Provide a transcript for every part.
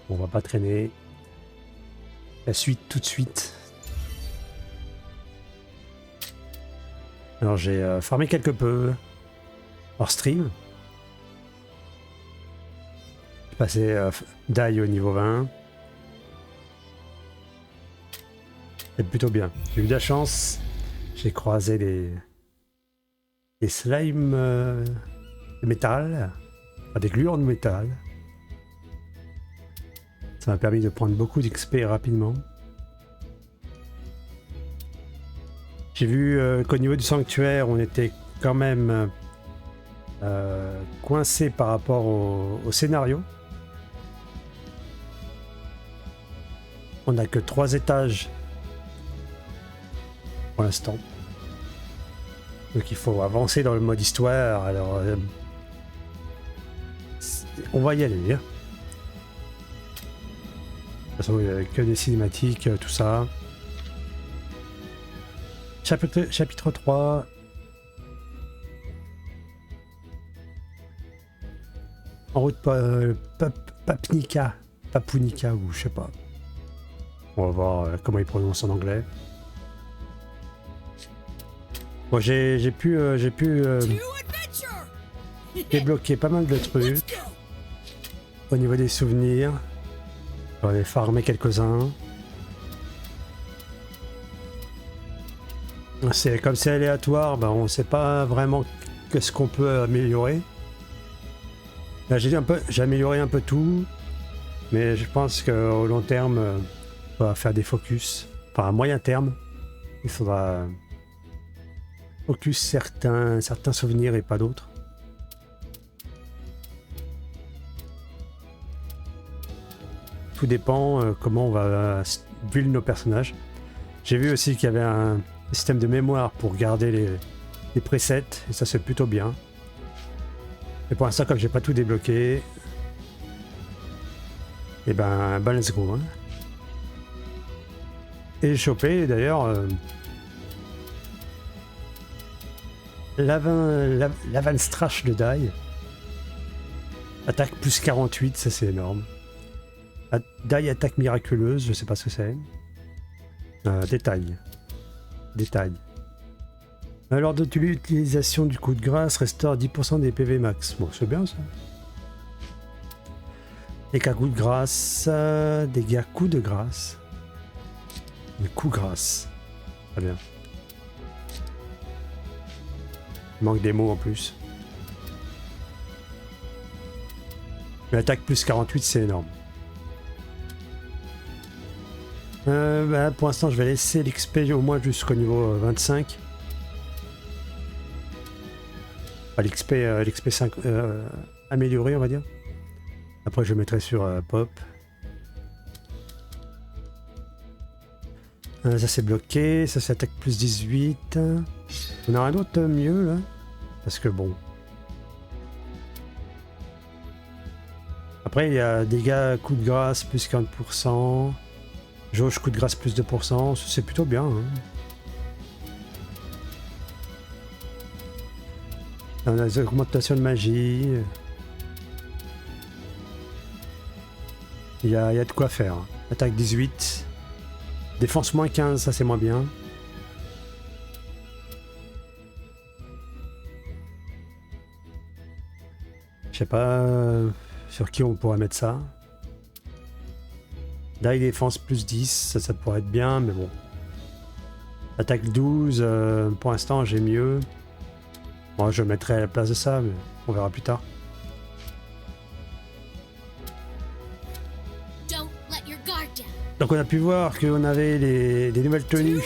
On va pas traîner. La suite tout de suite. Alors j'ai farmé quelque peu hors stream. J'ai passé die au niveau 20. C'est plutôt bien. J'ai eu de la chance. J'ai croisé des slimes de métal. Enfin, des gluants de métal. Ça m'a permis de prendre beaucoup d'XP rapidement. J'ai vu qu'au niveau du sanctuaire, on était quand même coincé par rapport au scénario. On n'a que 3 étages pour l'instant. Donc il faut avancer dans le mode histoire. Alors on va y aller. Hein. De toute façon, il n'y a que des cinématiques, tout ça. Chapitre 3. En route Papunica ou je sais pas. On va voir comment il prononce en anglais. Bon, j'ai pu débloquer pas mal de trucs. Au niveau des souvenirs. On va les farmer quelques-uns. Comme c'est aléatoire, ben on sait pas vraiment qu'est-ce qu'on peut améliorer. Là j'ai amélioré un peu tout, mais je pense qu'au long terme, on va faire des focus. Enfin à moyen terme, il faudra focus certains souvenirs et pas d'autres. Tout dépend comment on va build nos personnages. J'ai vu aussi qu'il y avait un système de mémoire pour garder les presets, et ça c'est plutôt bien. Et pour l'instant, comme j'ai pas tout débloqué, et ben let's go. Hein. Et j'ai chopé d'ailleurs l'avant Strash de die. Attaque plus 48, ça c'est énorme. Die attaque miraculeuse, je sais pas ce que c'est. Détail. Lors de l'utilisation du coup de grâce, restaure 10% des PV max. Bon, c'est bien ça. Dégâts coup de grâce. Dégâts coup de grâce. Le coup grâce. Très bien. Il manque des mots en plus. L'attaque plus 48, c'est énorme. Pour l'instant, je vais laisser l'XP au moins jusqu'au niveau 25. Enfin, l'XP 5 amélioré, on va dire. Après, je mettrai sur Pop. Ça c'est bloqué, ça c'est attaque plus 18. On a un autre mieux là. Parce que bon. Après, il y a dégâts coup de grâce plus 40%. Jauge coup de grâce plus 2%, c'est plutôt bien. Hein. On a des augmentations de magie. Il y a de quoi faire. Attaque 18. Défense moins 15, ça c'est moins bien. Je sais pas sur qui on pourrait mettre ça. Die défense plus 10, ça pourrait être bien, mais bon. Attaque 12, pour l'instant j'ai mieux. Moi je mettrai à la place de ça, mais on verra plus tard. Donc on a pu voir qu'on avait des nouvelles tenues.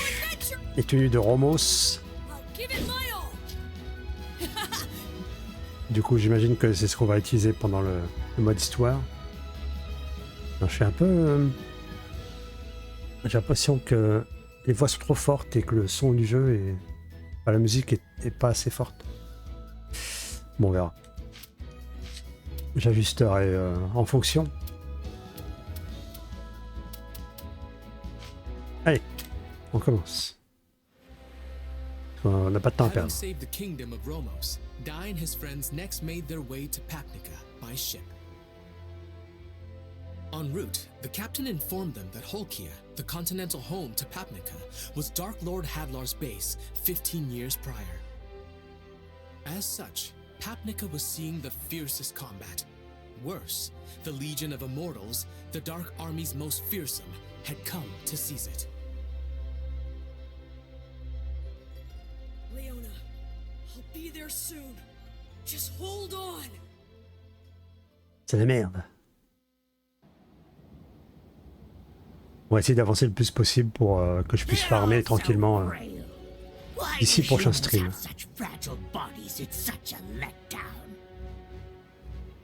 Les tenues de Romos. Du coup j'imagine que c'est ce qu'on va utiliser pendant le mode histoire. Je suis un peu... j'ai l'impression que les voix sont trop fortes et que le son du jeu et la musique est pas assez forte. Bon, on verra. J'ajusterai en fonction. Allez, on commence. On n'a pas de temps à perdre. Die and his friends next made their way to Papnica by ship. En route, the captain informed them that Holkia, the continental home to Papnica, was Dark Lord Hadlar's base 15 years prior. As such, Papnica was seeing the fiercest combat. Worse, the Legion of Immortals, the Dark Army's most fearsome, had come to seize it. Leona, I'll be there soon. Just hold on. C'est la merde. On va essayer d'avancer le plus possible pour que je puisse farmer tranquillement d'ici prochain stream.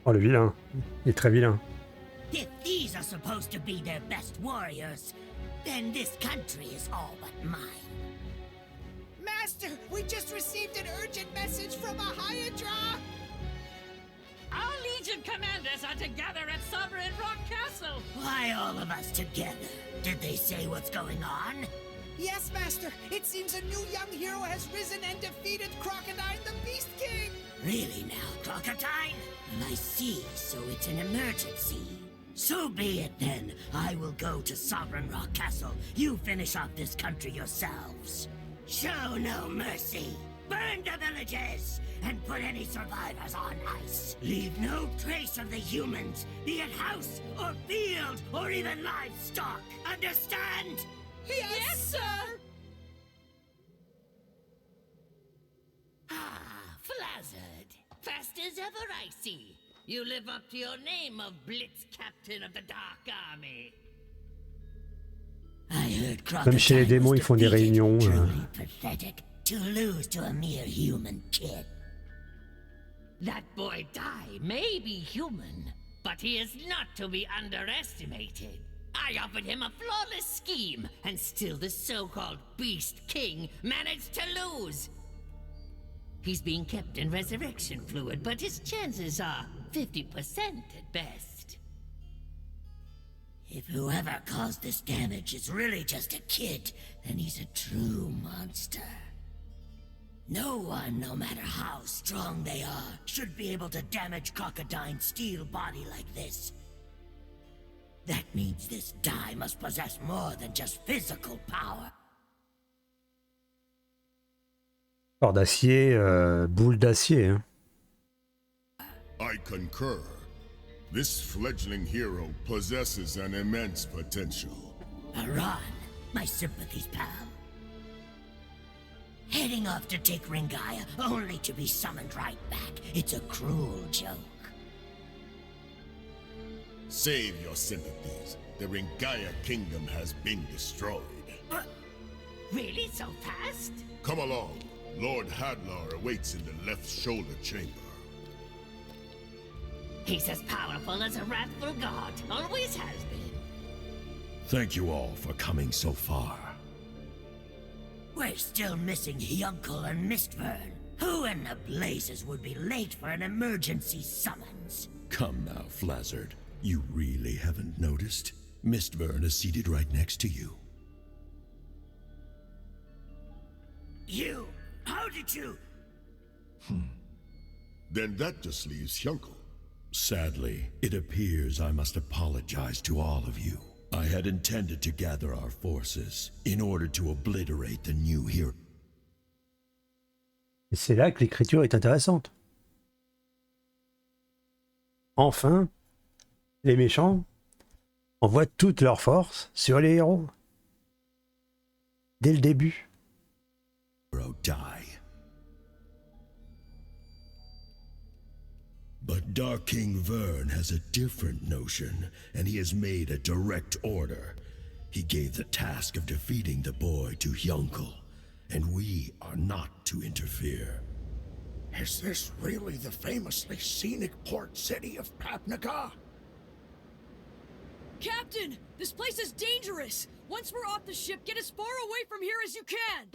Oh le vilain, il est très vilain. If these are supposed to be their best warriors, then this country is all but mine. Master, we just received an urgent message from a Hyadra! Our Legion commanders are together at Sovereign Rock Castle! Why all of us together? Did they say what's going on? Yes, Master. It seems a new young hero has risen and defeated Crocodile the Beast King! Really now, Crocodile? I see, so it's an emergency. So be it then. I will go to Sovereign Rock Castle. You finish off this country yourselves. Show no mercy. Burn the villages and put any survivors on ice. Leave no trace of the humans, be it house or field or even livestock. Understand? Yes, sir! Ah, Flazzard. Fast as ever, I see. You live up to your name of Blitz Captain of the Dark Army. I heard Même chez les démons, ils font des réunions. Truly pathetic to lose to a mere human kid. That boy Dai may be human, but he is not to be underestimated. I offered him a flawless scheme, and still the so-called Beast King managed to lose. He's being kept in resurrection fluid, but his chances are 50% at best. If whoever caused this damage is really just a kid, then he's a true monster. No one, no matter how strong they are, should be able to damage Crocodine's steel body like this. That means this die must possess more than just physical power. Corps d'acier, boule d'acier. Hein. I concur. This fledgling hero possesses an immense potential. Aran, my sympathies, pal. Heading off to take Ringaya, only to be summoned right back. It's a cruel joke. Save your sympathies. The Ringaya kingdom has been destroyed. Really so fast? Come along. Lord Hadlar awaits in the left shoulder chamber. He's as powerful as a wrathful god, always has been. Thank you all for coming so far. We're still missing Hyunkel and Mistvern. Who in the blazes would be late for an emergency summons? Come now, Flazzard. You really haven't noticed? Mistvern is seated right next to you. You? How did you? Then that just leaves Hyunkel. Sadly, it appears I must apologize to all of you. I had intended to gather our forces in order to obliterate the new hero. Et c'est là que l'écriture est intéressante. Enfin, les méchants envoient toute leur force sur les héros. Dès le début. Die. But Dark King Vern has a different notion, and he has made a direct order. He gave the task of defeating the boy to Hyunkel, and we are not to interfere. Is this really the famously scenic port city of Papnica? Captain, this place is dangerous. Once we're off the ship, get as far away from here as you can.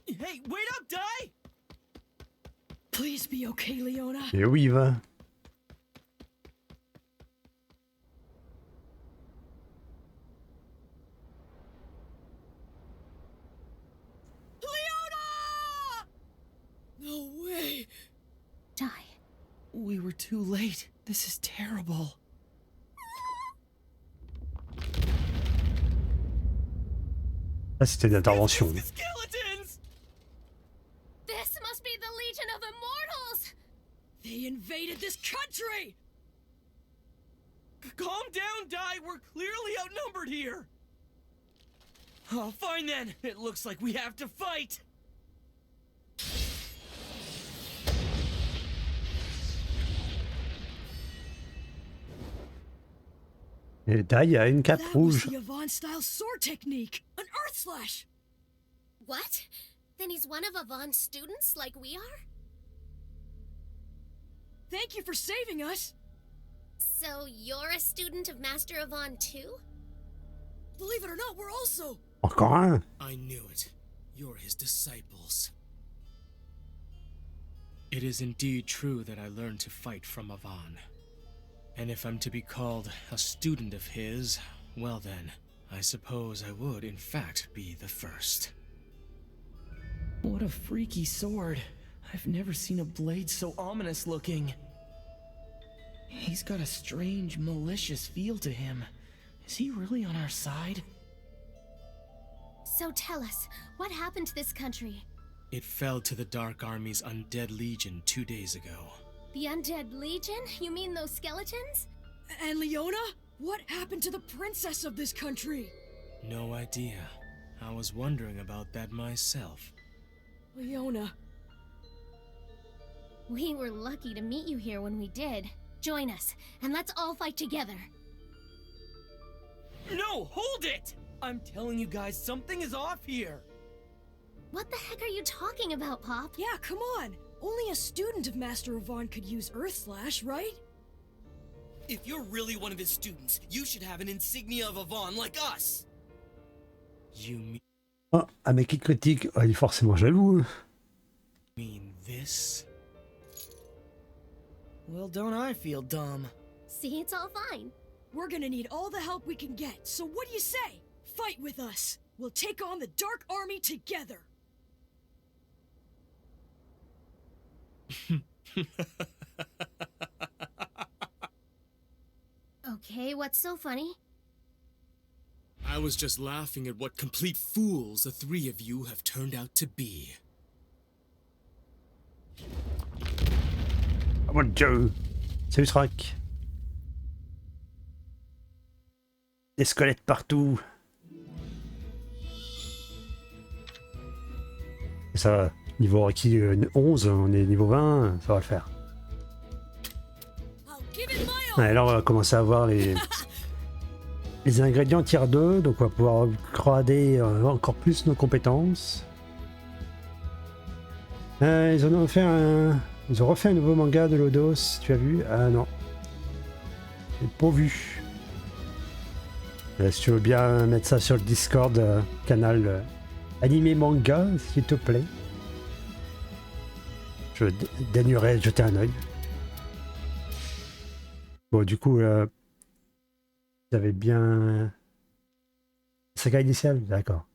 Hey, wait up, Dai! Please be okay, Leona. Et où il va? Leona! No way. Die. We were too late. This is terrible. Là, c'était une intervention. Skeletons! This must be the Legion of Immortals! They invaded this country! Calm down, Dai. We're clearly outnumbered here. Oh, fine then. It looks like we have to fight. Et Dai a une cape That was rouge. the Yvonne-style sword technique! An earth slash! What? Then he's one of Yvonne's students like we are? Thank you for saving us! So you're a student of Master Yvonne too? Believe it or not, we're also... Encore un. I knew it. You're his disciples. It is indeed true that I learned to fight from Yvonne. And if I'm to be called a student of his, well then, I suppose I would in fact be the first. What a freaky sword. I've never seen a blade so ominous looking. He's got a strange, malicious feel to him. Is he really on our side? So tell us, what happened to this country? It fell to the Dark Army's undead legion 2 days ago. The Undead Legion? You mean those skeletons? And Leona? What happened to the princess of this country? No idea. I was wondering about that myself. Leona... We were lucky to meet you here when we did. Join us, and let's all fight together. No, hold it! I'm telling you guys, something is off here. What the heck are you talking about, Pop? Yeah, come on! Only a student of Master Yvonne could use Earth Slash, right? If you're really one of his students, you should have an insignia of Yvonne like us. You Oh, un mec qui critique, oh, il est forcément jaloux. mean this? Well, don't I feel dumb? See, it's all fine. We're gonna need all the help we can get, so what do you say? Fight with us! We'll take on the Dark Army together! Okay, what's so funny? I was just laughing at what complete fools the three of you have turned out to be. Oh mon dieu. Salut Strack. Des squelettes partout. Et ça va. Niveau requis 11, on est niveau 20, ça va le faire. I'll give it my all! Ouais, là on va commencer à voir les ingrédients tier 2, donc on va pouvoir upgrader encore plus nos compétences. Ils ont refait un nouveau manga de Lodos, tu as vu? Ah non. J'ai pas vu. Si tu veux bien mettre ça sur le Discord, canal animé manga, s'il te plaît. Je daignerais jeter un œil. Bon, du coup, j'avais bien... Saga initial, d'accord.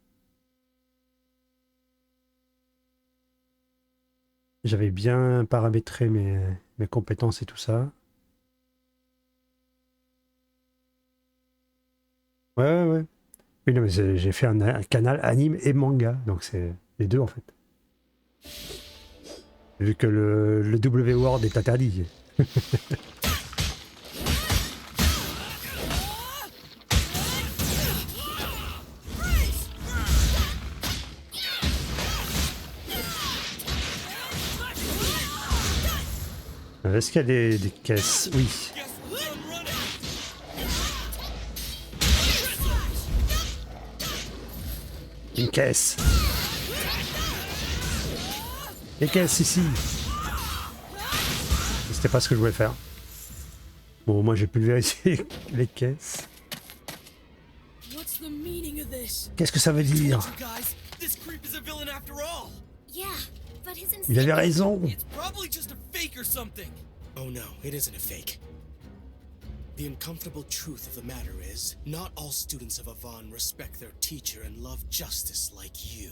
J'avais bien paramétré mes compétences et tout ça. Ouais. Oui, non, mais j'ai fait un canal anime et manga, donc c'est les deux en fait. Vu que le W-word est interdit. Est-ce qu'il y a des caisses? Oui. Une caisse. Les caisses ici. C'était pas ce que je voulais faire. Bon, moi j'ai pu vérifier les caisses. What's the meaning of this? Qu'est-ce que ça veut dire? You guys, this creep is a villain after all. Yeah, but his Il avait raison. It's probably just a fake or something. Oh no, it isn't a fake. The uncomfortable truth of the matter is, not all students of Yvonne respect their teacher and love justice like you.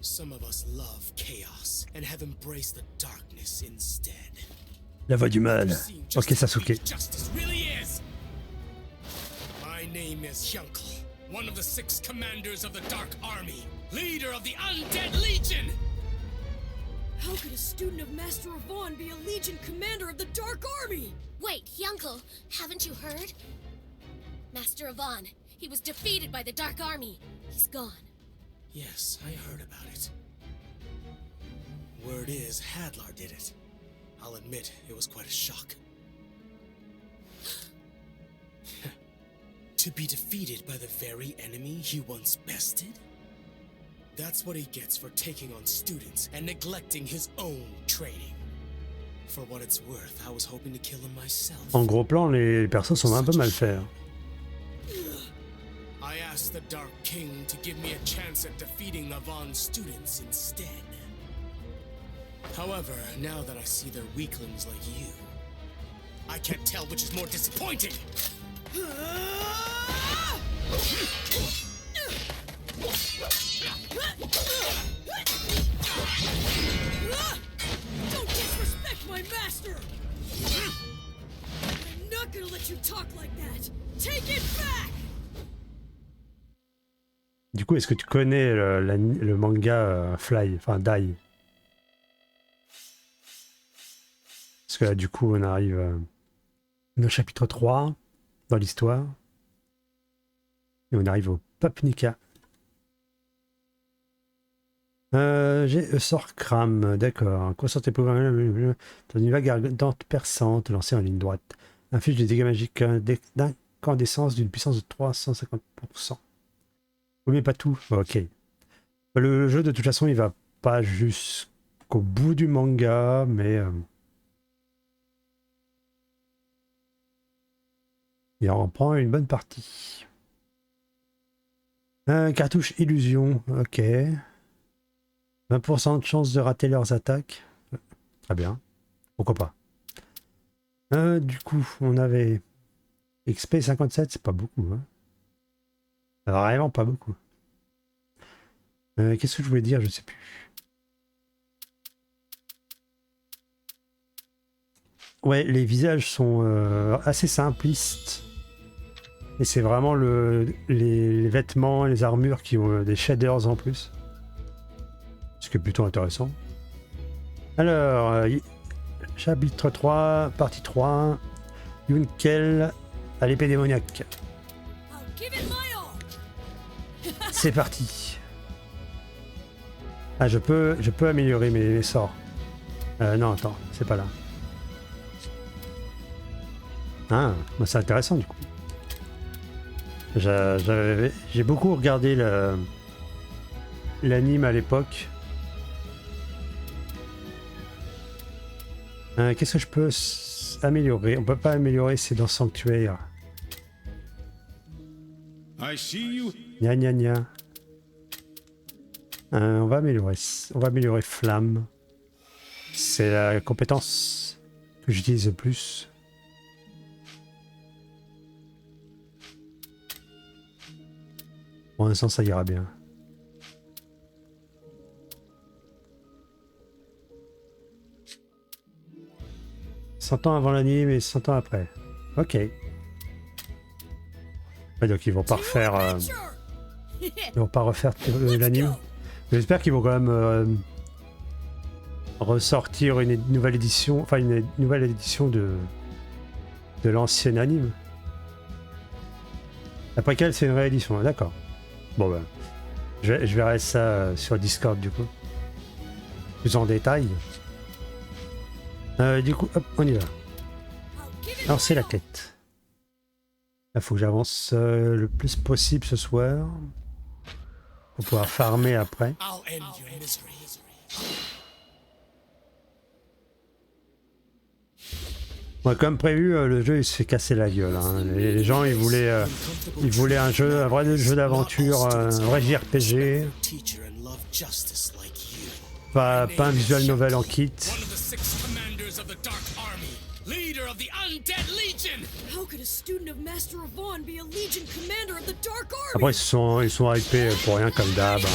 Some of us love chaos and have embraced the darkness instead. La voix du mal. Ok, Sasuke. Justice really is. My name is Hyunkle, one of the 6 commanders of the Dark Army, leader of the Undead Legion! How could a student of Master Avon be a Legion commander of the Dark Army? Wait, Yunkel, haven't you heard? Master Avon, he was defeated by the Dark Army. He's gone. Yes, I heard about it. Word is, Hadlar did it. I'll admit, it was quite a shock. To be defeated by the very enemy he once bested? That's what he gets for taking on students and neglecting his own training. For what it's worth, I was hoping to kill him myself. En gros plan, les persos sont un peu mal faits. I asked the Dark King to give me a chance at defeating Avon's students instead. However, now that I see they're weaklings like you, I can't tell which is more disappointing! Don't disrespect my master! I'm not gonna let you talk like that! Take it back! Du coup, est-ce que tu connais le manga Fly, enfin Dai? Parce que là, du coup, on arrive au chapitre 3 dans l'histoire. Et on arrive au Papnica. J'ai sort crame, d'accord. Concentrez pouvoir dans une vague ardente perçante lancée en ligne droite. Inflige des dégâts magiques d'incandescence d'une puissance de 350%. Oui, mais pas tout. Ok. Le jeu, de toute façon, il va pas jusqu'au bout du manga, mais il en prend une bonne partie. Cartouche illusion, ok. 20% de chance de rater leurs attaques. Très bien. Pourquoi pas. Du coup, on avait XP 57, c'est pas beaucoup. Hein. Vraiment pas beaucoup. Qu'est-ce que je voulais dire? Je sais plus. Ouais, les visages sont assez simplistes. Et c'est vraiment les vêtements, les armures qui ont des shaders en plus. Ce qui est plutôt intéressant. Alors, chapitre 3, partie 3. Yunkel à l'épée démoniaque. C'est parti. Ah, je peux améliorer mes sorts. Non, attends, c'est pas là. Ah, bah c'est intéressant du coup. J'ai beaucoup regardé l'anime à l'époque. Qu'est-ce que je peux améliorer? On peut pas améliorer, c'est dans Sanctuaire. Gna gna gna. On va améliorer Flamme. C'est la compétence que j'utilise le plus. Pour l'instant, ça ira bien. « 100 ans avant l'anime et 100 ans après. » Ok. Ouais, donc ils vont pas refaire... ils vont pas refaire l'anime. J'espère qu'ils vont quand même ressortir une nouvelle édition, enfin une nouvelle édition de l'ancien anime. Après quelle c'est une réédition, d'accord. Bon ben, je verrai ça sur Discord du coup. Plus en détail. Du coup, hop, on y va. Alors c'est la quête. Il faut que j'avance le plus possible ce soir. Pour pouvoir farmer après. Bon, comme prévu, le jeu il se fait casser la gueule. Hein. Les gens ils voulaient un vrai jeu d'aventure, un vrai JRPG. Pas un visual novel en kit. Leader of the Undead Legion. How could a student of Master Avon be a Legion commander of the Dark Army? Après ils sont hypés pour rien comme d'hab. Hein.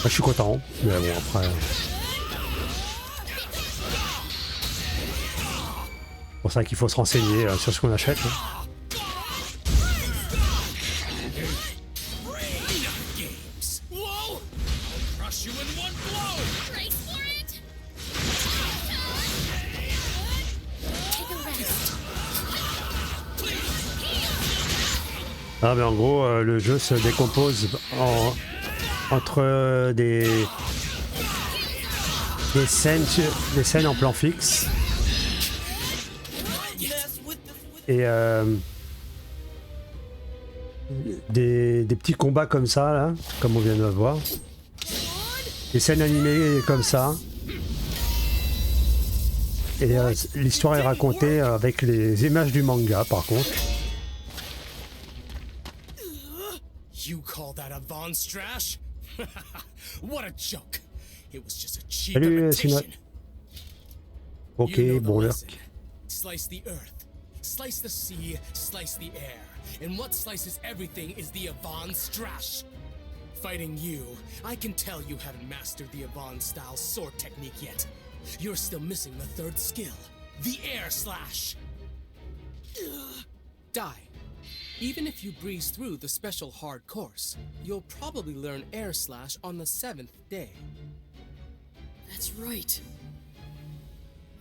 Je suis content, mais bon après... C'est pour ça qu'il faut se renseigner sur ce qu'on achète. Ah mais en gros le jeu se décompose entre des scènes en plan fixe et des petits combats comme ça là, comme on vient de le voir, des scènes animées comme ça, et l'histoire est racontée avec les images du manga par contre. You call that a Von Strash? What a joke! It was just a cheap Salut, imitation. Ok, You know the bon là. lesson. Slice the earth, slice the sea, slice the air, and what slices everything is the Avon Strash. Fighting you, I can tell you haven't mastered the Avon-style sword technique yet. You're still missing the third skill, the air slash. Die. Even if you breeze through the special hard course, you'll probably learn air slash on the 7th day. That's right.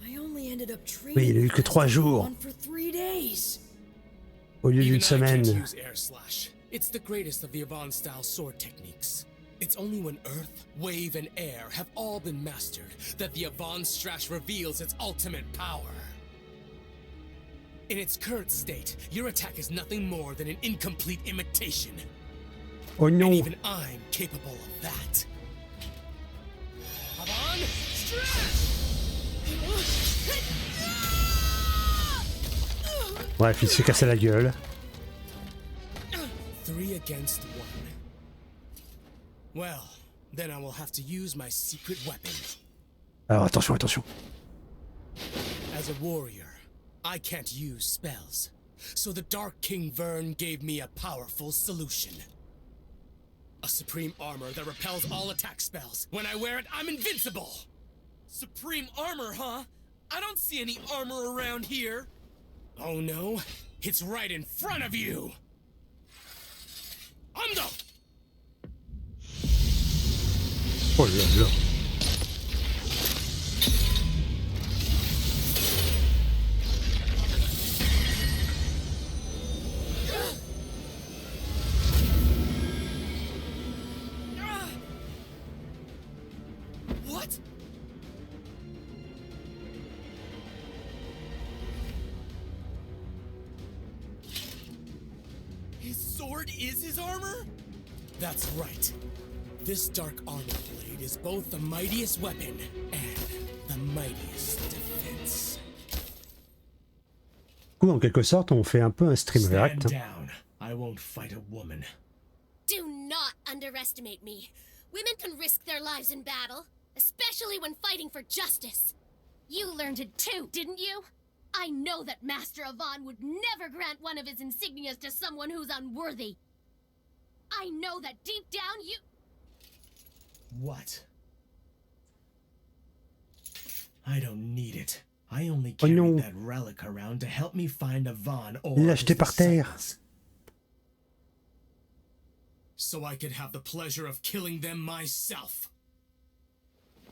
I only ended up training. Oui, il a eu que 3 jours for 3 days. au lieu d'une Even I can't semaine. use air slash. It's the greatest of the Avon-style sword techniques. It's only when earth, wave, and air have all been mastered that the Avon Strash reveals its ultimate power. In its current state, your attack is nothing more than an incomplete imitation. Oh non. And even I'm capable of that. Avon Strash! Bref, il se cassait la gueule. 3 against 1. Well, then I will have to use my secret weapon. Alors attention, attention. As a warrior, I can't use spells. So the Dark King Vern gave me a powerful solution. A supreme armor that repels all attack spells. When I wear it, I'm invincible! Supreme armor, huh? I don't see any armor around here. Oh no, it's right in front of you! Ando! Oh là là. What? His sword is his armor? That's right. This dark armor blade is both the mightiest weapon and the mightiest defense. Du coup, en quelque sorte, on fait un peu un stream react. Stand down. I won't fight a woman. Do not underestimate me. Women can risk their lives in battle, especially when fighting for justice. You learned it too, didn't you? I know that Master Avon would never grant one of his insignias to someone who's unworthy. I know that deep down you... What? I don't need it. I only Oh carry non. that relic around to help me find Avon or Il l'a his jeté par terre. disciples. So I could have the pleasure of killing them myself.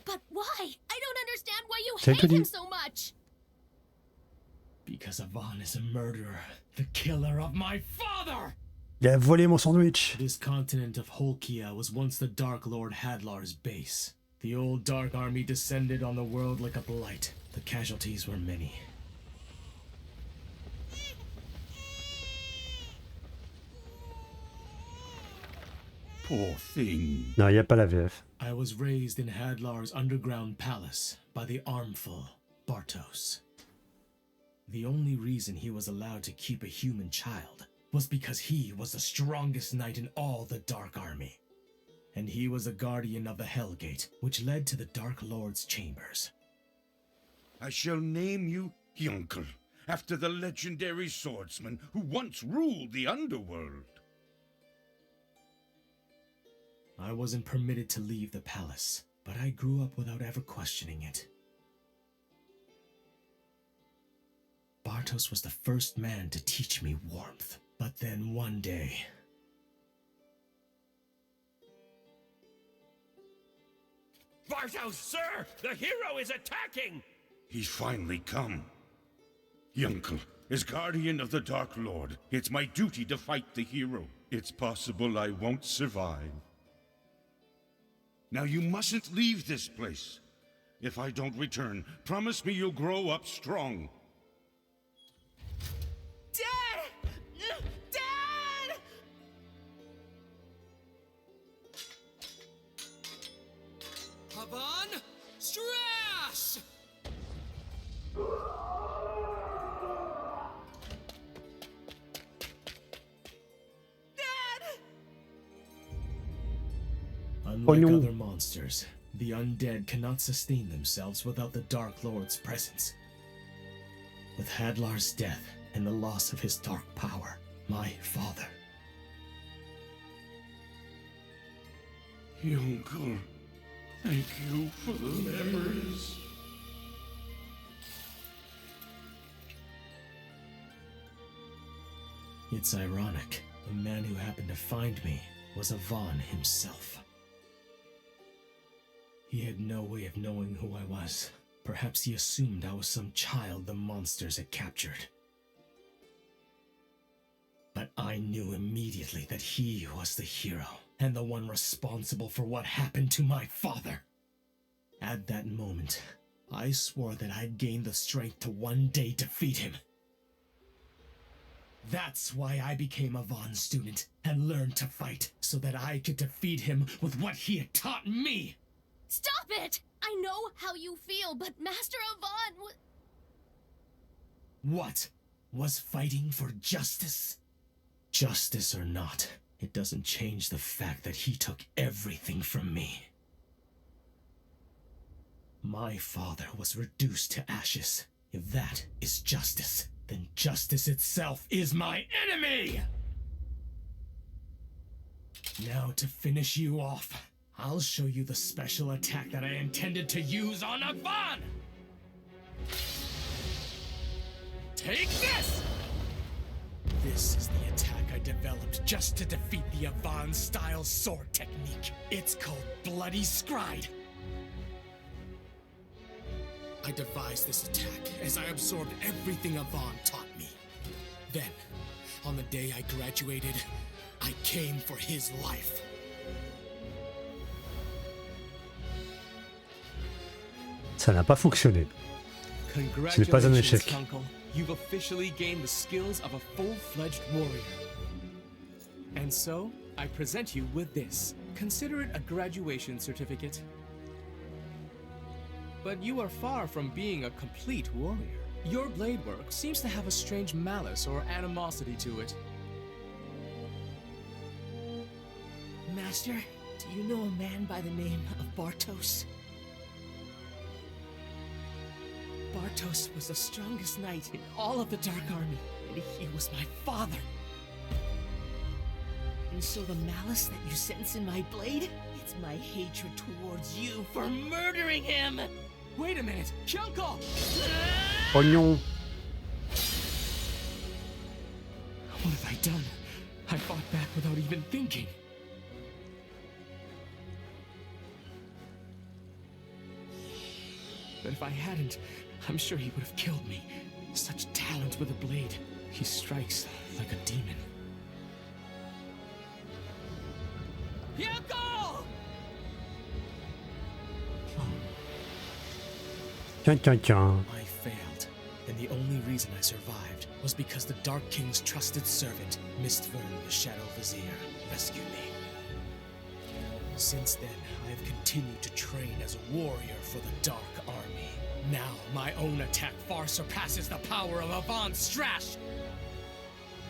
But why? I don't understand why you C'est tout hate him dit. so much. Because Avon is a murderer, the killer of my father! Il a volé mon sandwich. This continent of Holkia was once the Dark Lord Hadlar's base. The old Dark Army descended on the world like a blight. The casualties were many. Poor thing. Non, il n'y a pas la VF. I was raised in Hadlar's underground palace by the armful Bartos. The only reason he was allowed to keep a human child was because he was the strongest knight in all the Dark Army. And he was a guardian of the Hellgate, which led to the Dark Lord's chambers. I shall name you Hyunkel, after the legendary swordsman who once ruled the underworld. I wasn't permitted to leave the palace, but I grew up without ever questioning it. Bartos was the first man to teach me warmth, but then one day... Bartos, sir! The hero is attacking! He's finally come. Yunkel, as guardian of the Dark Lord, it's my duty to fight the hero. It's possible I won't survive. Now you mustn't leave this place. If I don't return, promise me you'll grow up strong. Dad! Dad! Havan! Strash! Unlike other monsters, the undead cannot sustain themselves without the Dark Lord's presence. With Hadlar's death and the loss of his dark power, my father... Yunkel, thank you for the memories. It's ironic. The man who happened to find me was Avon himself. He had no way of knowing who I was. Perhaps he assumed I was some child the monsters had captured. But I knew immediately that he was the hero, and the one responsible for what happened to my father. At that moment, I swore that I'd gain the strength to one day defeat him. That's why I became a Vaughn student and learned to fight, so that I could defeat him with what he had taught me. Stop it! I know how you feel, but Master Avon What? Was fighting for justice? Justice or not, it doesn't change the fact that he took everything from me. My father was reduced to ashes. If that is justice, then justice itself is my enemy! Now to finish you off, I'll show you the special attack that I intended to use on Avon! Take this! This is the attack I developed just to defeat the Avon-style sword technique. It's called Bloody Scride. I devised this attack as I absorbed everything Avon taught me. Then, on the day I graduated, I came for his life. Ça n'a pas fonctionné. Ce n'est pas un échec. Uncle. You've officially gained the skills of a full-fledged warrior. And so, I present you with this. Consider it a graduation certificate. But you are far from being a complete warrior. Your blade work seems to have a strange malice or animosity to it. Master, do you know a man by the name of Bartos? Bartos was the strongest knight in all of the Dark Army, and he was my father. And so the malice that you sense in my blade, it's my hatred towards you for murdering him! Wait a minute! Kyunko! Oignon! What have I done? I fought back without even thinking. But if I hadn't, I'm sure he would have killed me. Such talent with a blade. He strikes like a demon. Kyunko! Tiens. I failed, and the only reason I survived was because the Dark King's trusted servant, Mistvern the Shadow Vizier, rescued me. Since then, I have continued to train as a warrior for the Dark Army. Now, my own attack far surpasses the power of Avon Strash!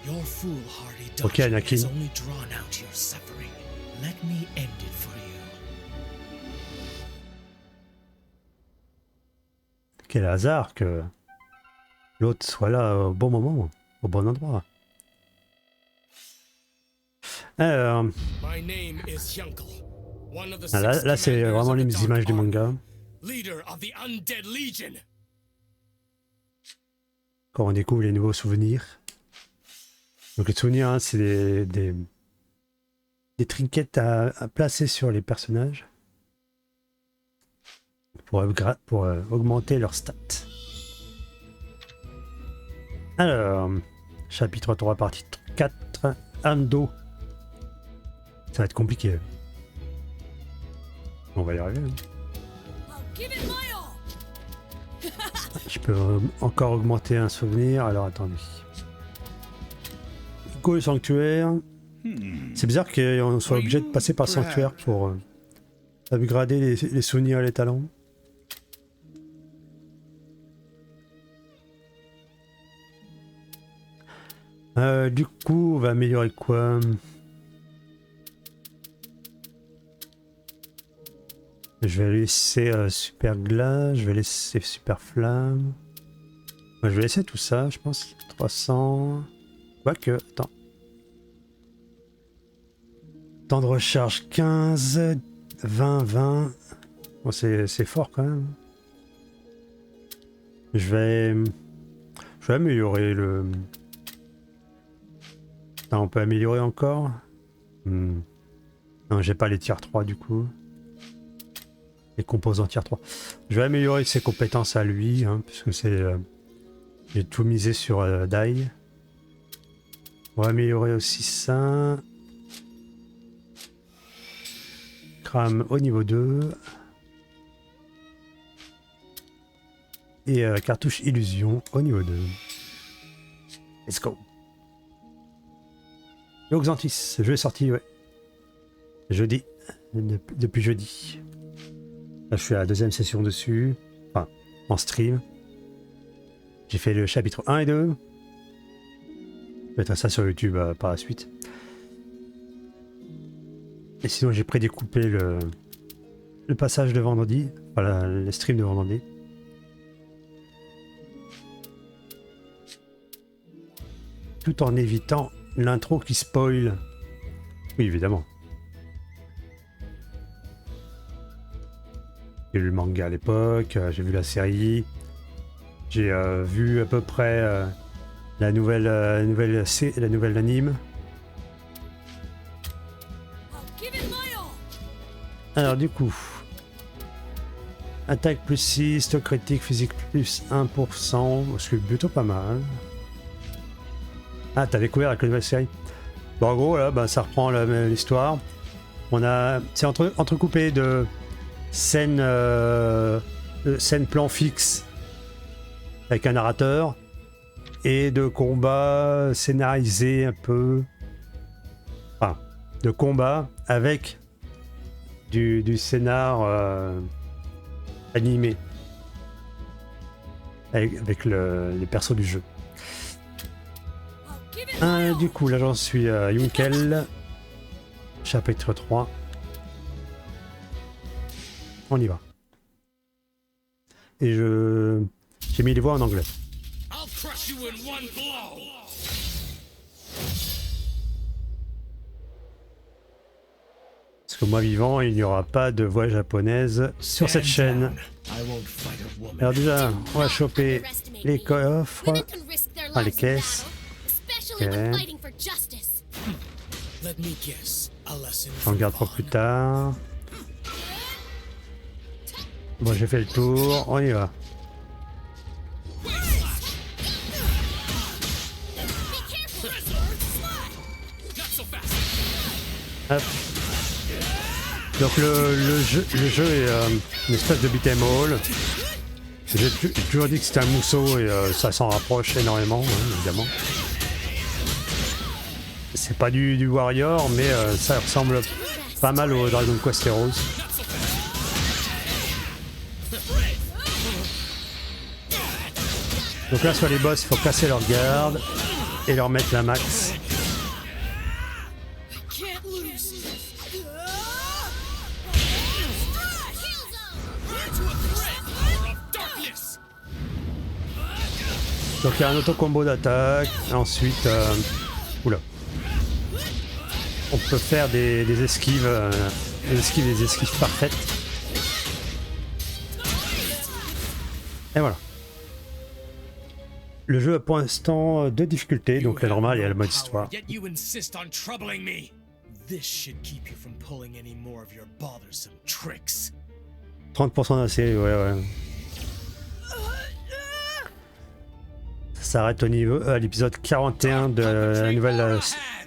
Your foolhardy dodging has only drawn out your suffering. Let me end it for you. Quel hasard que l'autre soit là au bon moment, au bon endroit. My name is Yunkel. One of the Ah, là, six là c'est commanders vraiment of the les Dark images du Army, manga. leader of the Undead Legion. Quand on découvre les nouveaux souvenirs. Donc les souvenirs, hein, c'est des trinkets à placer sur les personnages pour augmenter leurs stats. Alors, chapitre 3, partie 4, Ando. Ça va être compliqué. On va y arriver. Hein. Je peux encore augmenter un souvenir. Alors attendez. Go le sanctuaire. C'est bizarre qu'on soit obligé de passer par le sanctuaire pour upgrader les souvenirs et les talents. Du coup, on va améliorer quoi? Je vais laisser super glace, je vais laisser super flamme. Je vais laisser tout ça, je pense. 300. Quoique, attends. Temps de recharge 15, 20. Bon, c'est fort quand même. Je vais améliorer le... Attends, on peut améliorer encore? Non, j'ai pas les tiers 3 du coup. Les composants tiers 3. Je vais améliorer ses compétences à lui, hein, puisque c'est... j'ai tout misé sur Dai. On va améliorer aussi ça. Crame au niveau 2. Et cartouche illusion au niveau 2. Let's go. L'Oxantis, jeu est sorti, ouais. Jeudi. Depuis jeudi. Là, je suis à la deuxième session dessus. Enfin, en stream. J'ai fait le chapitre 1 et 2. Je vais mettre ça sur YouTube par la suite. Et sinon, j'ai prédécoupé le passage de vendredi. Voilà, le stream de vendredi. Tout en évitant l'intro qui spoil. Oui, évidemment. J'ai lu le manga à l'époque, j'ai vu la série. J'ai vu à peu près la nouvelle anime. Alors du coup, attaque plus 6, stock critique, physique plus 1%, ce qui est plutôt pas mal. Ah, t'as découvert avec la nouvelle série. Bon, en gros, là, bah, ça reprend l'histoire. C'est entrecoupé de scènes plan fixe avec un narrateur et de combats scénarisés un peu. Enfin, de combats avec du scénar animé avec les persos du jeu. Du coup, là j'en suis à Yunkel, chapitre 3. On y va. Et j'ai mis les voix en anglais. Parce que moi vivant, il n'y aura pas de voix japonaise sur cette chaîne. Alors déjà, on va choper les coffres, enfin les caisses. Okay. On regarde pour plus tard. Bon, j'ai fait le tour, on y va. Hop. Donc le jeu est une espèce de beat'em all. J'ai toujours dit que c'était un mousseau et ça s'en rapproche énormément, hein, évidemment. C'est pas du Warrior, mais ça ressemble pas mal au Dragon Quest Heroes. Donc là, sur les boss, il faut casser leur garde et leur mettre la max. Donc il y a un auto-combo d'attaque, ensuite... Oula. On peut faire des esquives, des esquives parfaites. Et voilà. Le jeu a pour l'instant 2 difficultés, donc la normale et le mode histoire. Yet you insist on troubling me. This should keep you from pulling any more of your bothersome tricks. 30% de la série, ouais. Ça s'arrête au niveau à l'épisode 41 de la nouvelle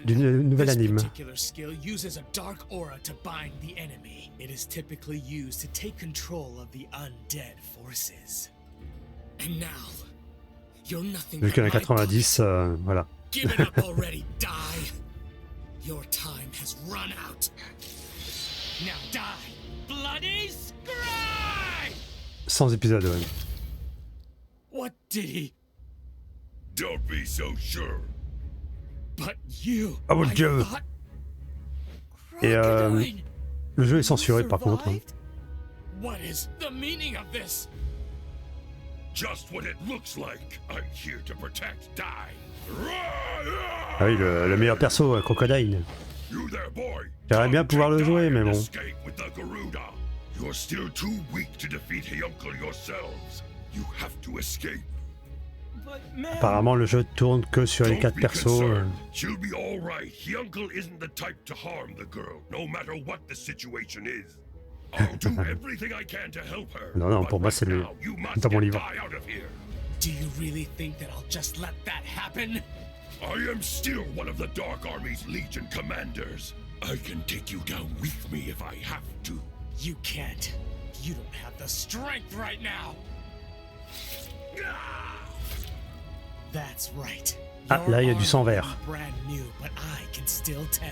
du nouvel anime. This particular skill uses a dark aura to bind the enemy. It is typically used to take control of the undead forces. And now, you're nothing Vu but qu'il y en a my 90, voilà. Give it up already, die. Your time has run out. Now die, bloody scribe! 100 épisodes, ouais. What did he? Don't be so sure. But you. Ah mon dieu. Et le jeu est censuré par contre. Hein. What is the meaning of this? Just what it looks like. I'm here to protect Die. Ah oui, le meilleur perso, Crocodile. You there, boy. J'aimerais bien pouvoir le jouer, mais bon. Escape with the Garuda. You're still too weak to defeat Hyuncle yourselves. You have to escape. Apparemment, le jeu tourne que sur les 4 persos. She'll be all right. Hyuncle isn't the type to harm the girl, no matter what the situation is. I'll do everything I can to help her. Non, pour moi, c'est dans mon livre. Do you really think that I'll just let that happen? I am still one of the Dark Army's Legion commanders. I can take you down with me if I have to. You can't. You don't have the strength right now. That's right. Ah, là, il y a du sang vert. Brand new, but I can still tell.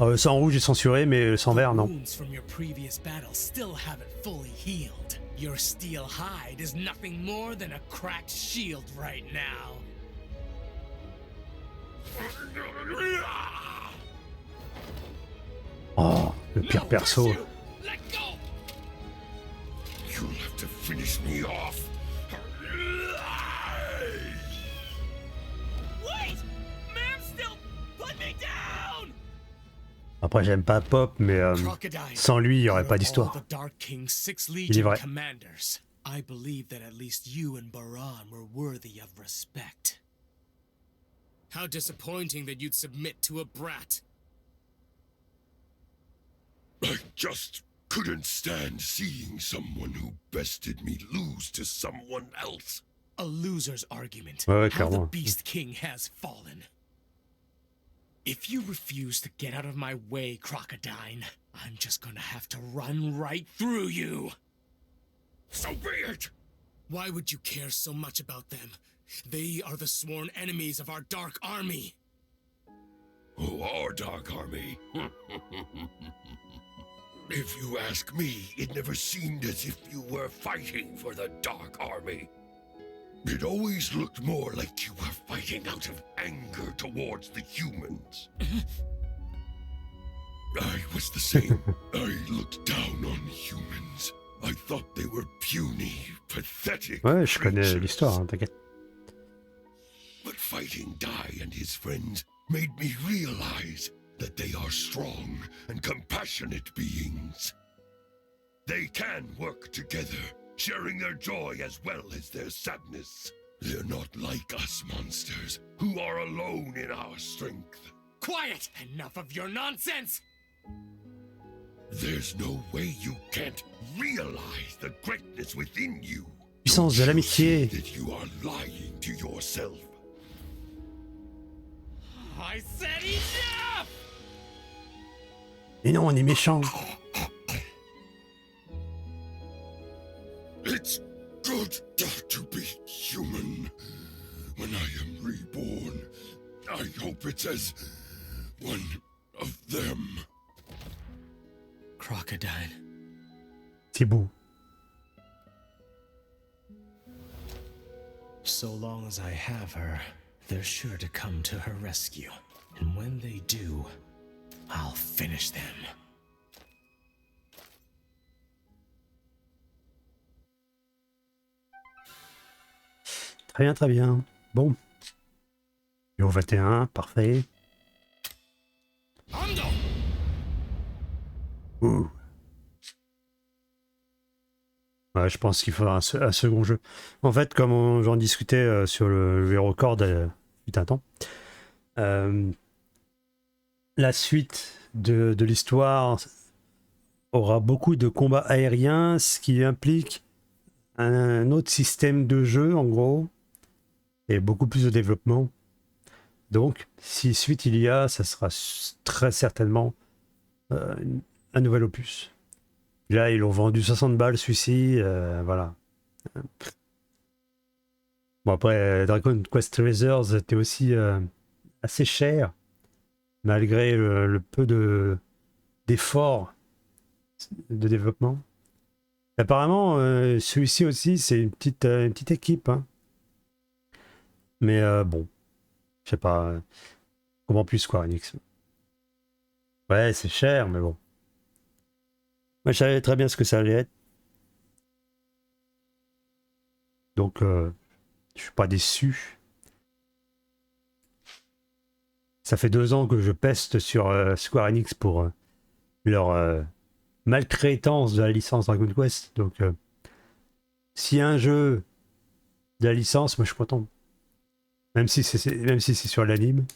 Le sang rouge est censuré, mais le sang vert, non. Wounds from your previous battle still haven't fully healed. Your steel hide is nothing more than a cracked shield right now. Oh, le pire perso. Let go. You'll have to finish me off. Wait! Ma'am, still put me down! Après, j'aime pas Pop, mais sans lui, il n'y aurait pas d'histoire. Il est vrai. I believe that at least you and Baran were worthy of respect. How disappointing that you'd submit to a brat. I just couldn't stand seeing someone who bested me lose to someone else. A loser's argument. Ouais, How the clairement. Beast King has fallen. If you refuse to get out of my way, Crocodile, I'm just gonna have to run right through you. So be it! Why would you care so much about them? They are the sworn enemies of our Dark Army. Oh, our Dark Army. If you ask me, it never seemed as if you were fighting for the Dark Army. It always looked more like you were fighting out of anger towards the humans. I was the same. I looked down on humans. I thought they were puny, pathetic Ouais, je connais creatures. l'histoire, hein, t'inquiète. But fighting Dai and his friends made me realize that they are strong and compassionate beings. They can work together, sharing their joy as well as their sadness. They're not like us monsters, who are alone in our strength. Quiet! Enough of your nonsense! There's no way you can't realize the greatness within you. Puissance de l'amitié. That you are lying to yourself. I said enough! Mais non, on est méchant. It's good to be human. When I am reborn, I hope it's as one of them. Crocodile. C'est beau. So long as I have her, they're sure to come to her rescue. And when they do, I'll finish them. Très bien, très bien. Bon. Niveau 21, parfait. Ando! Ouh. Ouais, je pense qu'il faudra un second jeu. En fait, comme j'en discutais sur le record il y a un temps, la suite de l'histoire aura beaucoup de combats aériens, ce qui implique un autre système de jeu, en gros, et beaucoup plus de développement. Donc, si suite il y a, ça sera très certainement un nouvel opus. Là, ils l'ont vendu 60 balles, celui-ci, voilà. Bon, après, Dragon Quest Treasures était aussi assez cher, malgré le peu d'efforts de développement. Apparemment, celui-ci aussi, c'est une petite équipe. Hein. Mais bon, je sais pas. Comment plus Square Enix. Ouais, c'est cher, mais bon. Moi, je savais très bien ce que ça allait être. Donc, je suis pas déçu. Ça fait 2 ans que je peste sur Square Enix pour leur maltraitance de la licence Dragon Quest. Donc, s'il y a un jeu de la licence, moi je suis content. Même si c'est sur l'anime.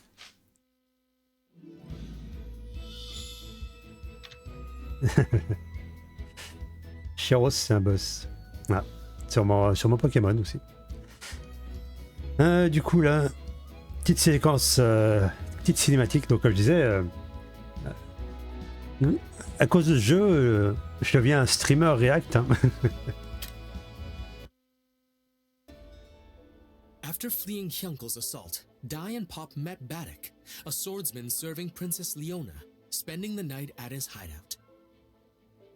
Chiros, c'est un boss. Ah, sur mon Pokémon aussi. Du coup, là, petite séquence, petite cinématique. Donc, comme je disais, à cause de ce jeu, je deviens un streamer React. Hein. After fleeing Hyunkel's assault, Dai and Pop met Baddock, a swordsman serving Princess Leona, spending the night at his hideout.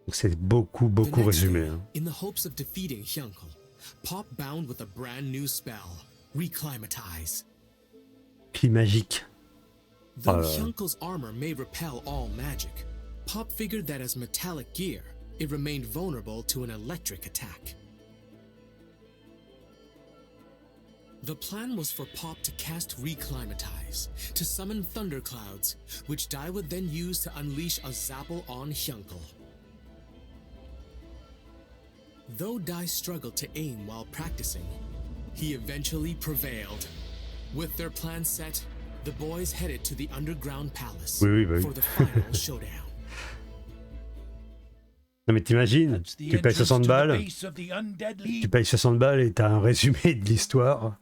Donc c'est beaucoup résumé. Hein. In the hopes of defeating Hyunkel, Pop bound with a brand new spell, Reclimatize. Cli magique. Though Hyunkel's armor may repel all magic, Pop figured that as metallic gear, it remained vulnerable to an electric attack. The plan was for Pop to cast Reclimatize, to summon thunderclouds, which Dai would then use to unleash a Zapple on Hyunkel. Though Dai struggled to aim while practicing, he eventually prevailed. With their plan set, the boys headed to the underground palace for the final showdown. Non mais t'imagines, tu payes 60 balles, et t'as un résumé de l'histoire,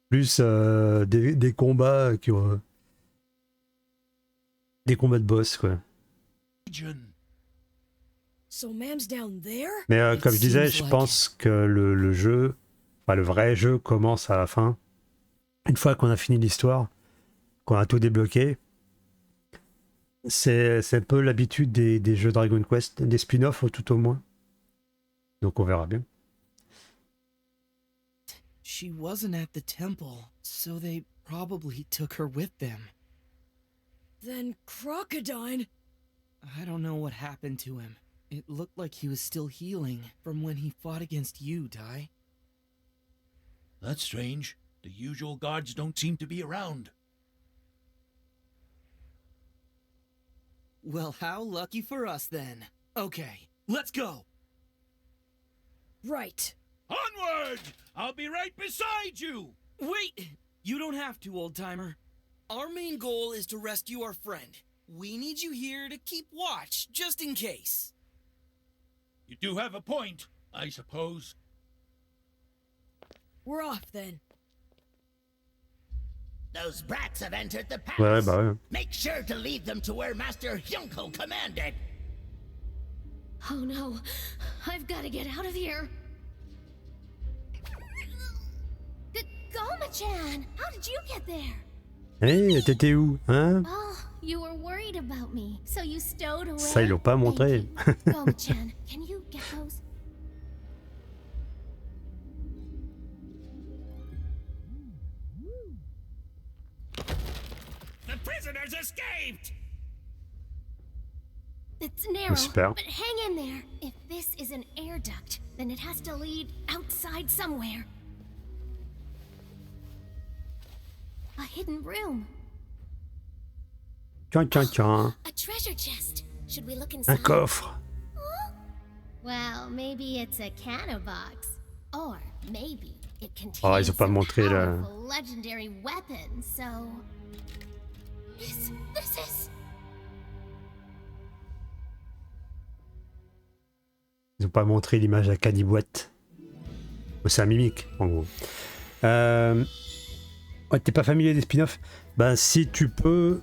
plus des combats des combats de boss quoi. Mais comme je disais, je pense que le jeu, enfin le vrai jeu commence à la fin. Une fois qu'on a fini l'histoire, qu'on a tout débloqué, c'est un peu l'habitude des jeux Dragon Quest, des spin-offs tout au moins. Donc on verra bien. She wasn't at the temple, so they probably took her with them. Then Crocodile... I don't know what happened to him. It looked like he was still healing from when he fought against you, Dai. That's strange. The usual guards don't seem to be around. Well, how lucky for us then. Okay, let's go. Right. Onward! I'll be right beside you! Wait! You don't have to, old-timer. Our main goal is to rescue our friend. We need you here to keep watch, just in case. You do have a point, I suppose. We're off then. Those brats have entered the palace. Ouais. Make sure to lead them to where Master Hyunkel commanded. Oh no, I've got to get out of here. Goma-chan, how did you get there? Hey, t'étais où, hein? Oh, you were worried about me, so you stowed away. Ça, ils l'ont pas montré. Goma-chan, can you get those? The prisoners escaped! It's narrow, but hang in there. If this is an air duct, then it has to lead outside somewhere. A hidden room. Tiens. A treasure chest. Should we look Un inside? coffre. Well, maybe it's a cannon box. Or maybe it contains Oh, ils ont pas some montré le... powerful legendary weapon, so... This is... Ils ont pas montré l'image à caniboîte. C'est un mimique, en gros. Ouais, t'es pas familier des spin-offs? Ben, si tu peux...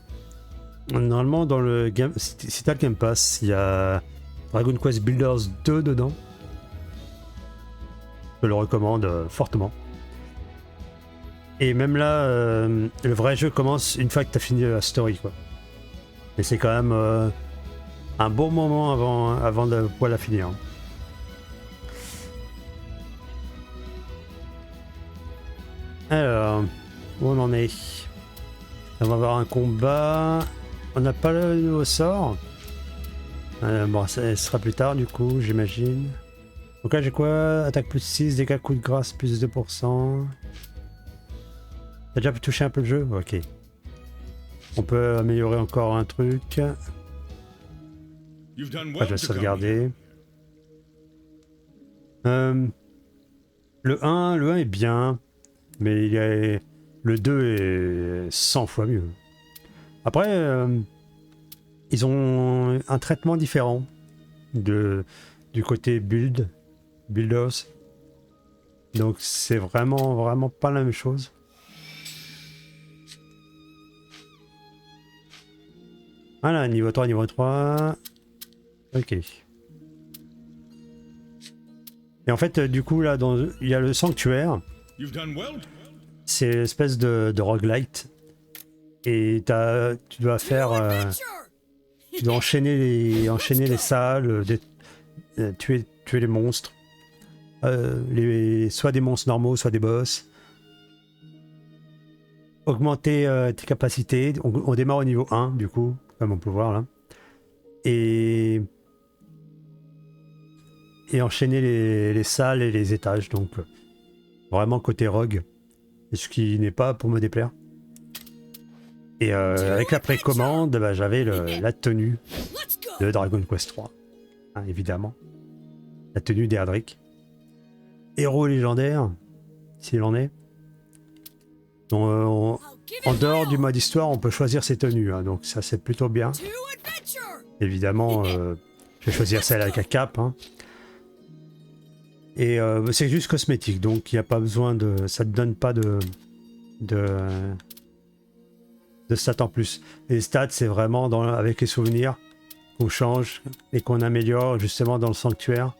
Normalement, dans le game... Si t'as le Game Pass, il y a Dragon Quest Builders 2 dedans. Je le recommande fortement. Et même là, le vrai jeu commence une fois que t'as fini la story, quoi. Et c'est quand même un bon moment avant de pouvoir la finir. Alors, où on en est? On va avoir un combat. On n'a pas le nouveau sort. Bon, ça sera plus tard du coup, j'imagine. Donc là, j'ai quoi? Attaque plus 6, dégâts coup de grâce plus 2%. T'as déjà pu toucher un peu le jeu? Ok. On peut améliorer encore un truc. Après, je vais sauvegarder. Le 1 est bien. Mais le 2 est 100 fois mieux. Après, ils ont un traitement différent du côté builders. Donc c'est vraiment pas la même chose. Voilà, niveau 3, niveau 3. Ok. Et en fait, du coup, là, il y a le sanctuaire. C'est une espèce de roguelite. Et tu dois faire... tu dois enchaîner les salles, tuer les monstres. Soit des monstres normaux, soit des boss. Augmenter tes capacités. On démarre au niveau 1, du coup, comme on peut voir là. Et enchaîner les salles et les étages. Donc, vraiment côté rogue. Ce qui n'est pas pour me déplaire. Et avec la précommande, bah, j'avais la tenue de Dragon Quest 3. Hein, évidemment. La tenue d'Erdrick. Héros légendaire, s'il en est. Donc, en dehors du mode histoire, on peut choisir ses tenues. Hein, donc ça, c'est plutôt bien. Évidemment, je vais choisir celle avec la cape. Hein. Et c'est juste cosmétique, donc il n'y a pas besoin de... Ça ne te donne pas de stats en plus. Les stats, c'est vraiment avec les souvenirs qu'on change et qu'on améliore justement dans le sanctuaire.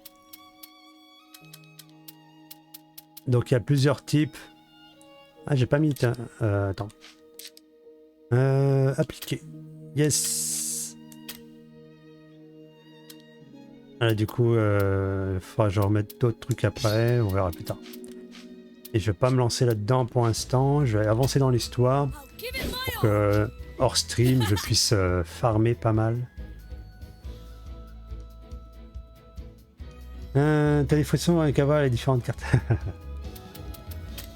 Donc il y a plusieurs types. Ah, j'ai pas mis... attends. Appliquer. Yes. Ah, du coup, il faudra que je remette d'autres trucs après, on verra plus tard. Et je vais pas me lancer là-dedans pour l'instant, je vais avancer dans l'histoire pour que hors stream je puisse farmer pas mal. T'as des frissons avec avoir les différentes cartes.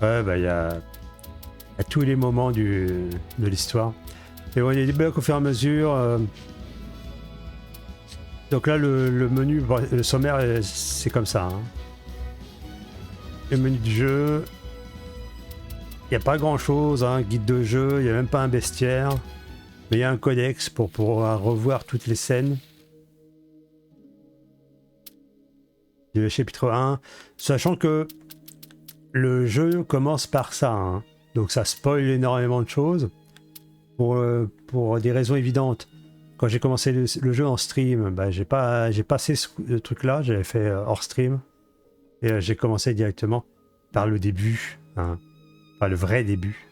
Ouais, bah il y a tous les moments de l'histoire. Et ouais, il y a des blocs au fur et à mesure. Donc là, le menu, le sommaire, c'est comme ça. Hein. Le menu du jeu, il n'y a pas grand chose, hein, guide de jeu, il n'y a même pas un bestiaire. Mais il y a un codex pour pouvoir revoir toutes les scènes. Du chapitre 1, sachant que le jeu commence par ça. Hein. Donc ça spoil énormément de choses. Pour des raisons évidentes. Quand j'ai commencé le jeu en stream, bah, j'ai passé ce truc-là, j'avais fait hors stream. Et j'ai commencé directement par le début. Hein. Pas le vrai début.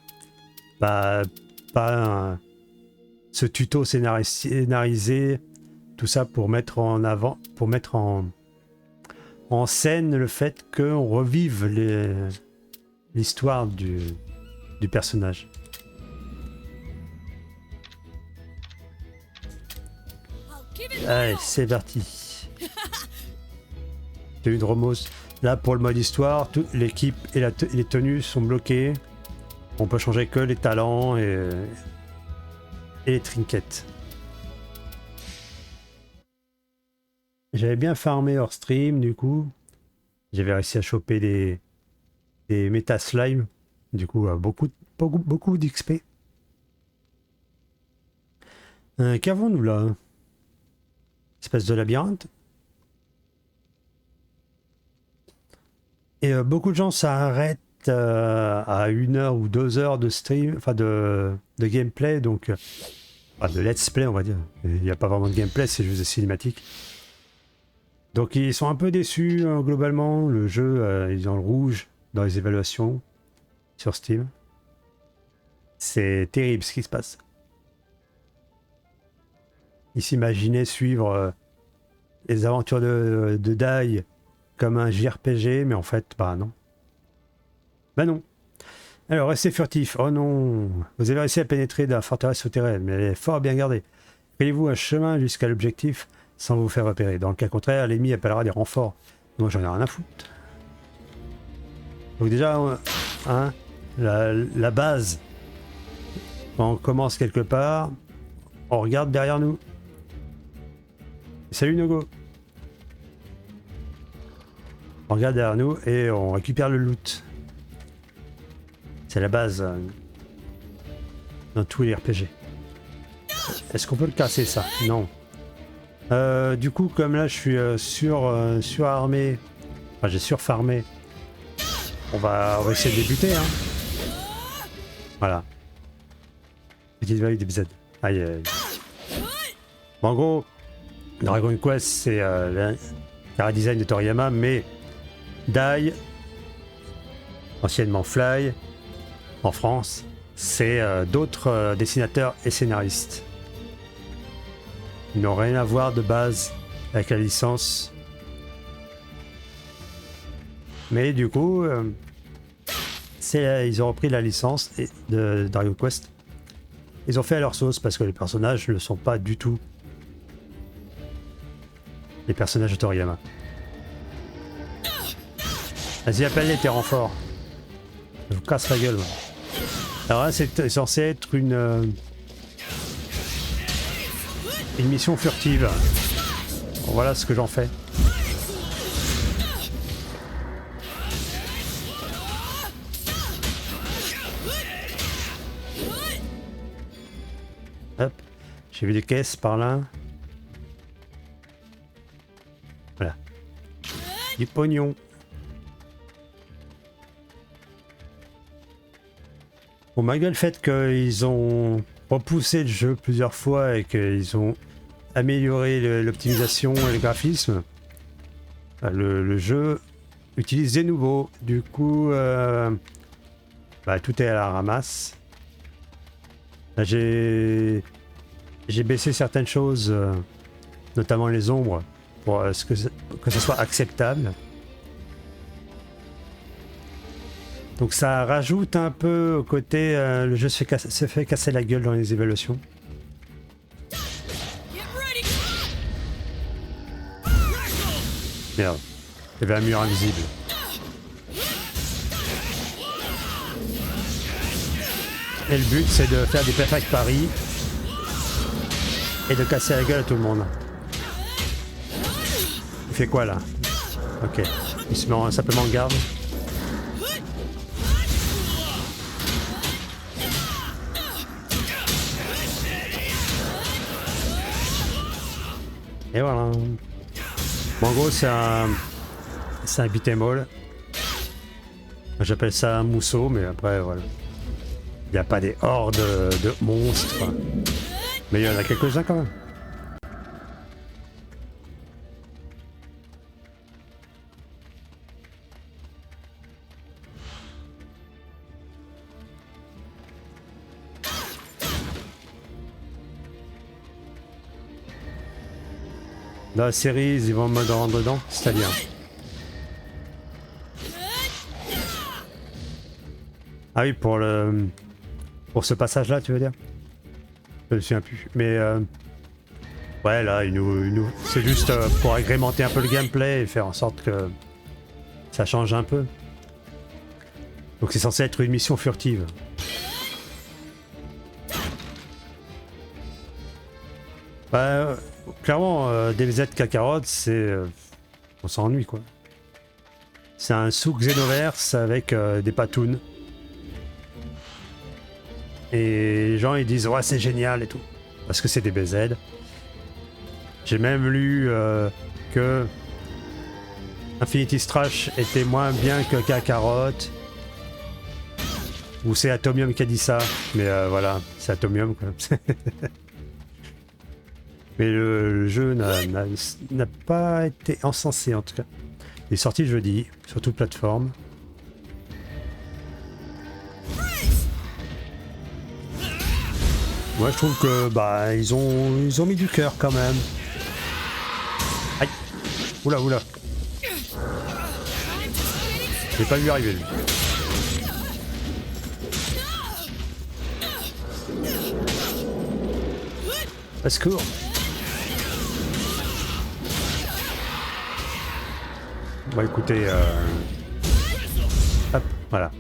Pas ce tuto scénarisé, tout ça pour mettre en avant, pour mettre en scène le fait qu'on revive l'histoire du personnage. Allez, c'est parti. Tenue de Romos. Là, pour le mode histoire, l'équipe et les tenues sont bloquées. On peut changer que les talents et les trinkets. J'avais bien farmé hors stream, du coup. J'avais réussi à choper des méta slime. Du coup, beaucoup d'XP. Qu'avons-nous là? Espèce de labyrinthe. Et beaucoup de gens s'arrêtent à 1 heure ou 2 heures de stream, enfin de gameplay, donc de let's play on va dire. Il n'y a pas vraiment de gameplay, c'est juste des cinématiques. Donc ils sont un peu déçus globalement. Le jeu ils ont le rouge dans les évaluations sur Steam. C'est terrible ce qui se passe. Ils s'imaginaient suivre les aventures de Dai comme un JRPG, mais en fait, bah non. Bah non. Alors, restez furtif. Oh non. Vous avez réussi à pénétrer dans la forteresse souterraine, mais elle est fort bien gardée. Créez-vous un chemin jusqu'à l'objectif sans vous faire repérer. Dans le cas contraire, l'ennemi appellera des renforts. Moi, j'en ai rien à foutre. Donc déjà, hein, la base, quand on commence quelque part, on regarde derrière nous. Salut Nogo. On regarde derrière nous et on récupère le loot. C'est la base dans tous les RPG. Est-ce qu'on peut le casser ça? Non. Du coup, comme là je suis surarmé, enfin j'ai surfarmé, on va essayer de débuter. Hein. Voilà. Petite value des BZ. Aïe aïe. Bon, en gros, Dragon Quest c'est le chara-design de Toriyama, mais Dai, anciennement Fly, en France, c'est d'autres dessinateurs et scénaristes. Ils n'ont rien à voir de base avec la licence. Mais du coup, ils ont repris la licence de Dragon Quest. Ils ont fait à leur sauce parce que les personnages ne sont pas du tout les personnages de Toriyama. Vas-y, appelle-les tes renforts. Je vous casse la gueule. Moi. Alors là, c'est censé être une mission furtive. Bon, voilà ce que j'en fais. Hop. J'ai vu des caisses par là. Voilà. Du pognon. Bon, malgré le fait qu'ils ont repoussé le jeu plusieurs fois et qu'ils ont amélioré l'optimisation et le graphisme, le jeu utilise des nouveaux. Du coup, tout est à la ramasse. Là, j'ai baissé certaines choses, notamment les ombres, pour que ça soit acceptable. Donc ça rajoute un peu au côté, le jeu se fait casser la gueule dans les évaluations. Merde, il y avait un mur invisible. Et le but c'est de faire des perfect paris et de casser la gueule à tout le monde. Il fait quoi là? Ok, il se met simplement en garde. Et voilà. Bon, en gros, c'est un beat'em all. J'appelle ça un mousseau, mais après, voilà. Il n'y a pas des hordes de monstres. Mais il y en a quelques-uns quand même. Dans la série, ils vont me rendre dedans, c'est-à-dire. Ah oui, pour ce passage-là, tu veux dire? Je ne me souviens plus. Mais ouais, là, c'est juste pour agrémenter un peu le gameplay et faire en sorte que ça change un peu. Donc c'est censé être une mission furtive. clairement, DBZ Kakarot, c'est... on s'ennuie, quoi. C'est un sous Xenoverse avec des patounes. Et les gens, ils disent, ouais, c'est génial et tout. Parce que c'est DBZ. J'ai même lu que Infinity Strash était moins bien que Kakarot. Ou c'est Atomium qui a dit ça. Mais voilà, c'est Atomium, quoi. Mais le jeu n'a pas été encensé, en tout cas. Il est sorti jeudi, sur toute plateforme. Moi, je trouve que bah ils ont mis du cœur quand même. Aïe. Oula, oula. J'ai pas vu arriver lui. Au secours. Bon écoutez, hop, voilà.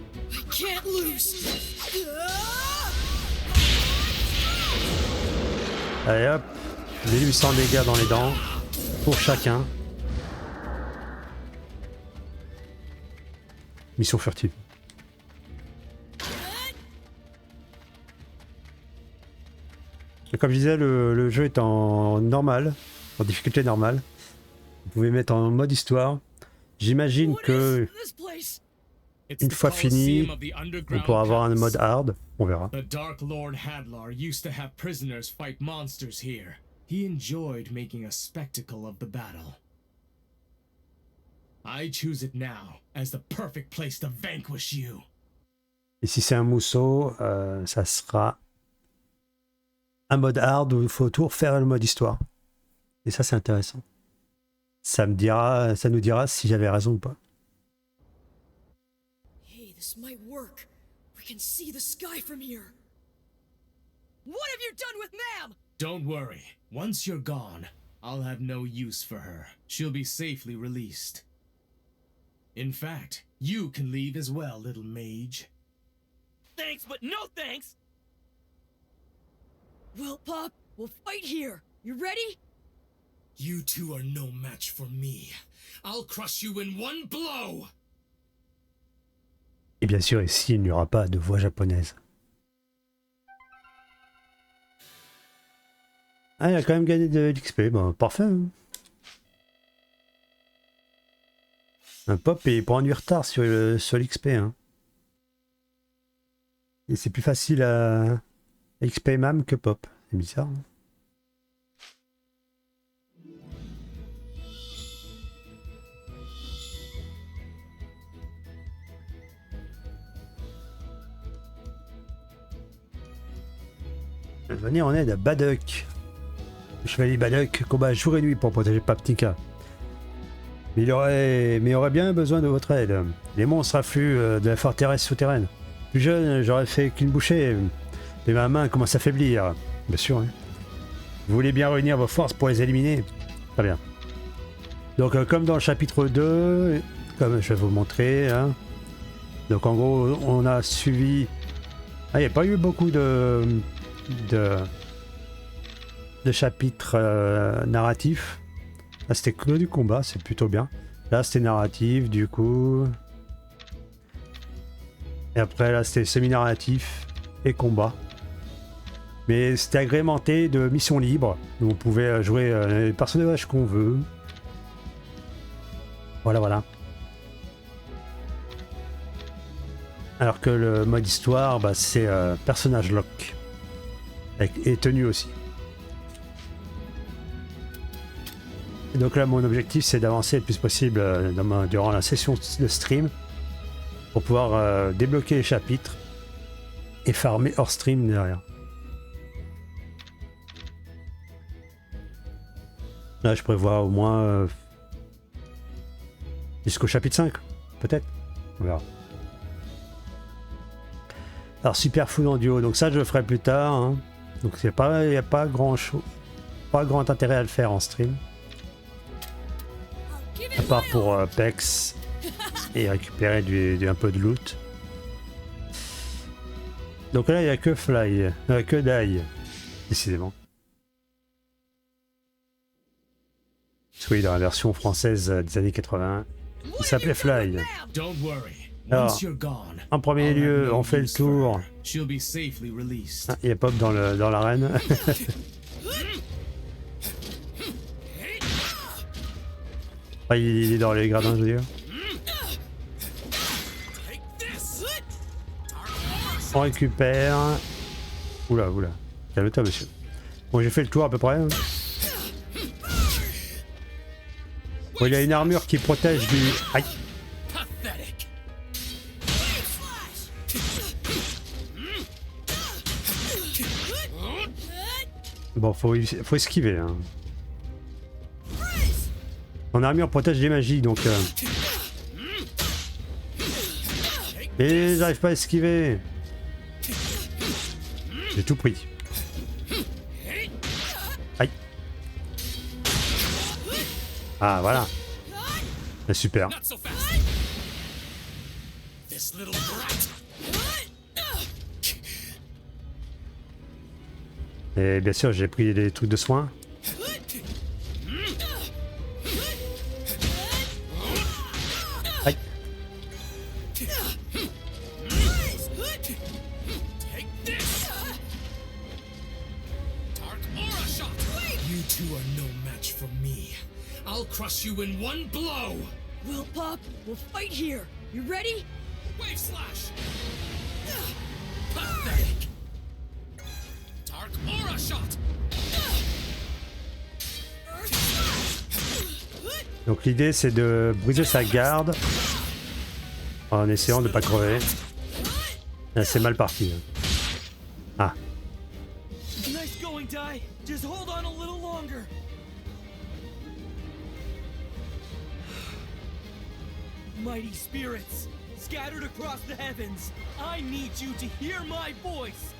Allez hop, 1800 dégâts dans les dents, pour chacun. Mission furtive. Et comme je disais, le jeu est en normal, en difficulté normale. Vous pouvez mettre en mode histoire. J'imagine que une fois fini, on pourra avoir un mode hard. On verra. The Dark Lord Hadlar used to have prisoners fight monsters here. He enjoyed making a spectacle of the battle. I choose it now as the perfect place to vanquish you. Et si c'est un mousseau, ça sera un mode hard où il faut tout refaire le mode histoire. Et ça, c'est intéressant. Ça nous dira si j'avais raison ou pas. Hey, this might work. We can see the sky from here. What have you done with Ma'am? Don't worry. Once you're gone, I'll have no use for her. She'll be safely released. In fact, you can leave as well, little mage. Thanks, but no thanks! Well, Pop, we'll fight here. You ready? You two are no match for me. I'll crush you in one blow! Et bien sûr, ici, il n'y aura pas de voix japonaise. Ah, il a quand même gagné de l'XP. Bon, parfait. Hein. Un pop et il prend du retard sur l'XP. Hein. Et c'est plus facile à XP MAM que pop. C'est bizarre. Hein. Venir en aide à Baduk. Le chevalier Baduk combat jour et nuit pour protéger Paptika. Mais il aurait bien besoin de votre aide. Les monstres affluent de la forteresse souterraine. Plus jeune, j'aurais fait qu'une bouchée, mais ma main commence à faiblir. Bien sûr. Hein. Vous voulez bien réunir vos forces pour les éliminer? Très bien. Donc comme dans le chapitre 2, comme je vais vous montrer. Hein. Donc en gros, on a suivi... Ah, il n'y a pas eu beaucoup de chapitres narratifs. Là c'était que du combat, c'est plutôt bien. Là c'était narratif du coup. Et après là c'était semi-narratif et combat. Mais c'était agrémenté de missions libres. Où on pouvait jouer les personnages qu'on veut. Voilà voilà. Alors que le mode histoire, bah, c'est personnage lock. Et tenue aussi. Et donc là, mon objectif, c'est d'avancer le plus possible durant la session de stream pour pouvoir débloquer les chapitres et farmer hors stream derrière. Là, je prévois au moins jusqu'au chapitre 5, peut-être. On verra. Alors, super fou en duo, donc ça, je le ferai plus tard. Hein. Donc, il n'y a pas grand intérêt à le faire en stream. À part pour Pex et récupérer un peu de loot. Donc là, il n'y a que Fly, que Die, décidément. Oui, dans la version française des années 80. Il s'appelait Fly. Don't worry. Alors, Once you're gone, en premier I'll have lieu, no on fait le use for tour. her. She'll be safely released. Ah, il y a Pop dans l'arène. Ah, il est dans les gradins, je veux dire. On récupère. Oula, oula. Calme-toi, monsieur. Bon, j'ai fait le tour à peu près. Bon, il a une armure qui protège du... Aïe. Bon, faut esquiver. Hein. Son armure protège des magies, donc... Et j'arrive pas à esquiver. J'ai tout pris. Aïe. Ah, voilà. C'est super. Et bien sûr, j'ai pris des trucs de soins. Aïe. You two are no match for me. I'll crush you in one blow. Well, Pop, we'll fight here. You ready? Wave slash. Pathetic. Dark aura shot. Donc l'idée c'est de briser sa garde en essayant de pas crever. Là c'est mal parti. Ah. Nice going, Dai. Just hold on a little longer. Mighty spirits, scattered across the heavens, I need you to hear my voice.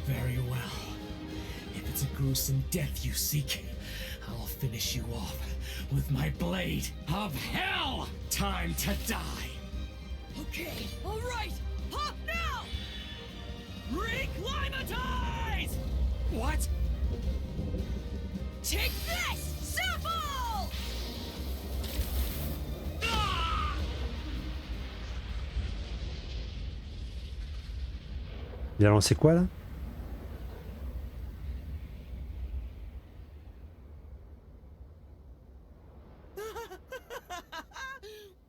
Very well. If it's a gruesome death you seek, I'll finish you off with my blade of hell. Time to die. Okay, all right. Pop now! Reclimatize! What? Take this, sample! Il a lancé quoi là?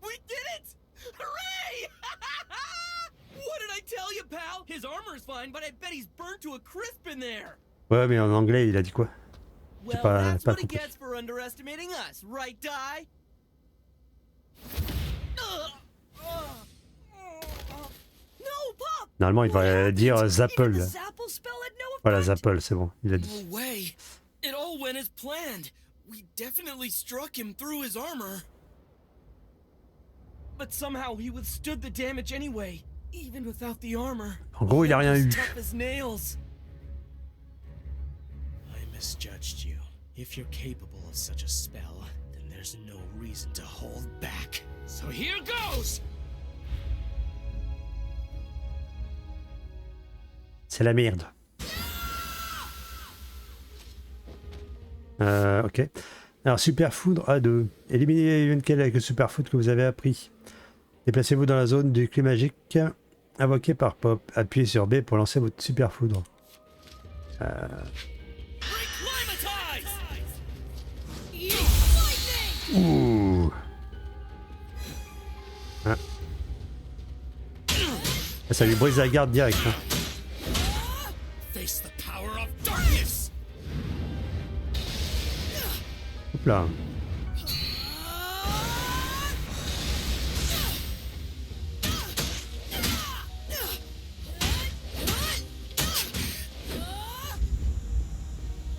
We did it! Hooray! What did I tell you, pal? His armor's fine, but I bet he's burnt to a crisp in there. Ouais, mais en anglais il a dit quoi? J'ai Well, pas that's what he compris. gets for underestimating us, right, Dai? No, Pop! Normalement il va dire Even Zapple. the Zapple spell had no effect. Voilà, Zapple, c'est bon, il a dit. No way. It all went as planned. We definitely struck him through his armor. But somehow he withstood the damage anyway, even without the armor. En gros, il a rien eu. Tough as nails. I misjudged you. If you're capable of such a spell, then there's no reason to hold back. So here goes! C'est la merde. Ok. Alors, super foudre A2. Éliminez une quelle avec le super foudre que vous avez appris. Déplacez-vous dans la zone du clé magique invoqué par Pop. Appuyez sur B pour lancer votre super foudre. Ouh. Ah. Ça lui brise la garde direct. Hein. Face the power of darkness! Hop là.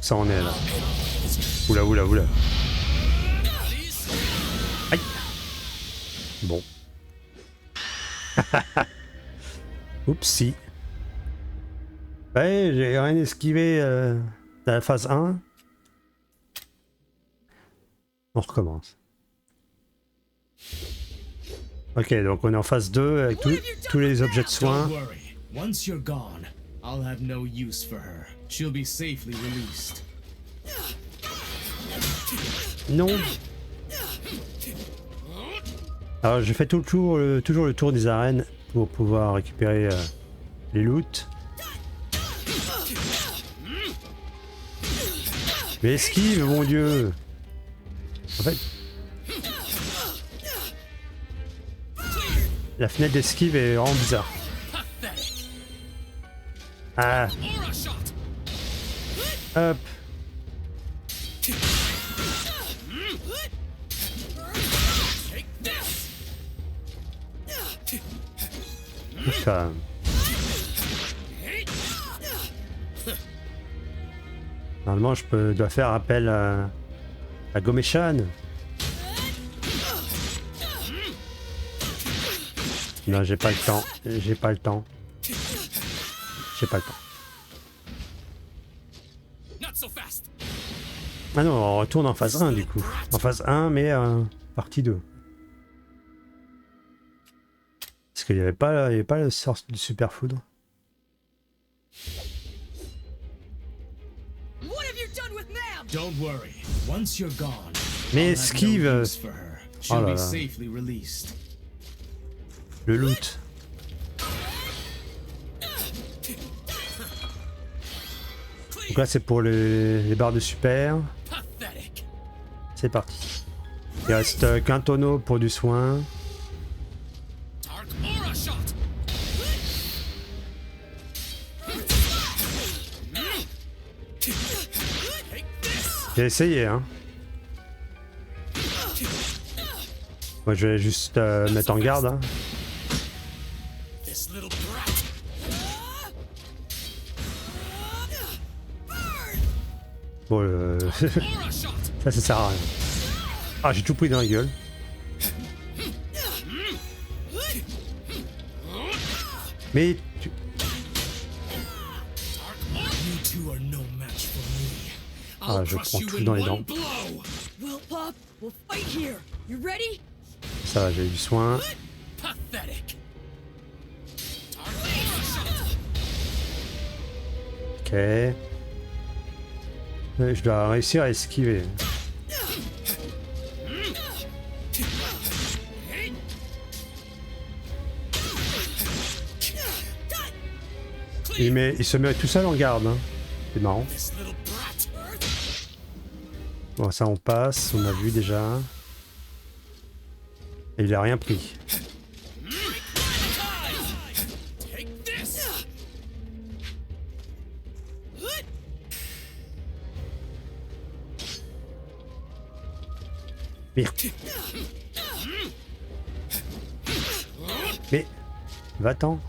Ça en est là. Oula, oula, oula. Aïe. Bon. Oupsie. Ouais, j'ai rien esquivé dans la phase 1. On recommence. Ok, donc on est en phase 2 avec tous les objets de soins. Don't worry. Once you're gone, I'll have no use for her. She'll be safely released. Non. Alors je fais tout le tour, toujours le tour des arènes pour pouvoir récupérer les loots. Mais esquive, mon dieu. En fait, la fenêtre d'esquive est vraiment bizarre. Ah. Hop. Ça. Normalement, dois faire appel à Gomeshan. Non, j'ai pas le temps. J'ai pas le temps. J'ai pas le temps. Ah non, on retourne en phase 1 du coup. En phase 1, mais partie 2. Parce qu'il n'y avait pas le sort de super foudre. Don't worry. Once you're gone, mais esquive. Oh là là. Le loot. Donc là c'est pour les barres de super. C'est parti. Il reste qu'un tonneau pour du soin. J'ai essayé hein. Moi je vais juste mettre en garde hein. Bon ça sert à rien. Ah j'ai tout pris dans la gueule. Mais tu... Ah je prends tout dans les dents. Ça va, j'ai du soin. Ok. Je dois réussir à esquiver. Il se met tout seul en garde. Hein. C'est marrant. Bon, ça on passe, on a vu déjà. Et il a rien pris. Merde. Mais va-t'en.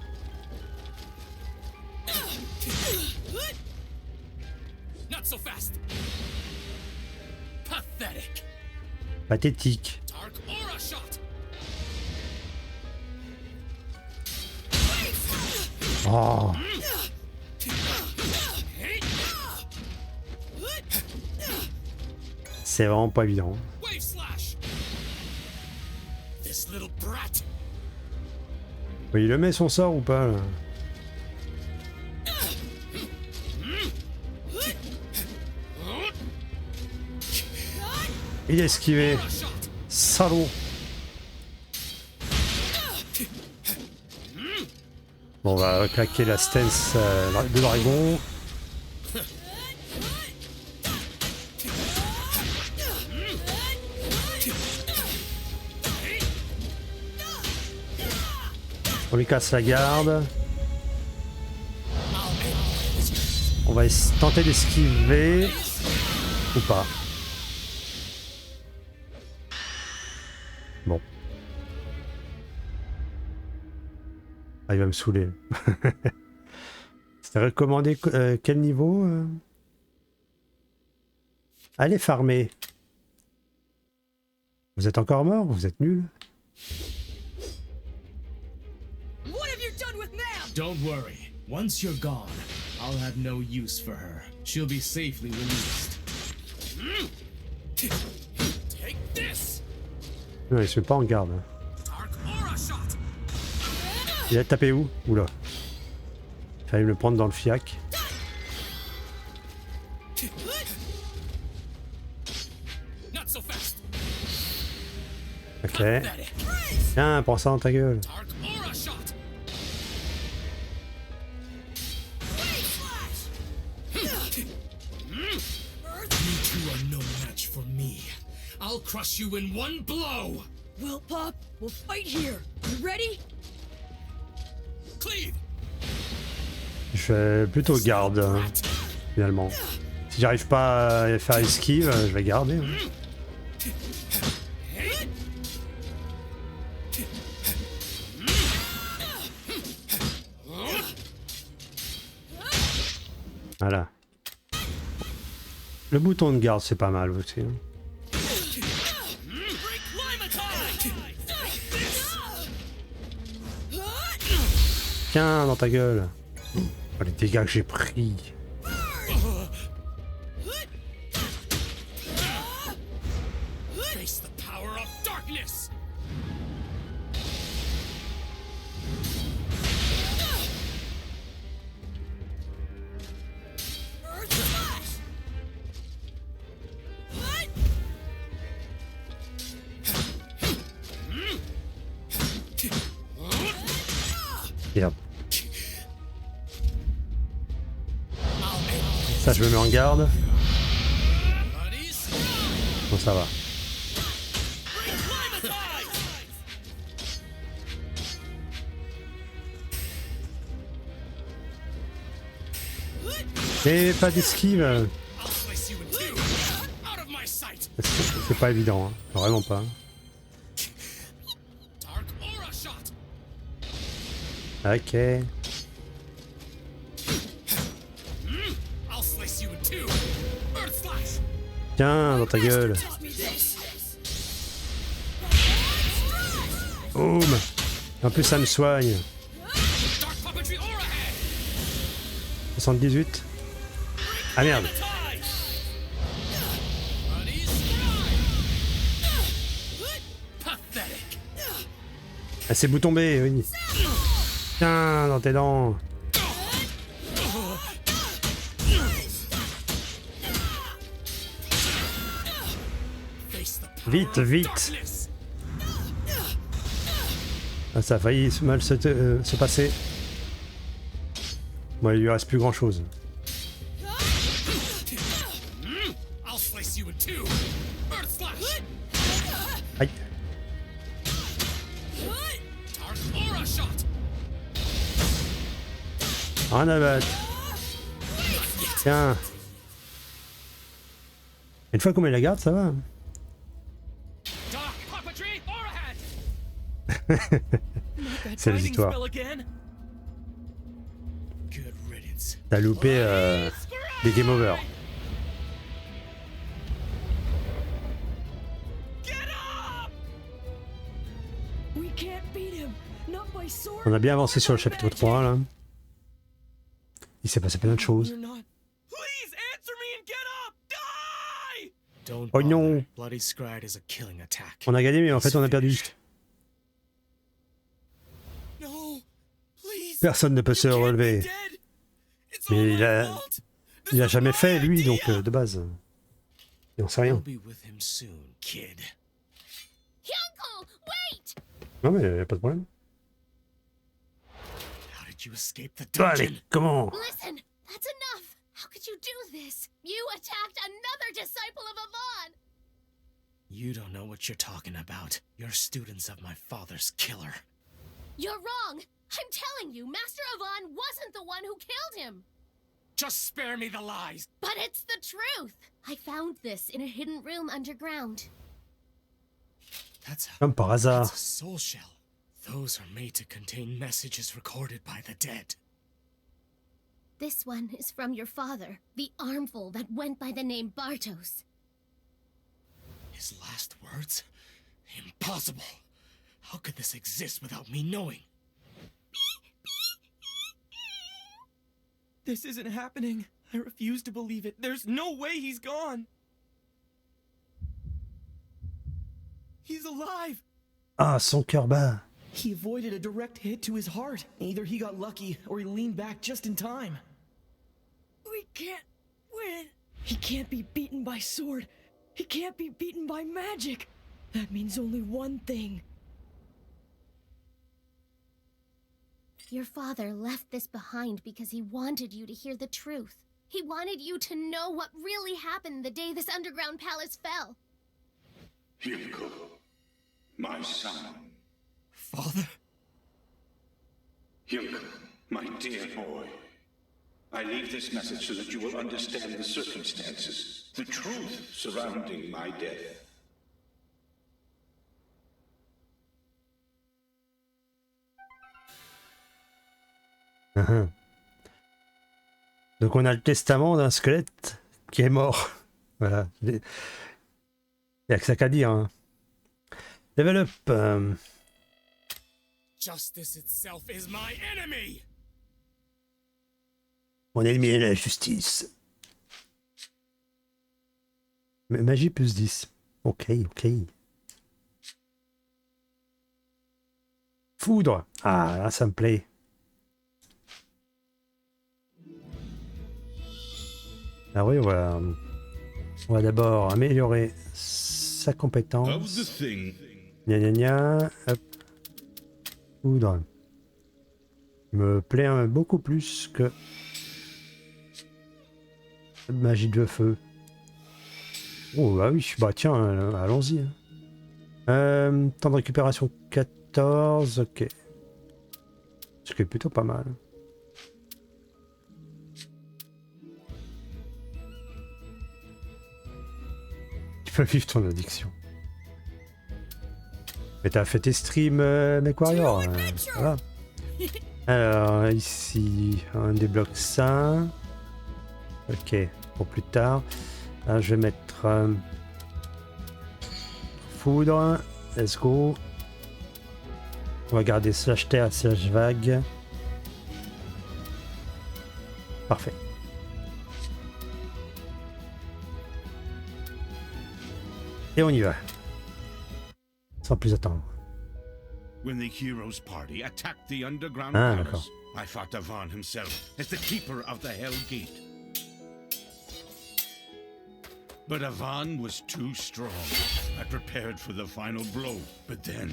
Pathétique. Oh. C'est vraiment pas évident. Il le met son sort ou pas là? Il a esquivé. Salaud. Bon, on va claquer la stance de dragon. On lui casse la garde. On va tenter d'esquiver. Ou pas. Bon. Ah, il va me saouler. C'était recommandé quel niveau Allez farmer. Vous êtes encore mort? Vous êtes nuls? Don't worry. Once you're gone, I'll have no use for her. She'll be safely released. Take this. Non, il se met pas en garde. Il a tapé où? Oula. Fallait me le prendre dans le fiac. Ok. Tiens, prends ça dans ta gueule. You two are no match for me. I'll crush you in one blow. Well, Pop, we'll fight here. You ready? Cleave. Je fais plutôt garde, finalement. Si j'arrive pas à faire esquive, je vais garder. Voilà. Le bouton de garde, c'est pas mal aussi. Tiens, dans ta gueule. Oh, les dégâts que j'ai pris. Face the power of darkness. Merde. Ça, je me mets en garde. Bon, ça va. Et pas d'esquive. C'est pas évident, hein. Vraiment pas. Ok. Tiens, dans ta gueule. Boum. En plus, ça me soigne. 78. Ah merde. Ah, c'est bouton B, oui. Tiens, dans tes dents. Vite, vite. Ah, ça a failli mal se passer. Bon, il lui reste plus grand chose. Aïe. Rien à battre. Tiens. Une fois qu'on met la garde, ça va. C'est la victoire. T'as loupé des game over. On a bien avancé sur le chapitre 3 là. Il s'est passé plein de choses. Oh non! On a gagné mais en fait on a perdu. Personne ne peut se relever. Mais il a jamais fait lui donc de base. Il en sait rien. Non mais y a pas de problème. Allez, comment? Listen, that's enough. How could you do this? You attacked another disciple of Avon. You don't know what you're talking about. You're students of my father's killer. You're wrong. I'm telling you, Master Avon wasn't the one who killed him. Just spare me the lies. But it's the truth. I found this in a hidden room underground. Comme par hasard. That's a soul shell. Those are made to contain messages recorded by the dead. This one is from your father, the armful that went by the name Bartos. His last words? Impossible. How could this exist without me knowing? This isn't happening. I refuse to believe it. There's no way he's gone. He's alive. Ah, son cœur bat. He avoided a direct hit to his heart. Either he got lucky or he leaned back just in time. We can't win. He can't be beaten by sword. He can't be beaten by magic. That means only one thing. Your father left this behind because he wanted you to hear the truth. He wanted you to know what really happened the day this underground palace fell. Yunko, my son. Father? Yunko, my dear boy. I leave this message so that you will understand the circumstances, the truth surrounding my death. Donc on a le testament d'un squelette qui est mort. Voilà. Il n'y a que ça qu'à dire. Hein. Level up. Justice itself is my enemy! Mon ennemi est la justice. Magie plus 10. Ok. Foudre. Ah, là, ça me plaît. Ah oui, on va d'abord améliorer sa compétence. Gna. Hop. Foudre. Il me plaît beaucoup plus que magie de feu. Oh bah oui, bah tiens, allons-y. Temps de récupération 14, ok. Ce qui est plutôt pas mal. Tu peux vivre ton addiction. Mais t'as fait tes streams, MechWarrior. Voilà. Alors, ici, on débloque ça. Ok, pour plus tard. Là, je vais mettre foudre. Let's go. On va garder slash terre, slash vague. Parfait. Et on y va. Sans plus attendre. When the hero's party attacked the underground d'accord. palace, I fought Avan himself as the keeper of the Hell Gate. But Avan was too strong. I prepared for the final blow, but then...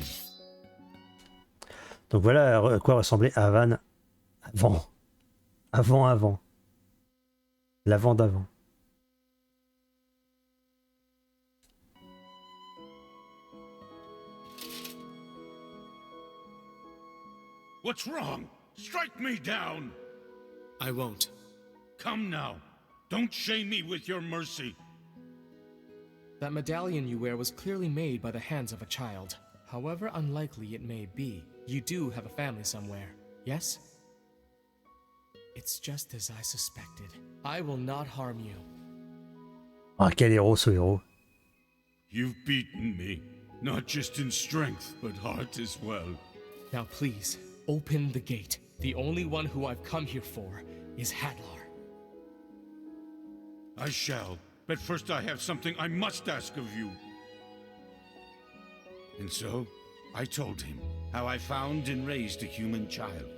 Donc voilà à quoi ressemblait Avan avant. Avant. L'avant d'avant. What's wrong? Strike me down! I won't. Come now. Don't shame me with your mercy. That medallion you wear was clearly made by the hands of a child. However unlikely it may be, you do have a family somewhere, yes? It's just as I suspected. I will not harm you. Ah, quel héros ce héros. You've beaten me, not just in strength, but heart as well. Now please, open the gate. The only one who I've come here for is Hadlar. I shall, but first I have something I must ask of you. And so, I told him how I found and raised a human child.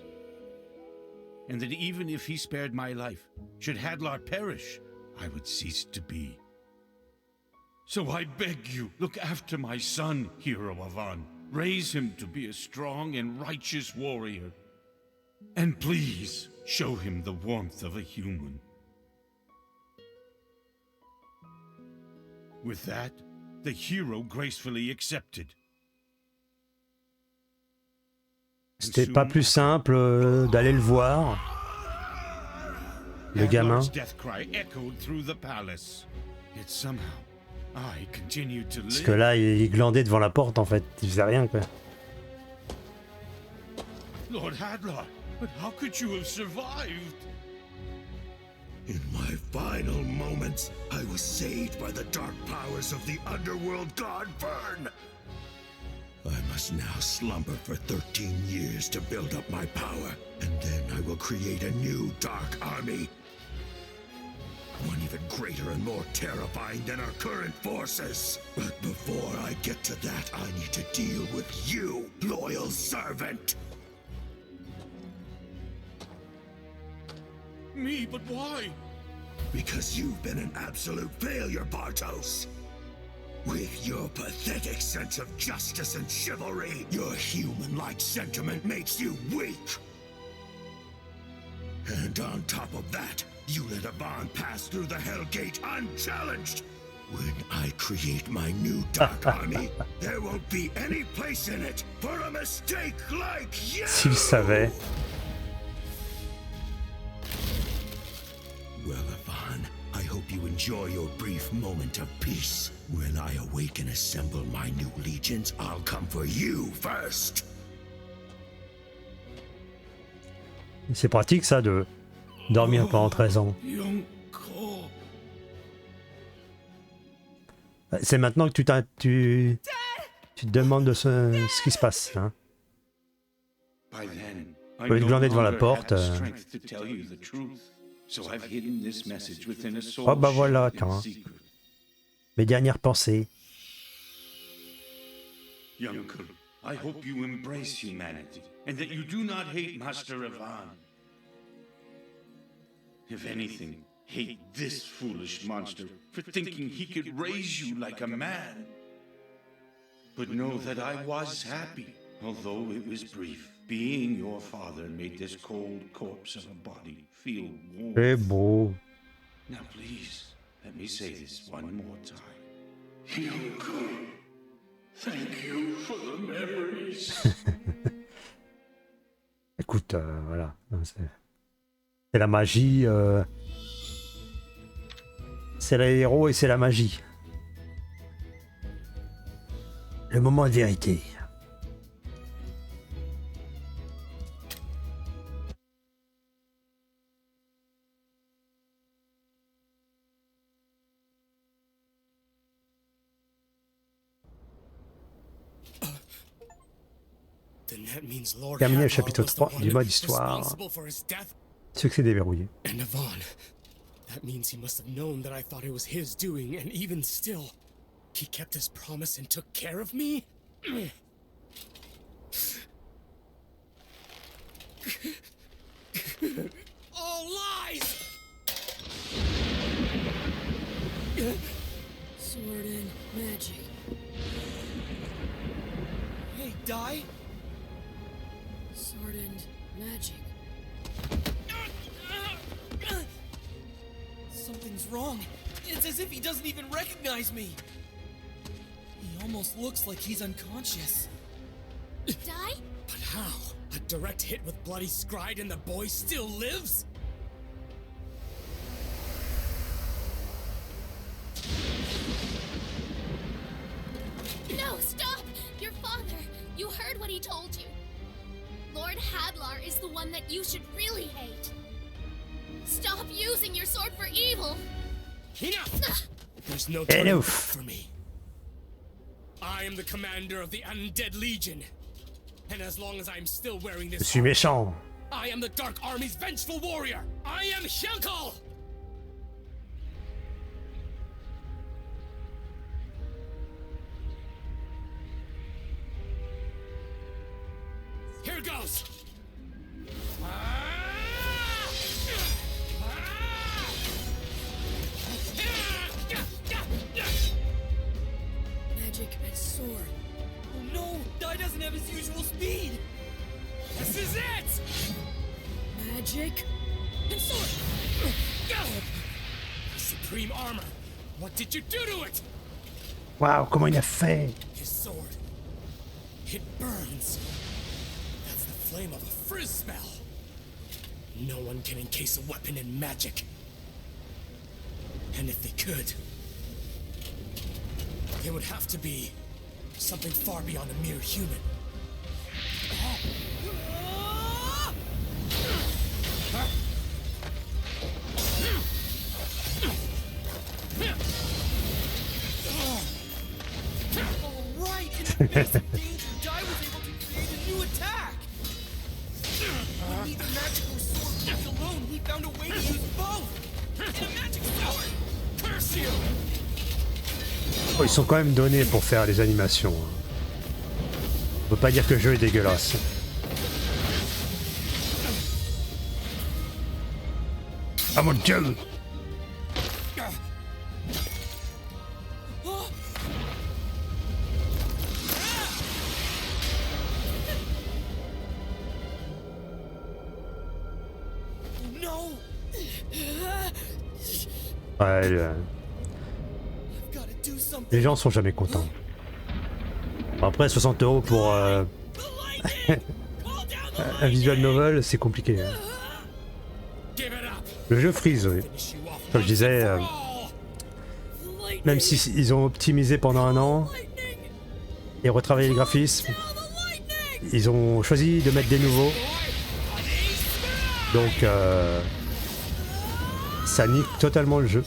And that even if he spared my life, should Hadlar perish, I would cease to be. So I beg you, look after my son, Hero Avan. Raise him to be a strong and righteous warrior. And please, show him the warmth of a human. With that, the hero gracefully accepted. C'était pas plus simple d'aller le voir, le gamin. Death cry echoed through the palace. Yet somehow, I continued to live. Parce que là, il glandait devant la porte en fait, il faisait rien quoi. Lord Hadlar, but how could you have survived? In my final moments, I was saved by the dark powers of the underworld god Vern. I must now slumber for 13 years to build up my power, and then I will create a new dark army. One even greater and more terrifying than our current forces. But before I get to that, I need to deal with you, loyal servant. Me, but why? Because you've been an absolute failure, Bartos. With your pathetic sense of justice and chivalry, your human-like sentiment makes you weak. And on top of that, you let Avon pass through the Hell Gate unchallenged. When I create my new Dark Army, there won't be any place in it for a mistake like you! S'il savait. Well, Avon, I hope you enjoy your brief moment of peace. When I awake and assemble my new legions, I'll come for you first. C'est pratique ça de dormir pendant 13 ans. C'est maintenant que tu te demandes de ce qui se passe. Hein. Au lieu de glander devant la porte. Oh bah voilà, attends. Mes dernières pensées. Uncle, I hope you embrace humanity and that you do not hate Master Avon. If anything, hate this foolish monster for thinking he could raise you like a man. But know that I was happy, although it was brief. Being your father made this cold corpse of a body feel warm. C'est beau. Now please, let me say this one more time. Uncle, thank you for the memories. Écoute, voilà. C'est la magie. C'est les héros et c'est la magie. Le moment de vérité. Terminé le chapitre 3 du mode histoire. Succès déverrouillé. And Avon. That means he must have known that I thought it was his doing, and even still, he kept his promise and took care of me? All lies! Sword and magic. Hey, Die? Sword and magic. Something's wrong. It's as if he doesn't even recognize me. He almost looks like he's unconscious. Die? But how? A direct hit with bloody Scryed and the boy still lives? No, stop! Your father! You heard what he told you. Lord Hadlar is the one that you should really hate. Stop using your sword for evil! Enough! There's no turning back for me. I am the commander of the Undead Legion. And as long as I'm still wearing this Je suis méchant. I am the Dark Army's vengeful warrior! I am Hjelkal! Here goes! Magic and sword. Oh no! Die doesn't have his usual speed! This is it! Magic and sword. Supreme armor! What did you do to it? Waouh, comment il a fait? His sword. It burns. That's the flame of a frizz spell. No one can encase a weapon in magic. And if they could, it would have to be something far beyond a mere human. All right, in the face of danger, Die was able to create a new attack. When neither magic or sword worked alone, he found a way to use both. And a magic sword. Curse you! Oh, ils sont quand même donnés pour faire les animations. On peut pas dire que le jeu est dégueulasse. Ah mon dieu! Ouais, les gens sont jamais contents. Bon, après, 60 € pour un visual novel, c'est compliqué. Hein. Le jeu freeze, oui. Comme je disais, même si ils ont optimisé pendant un an et retravaillé les graphismes, ils ont choisi de mettre des nouveaux. Donc, ça nique totalement le jeu.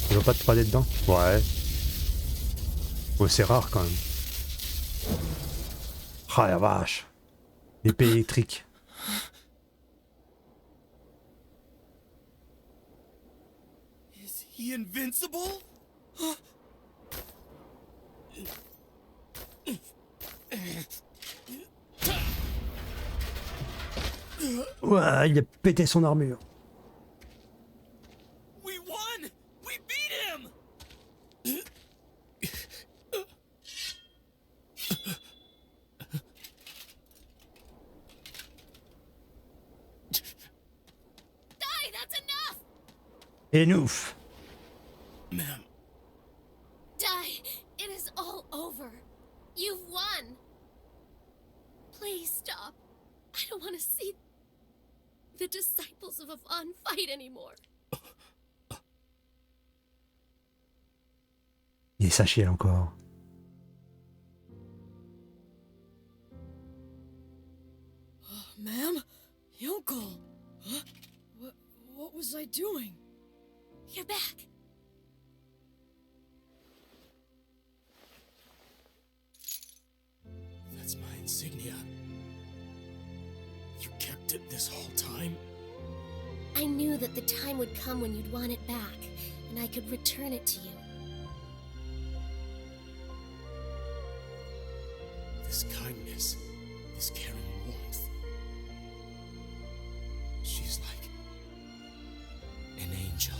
Ils ont pas de 3D dedans? Ouais. Oh, c'est rare quand même. Ah la vache. L'épée électrique. Is he invincible? Ouais, il a pété son armure. We won! We beat him! Die, that's enough! Enough. Ma'am. Die, it is all over. You've won. Please stop. I don't want to see the disciples of Avon fight anymore. Il est sachiel encore. Ma'am? Yonko? Huh? What was I doing? You're back. That's my insignia. You kept it this whole time? I knew that the time would come when you'd want it back, and I could return it to you. This kindness, this caring warmth. She's like an angel.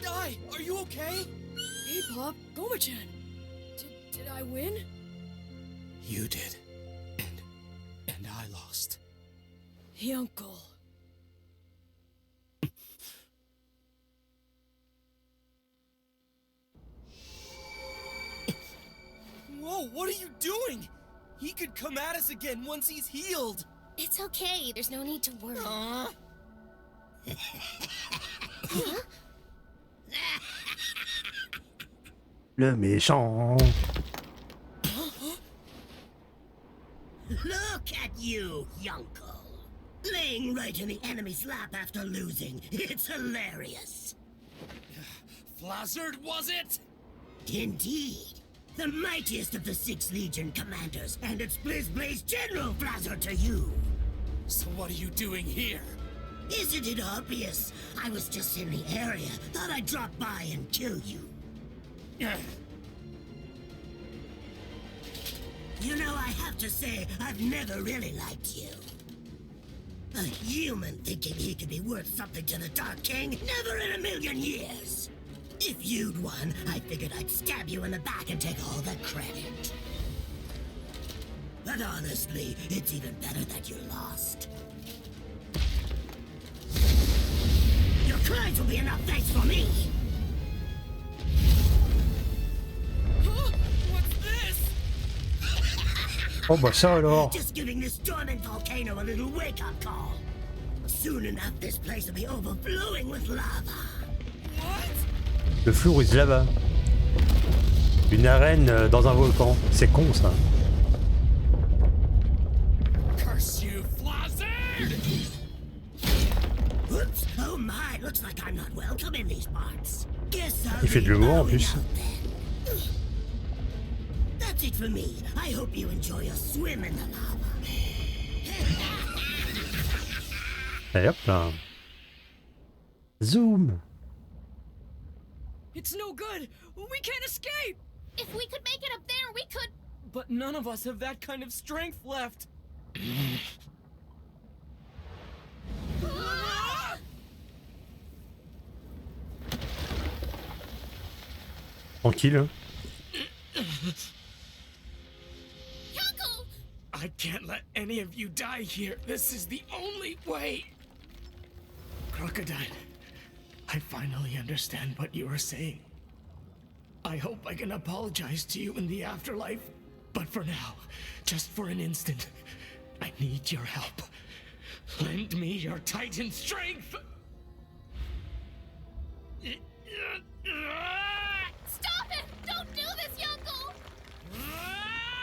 Die! Are you okay? Hey, Pop, Goma-chan. Did I win? You did. And I lost. Yonko. Whoa, what are you doing? He could come at us again once he's healed. It's okay, there's no need to worry. Le méchant. Look at you, Yunkel. Laying right in the enemy's lap after losing. It's hilarious. Flazzard, was it? Indeed. The mightiest of the 6 Legion commanders, and it's Blaze General Flazzard to you. So what are you doing here? Isn't it obvious? I was just in the area. Thought I'd drop by and kill you. You know, I have to say, I've never really liked you. A human thinking he could be worth something to the Dark King? Never in a million years! If you'd won, I figured I'd stab you in the back and take all the credit. But honestly, it's even better that you lost. Your crimes will be enough thanks for me! What's this? Oh bah ça alors. Just giving this dormant volcano a little wake-up call. Soon enough, this place will be overflowing with lava. What? Le flourise là-bas. Une arène dans un volcan. C'est con ça. Curse you, Flazzard! Oops, oh my, looks like I'm not welcome in these parts. Guess I'll Il fait de l'humour en plus. That's it for me. I hope you enjoy a swim in the lava. Allez hop là. Zoom. It's no good. We can't escape. If we could make it up there, we could... But none of us have that kind of strength left. Tranquille. Hein. I can't let any of you die here. This is the only way. Crocodile, I finally understand what you are saying. I hope I can apologize to you in the afterlife, but for now, just for an instant, I need your help. Lend me your Titan strength! Stop it! Don't do this, Yungle!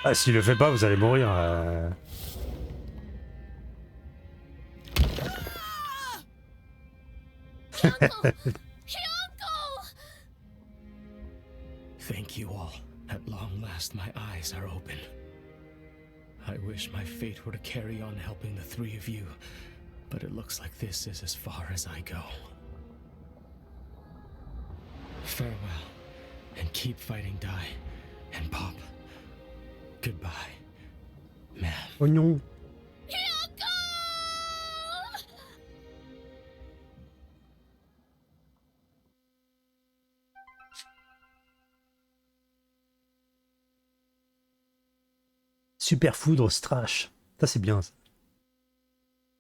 Ah, s'il le fait pas, vous allez mourir. Thank you all. At long last, my eyes are open. I wish my fate were to carry on helping the three of you, but it looks like this is as far as I go. Farewell, and keep fighting Dai and Pop. Goodbye, ma'am. Oignon. Super foudre Strash. Ça c'est bien ça.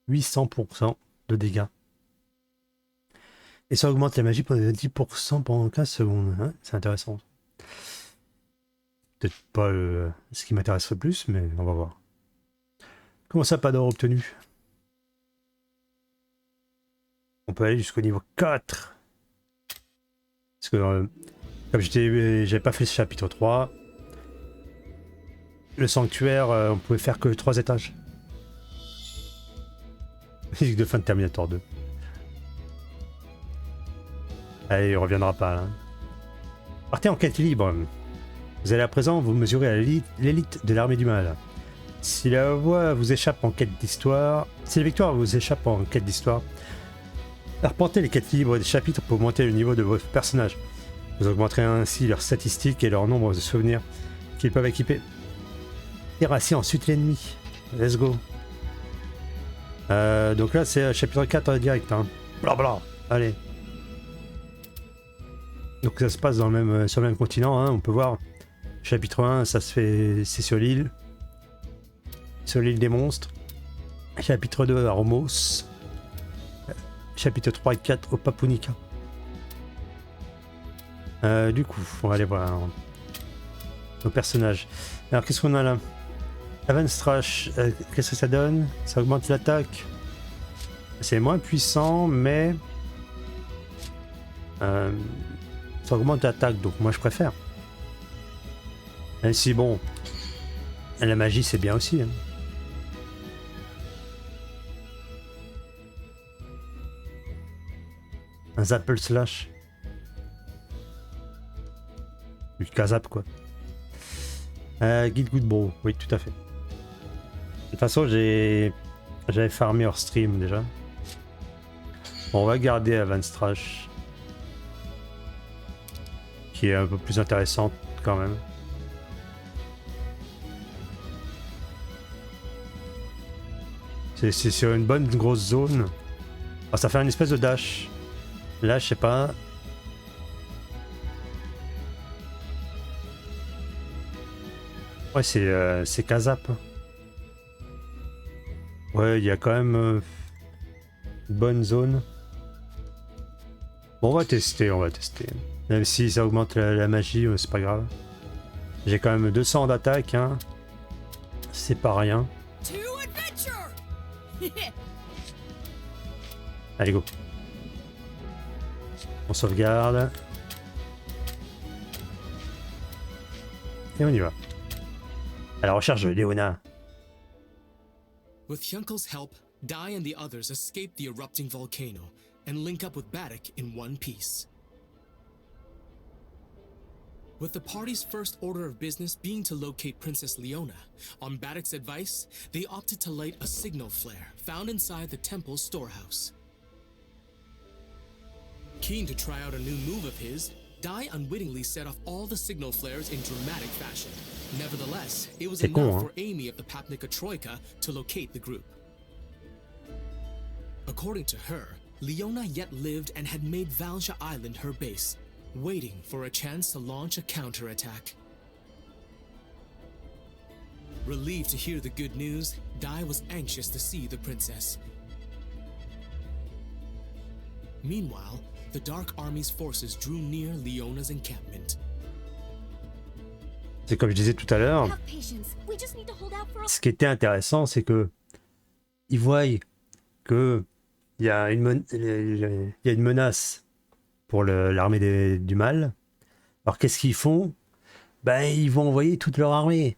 800% de dégâts. Et ça augmente la magie pour 10% pendant 15 secondes. Hein, c'est intéressant. Peut-être pas ce qui m'intéresserait le plus, mais on va voir. Comment ça, pas d'or obtenu? On peut aller jusqu'au niveau 4. Parce que, comme j'avais pas fait ce chapitre 3, le sanctuaire, on pouvait faire que 3 étages. Musique de fin de Terminator 2. Allez, il reviendra pas là. Partez en quête libre. Vous allez à présent vous mesurer à l'élite de l'armée du mal. Si la voie vous échappe en quête d'histoire, si la victoire vous échappe en quête d'histoire, arpentez les quêtes libres des chapitres pour augmenter le niveau de votre personnage. Vous augmenterez ainsi leurs statistiques et leur nombre de souvenirs qu'ils peuvent équiper. Terrasser ensuite l'ennemi. Let's go. Donc là c'est chapitre 4 direct. Hein. Blabla. Allez. Donc ça se passe dans le même, sur le même continent, hein, on peut voir. Chapitre 1, ça se fait, c'est sur l'île des monstres. Chapitre 2 à Romos. Chapitre 3 et 4 au Papunica. Du coup, on va aller voir nos personnages. Alors qu'est-ce qu'on a là? Strash, qu'est-ce que ça donne? Ça augmente l'attaque. C'est moins puissant, mais ça augmente l'attaque, donc moi je préfère. Même si bon, la magie c'est bien aussi. Hein. Un Zapple Slash. Du Kazap quoi. Guide Good Bro, oui tout à fait. De toute façon j'avais farmé hors stream déjà. Bon, on va garder Strash. Qui est un peu plus intéressante quand même. C'est sur une bonne grosse zone. Oh, ça fait une espèce de dash. Là, je sais pas. Ouais, c'est Kazap. Ouais, il y a quand même une bonne zone. Bon, on va tester. Même si ça augmente la magie, c'est pas grave. J'ai quand même 200 d'attaque, hein. C'est pas rien. Allez, go. On sauvegarde. Et on y va. À la recherche de Léona. With Hyunkel's help, Dai and the others escape the erupting volcano and link up with Baddock in one piece. With the party's first order of business being to locate Princess Leona, on Baddock's advice, they opted to light a signal flare found inside the temple's storehouse. Keen to try out a new move of his, Dai unwittingly set off all the signal flares in dramatic fashion. Nevertheless, it was enough for Amy of the Papnica Troika to locate the group. According to her, Leona yet lived and had made Valja Island her base. waiting for a chance to launch a counterattack. Relieved to hear the good news, Dai was anxious to see the princess. Meanwhile, the Dark Army's forces drew near Leona's encampment. C'est comme je disais tout à l'heure, ce qui était intéressant, c'est que ils voient que il y a une menace pour l'armée du mal. Alors qu'est-ce qu'ils font? Ben, ils vont envoyer toute leur armée.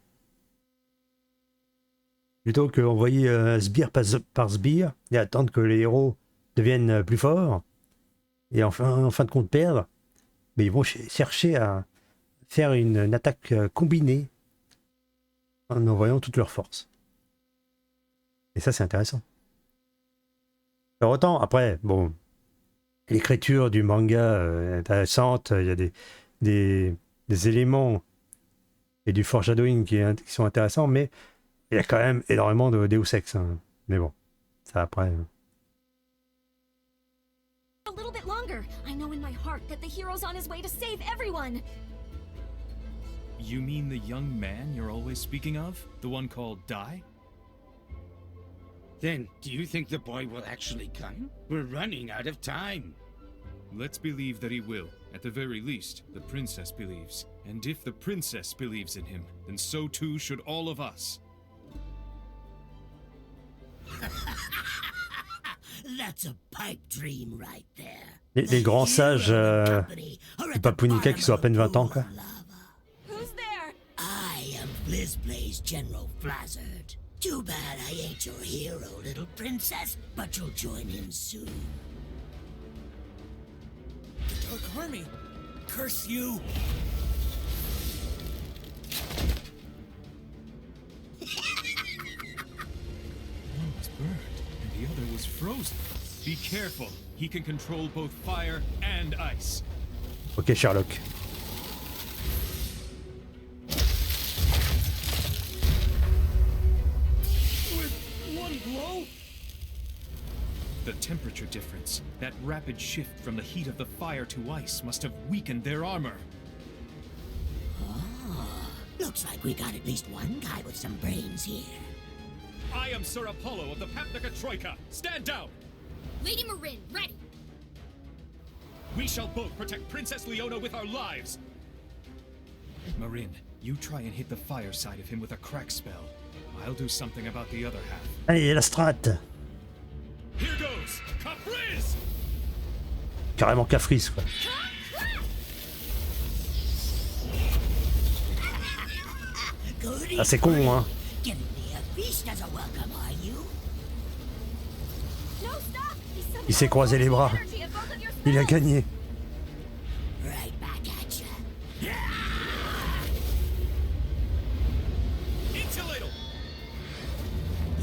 Plutôt qu'envoyer sbire par sbire et attendre que les héros deviennent plus forts et en fin de compte perdre, mais ils vont chercher à faire une attaque combinée en envoyant toutes leurs forces. Et ça, c'est intéressant. Alors autant, après, bon, l'écriture du manga est intéressante, il y a des éléments et du foreshadowing qui sont intéressants, mais il y a quand même énormément de Deus Ex. Hein. Mais bon, ça après... A little bit longer. I know in my heart that the hero's on his way to save everyone. You mean the young man you're always speaking of? The one called Dai? Then, do you think the boy will actually come? We're running out of time. Let's believe that he will. At the very least, the princess believes. And if the princess believes in him, then so too should all of us. That's a pipe dream right there. Les grands sages du Papunica qui sont à peine 20 ans, quoi. Who's there? I am BlizzBlaze General Flazzard. Too bad I ain't your hero, little princess, but you'll join him soon. The Dark Army! Curse you! One was burned, and the other was frozen. Be careful. He can control both fire and ice. Ok, Sherlock. One blow? The temperature difference, that rapid shift from the heat of the fire to ice must have weakened their armor. Looks like we got at least one guy with some brains here. I am Sir Apollo of the Papnica Troika. Stand down! Lady Marin, ready! We shall both protect Princess Leona with our lives! Marin, you try and hit the fire side of him with a crack spell. I'll do something about the other half. Allez, la strat. Here goes! Caprice! Carrément Caprice, quoi. Ah, c'est con, hein. Il s'est croisé les bras. Il a gagné.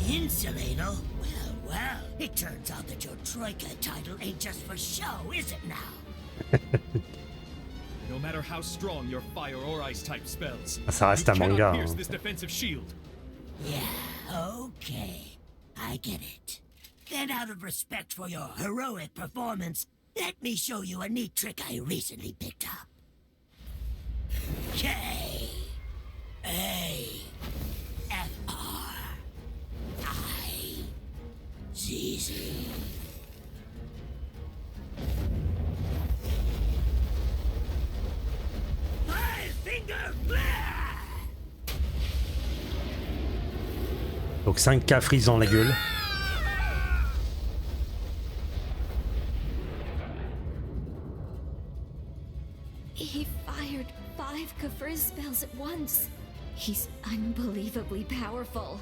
Insulator? Well, it turns out that your Troika title ain't just for show, is it now? No matter how strong your fire or ice type spells, ça reste un manga. Pierce this defensive shield. Yeah, okay. I get it. Then out of respect for your heroic performance, let me show you a neat trick I recently picked up. K A F R I Z Z. Donc 5K freeze dans la gueule. He fired 5 Kafriz spells at once. He's unbelievably powerful.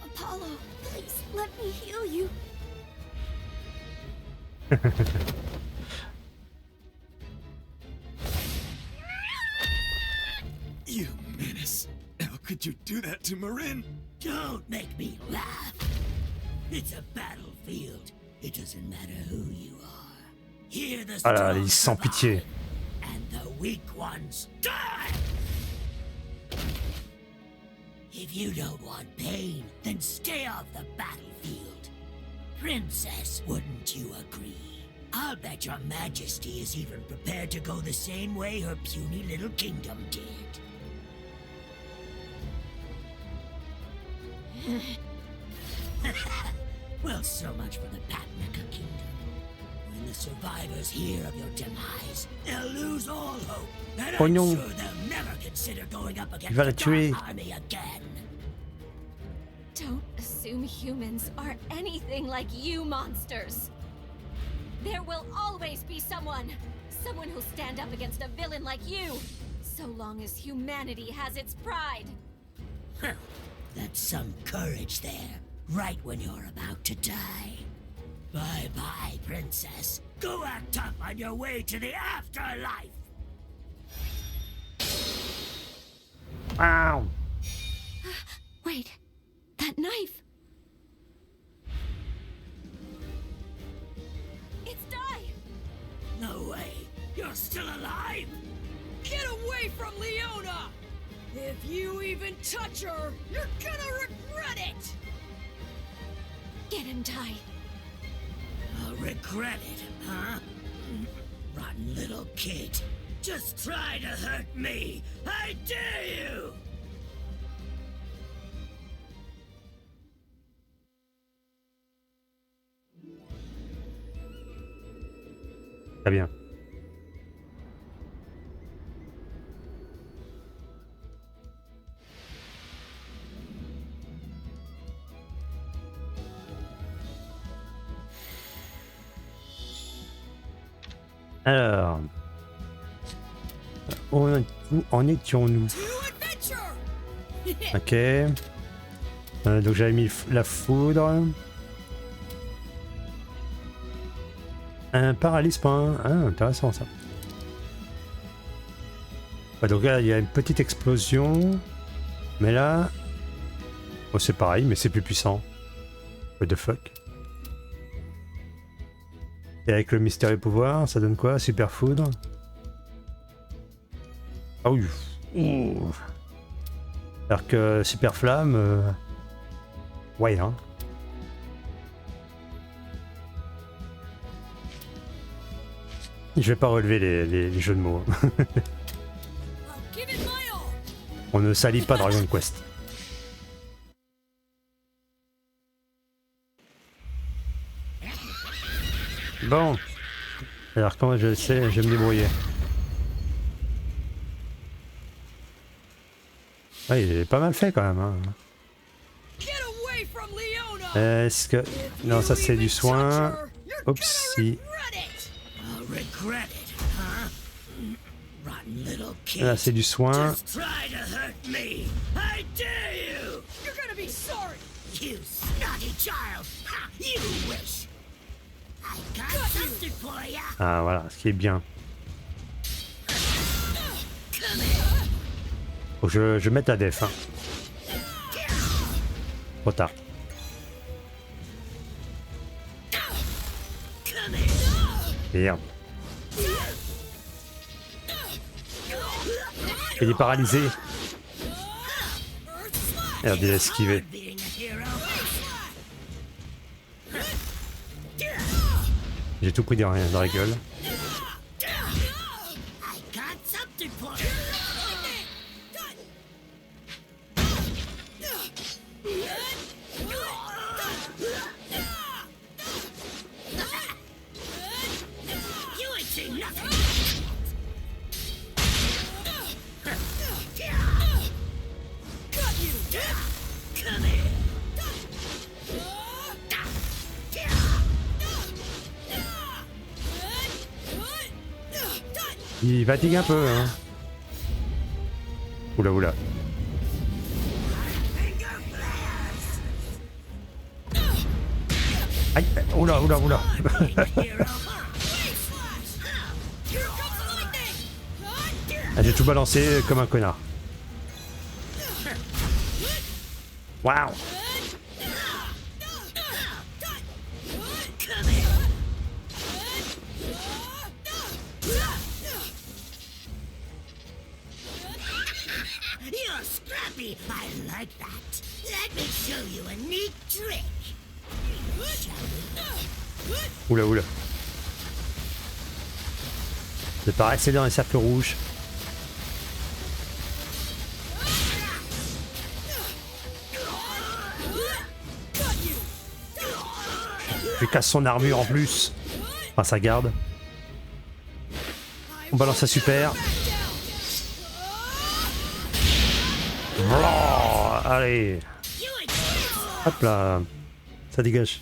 Apollo, please let me heal you. You menace. How could you do that to Marin? Don't make me laugh. It's a battlefield. It doesn't matter who you are. Here the Ah là, il sans pitié. And the weak ones die. If you don't want pain, then stay off the battlefield. Princess, wouldn't you agree? I'll bet your majesty is even prepared to go the same way her puny little kingdom did. Well, so much for the Papnica kingdom. When the survivors hear of your demise, they'll lose all hope. And I'm non. sure they'll never consider going up against Il va la the tuer. Dark Army again. Don't assume humans are anything like you monsters. There will always be someone who'll stand up against a villain like you, so long as humanity has its pride. Huh. That's some courage there, right when you're about to die. Bye-bye, princess. Go act up on your way to the afterlife! Wow. Wait, that knife! It's Dai! No way! You're still alive! Get away from Leona! If you even touch her, you're gonna regret it! Get him, Dai. I'll regret it, huh? Rotten little kid. Just try to hurt me! I dare you! Très bien. Alors, où en étions-nous? Ok. Donc j'avais mis la foudre. Un paralyse point. Ah, intéressant ça. Ouais, donc là, il y a une petite explosion. Mais là... Oh, c'est pareil, mais c'est plus puissant. What the fuck? Et avec le mystérieux pouvoir, ça donne quoi? Super foudre. Ah oui. Ouh. Alors que super flamme... Ouais, hein. Je vais pas relever les jeux de mots. On ne salit pas Dragon Quest. Bon. Alors comment je sais, je vais me débrouiller. Ah, il est pas mal fait quand même. Hein. Est-ce que... Non, ça c'est du soin. Oups, si. Là c'est du soin. Ah voilà, ce qui est bien. Faut que je mette la def. Hein. Trop tard. Merde. Il est paralysé. Merde, il a esquivé. J'ai tout pris dans la gueule. Il fatigue un peu, hein. Oula, oula. Aïe, oula, oula, oula. Ah, j'ai tout balancé comme un connard. Waouh. I like that. Let me show you a neat trick. Oula, oula. C'est pas rester dans les cercles rouges. Je casse son armure en plus. Enfin, sa garde. On balance sa super. Oh, allez. Hop là. Ça dégage.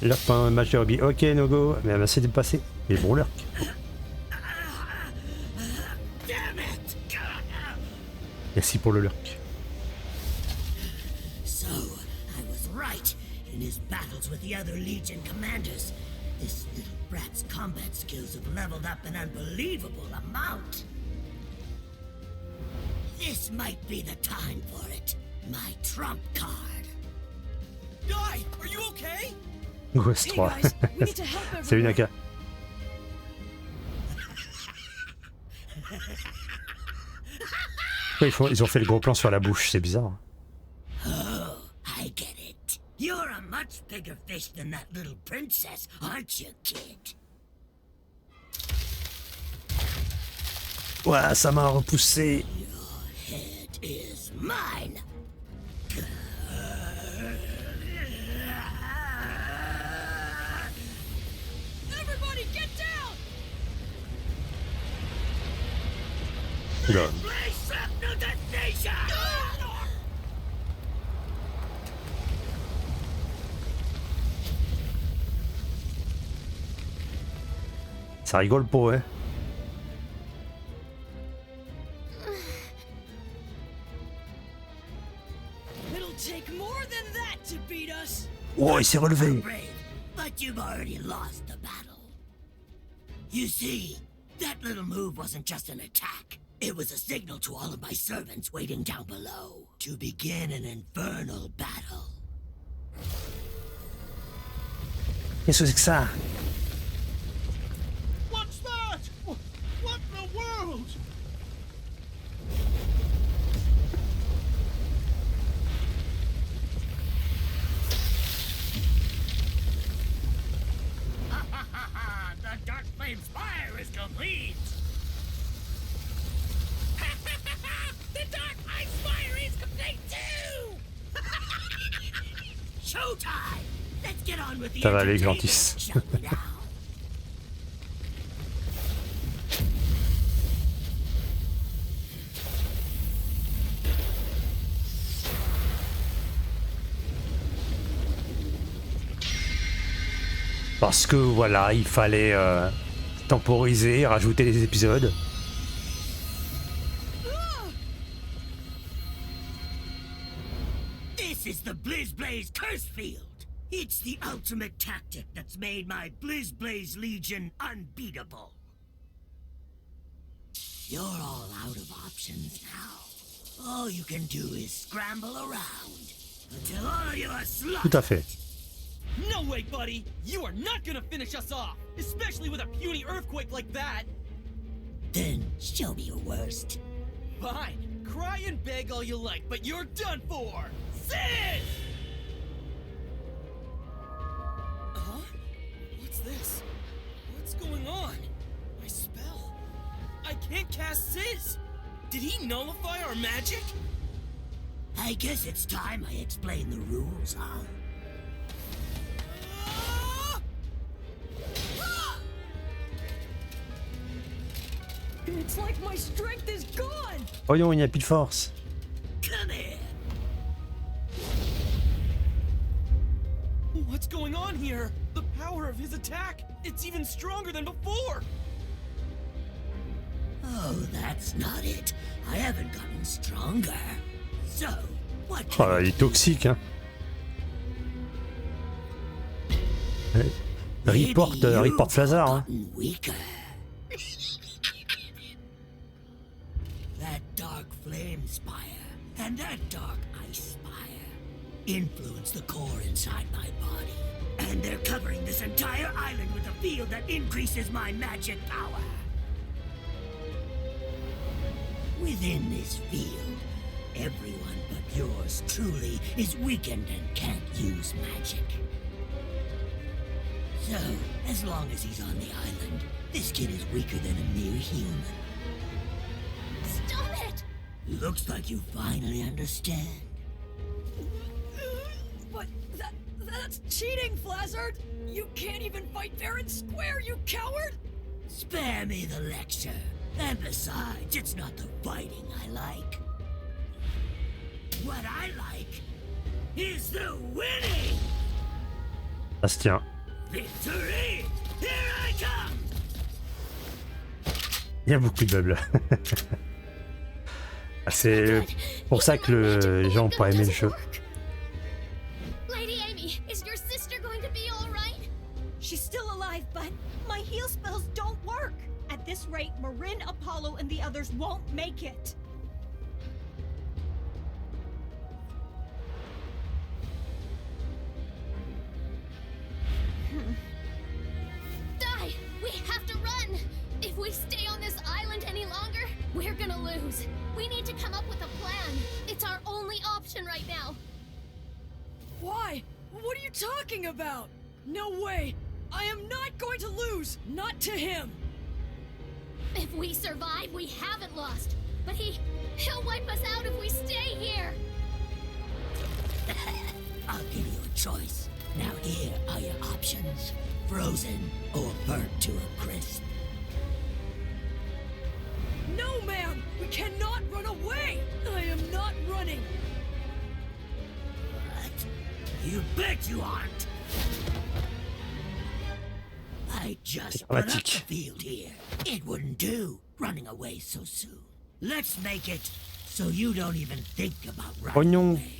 Lurk, un match de rugby. Ok, no go. Mais merci de passer. Mais bon, Lurk. Merci pour le Lurk. So, I was right. In his battles with the other Legion commanders, this little brat's combat skills have leveled up an unbelievable amount. This might be the time for it. My trump card. Guy, are you okay? OS 3. Salut Naka. Ils ont fait le gros plan sur la bouche, c'est bizarre. Oh, I get it. You're a much bigger fish than that little princess, aren't you, kid? Ouais, ça m'a repoussé. Your head is mine. Everybody get down! Oula. Ça rigole pas, ouais. It'll take more than that to beat us. Oh, il s'est relevé. But you've already lost the battle. You see, that little move wasn't just an attack. It was a signal to all of my servants waiting down below to begin an infernal battle. Qu'est-ce que c'est que ça? What's that? What in the world? The Dark Flame's fire is complete! The Dark Ice Fire is complete too! Showtime! Let's get on with the Ça va aller, entertainment, Glantis. shall we now? Parce que voilà, il fallait temporiser, rajouter des épisodes. This is the BlizzBlaze Curse Field. It's the ultimate tactic that's made my BlizzBlaze Legion unbeatable. You're all out of options now. All you can do is scramble around until all of you are slaughtered. Tout à fait. No way, buddy! You are not gonna finish us off! Especially with a puny earthquake like that! Then show me your worst. Fine. Cry and beg all you like, but you're done for! Sis! Huh? What's this? What's going on? My spell? I can't cast Sis! Did he nullify our magic? I guess it's time I explain the rules, huh? It's like my strength is gone. Voyons, il n'y a plus de force. Come here. What's going on here? The power of his attack, it's even stronger than before! Oh, that's not it. I haven't gotten stronger. So, what Oh là, il est toxique, hein. Report Flazar, hein. weaker. That dark flame spire and that dark ice spire influence the core inside my body. And they're covering this entire island with a field that increases my magic power. Within this field, everyone but Yours truly is weakened and can't use magic. So, as long as he's on the island, this kid is weaker than a mere human. Stop it! Looks like you finally understand. But that's cheating, Flazzard! You can't even fight fair and square, you coward! Spare me the lecture. And besides, it's not the fighting I like. What I like is the winning! Ça se tient. Victory! Here I come! Il y a beaucoup de meubles. C'est pour ça que les gens ont pas aimé le jeu. Lady Amy, is your sister going to be all right? She's still alive, but my heal spells don't work. At this rate, Marin, Apollo, and the others won't make it. Die! We have to run! If we stay on this island any longer, we're gonna lose. We need to come up with a plan. It's our only option right now. Why? What are you talking about? No way! I am not going to lose! Not to him! If we survive, we haven't lost. But he'll wipe us out if we stay here. I'll give you a choice. Now here are your options. Frozen or burnt to a crisp. No, ma'am! We cannot run away! I am not running! What? You bet you aren't! I just put up the field here. It wouldn't do, running away so soon. Let's make it so you don't even think about running away.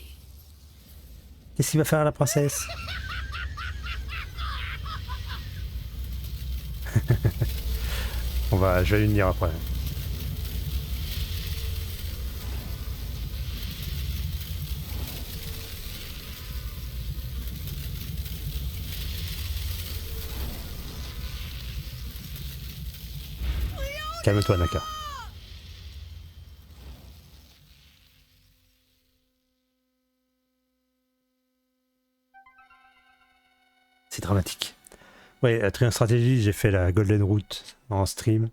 Qu'est-ce qu'il va faire à la princesse? Je vais lui dire après. Calme-toi, Naka. C'est dramatique. Ouais, Triangle Stratégie, j'ai fait la Golden Route en stream.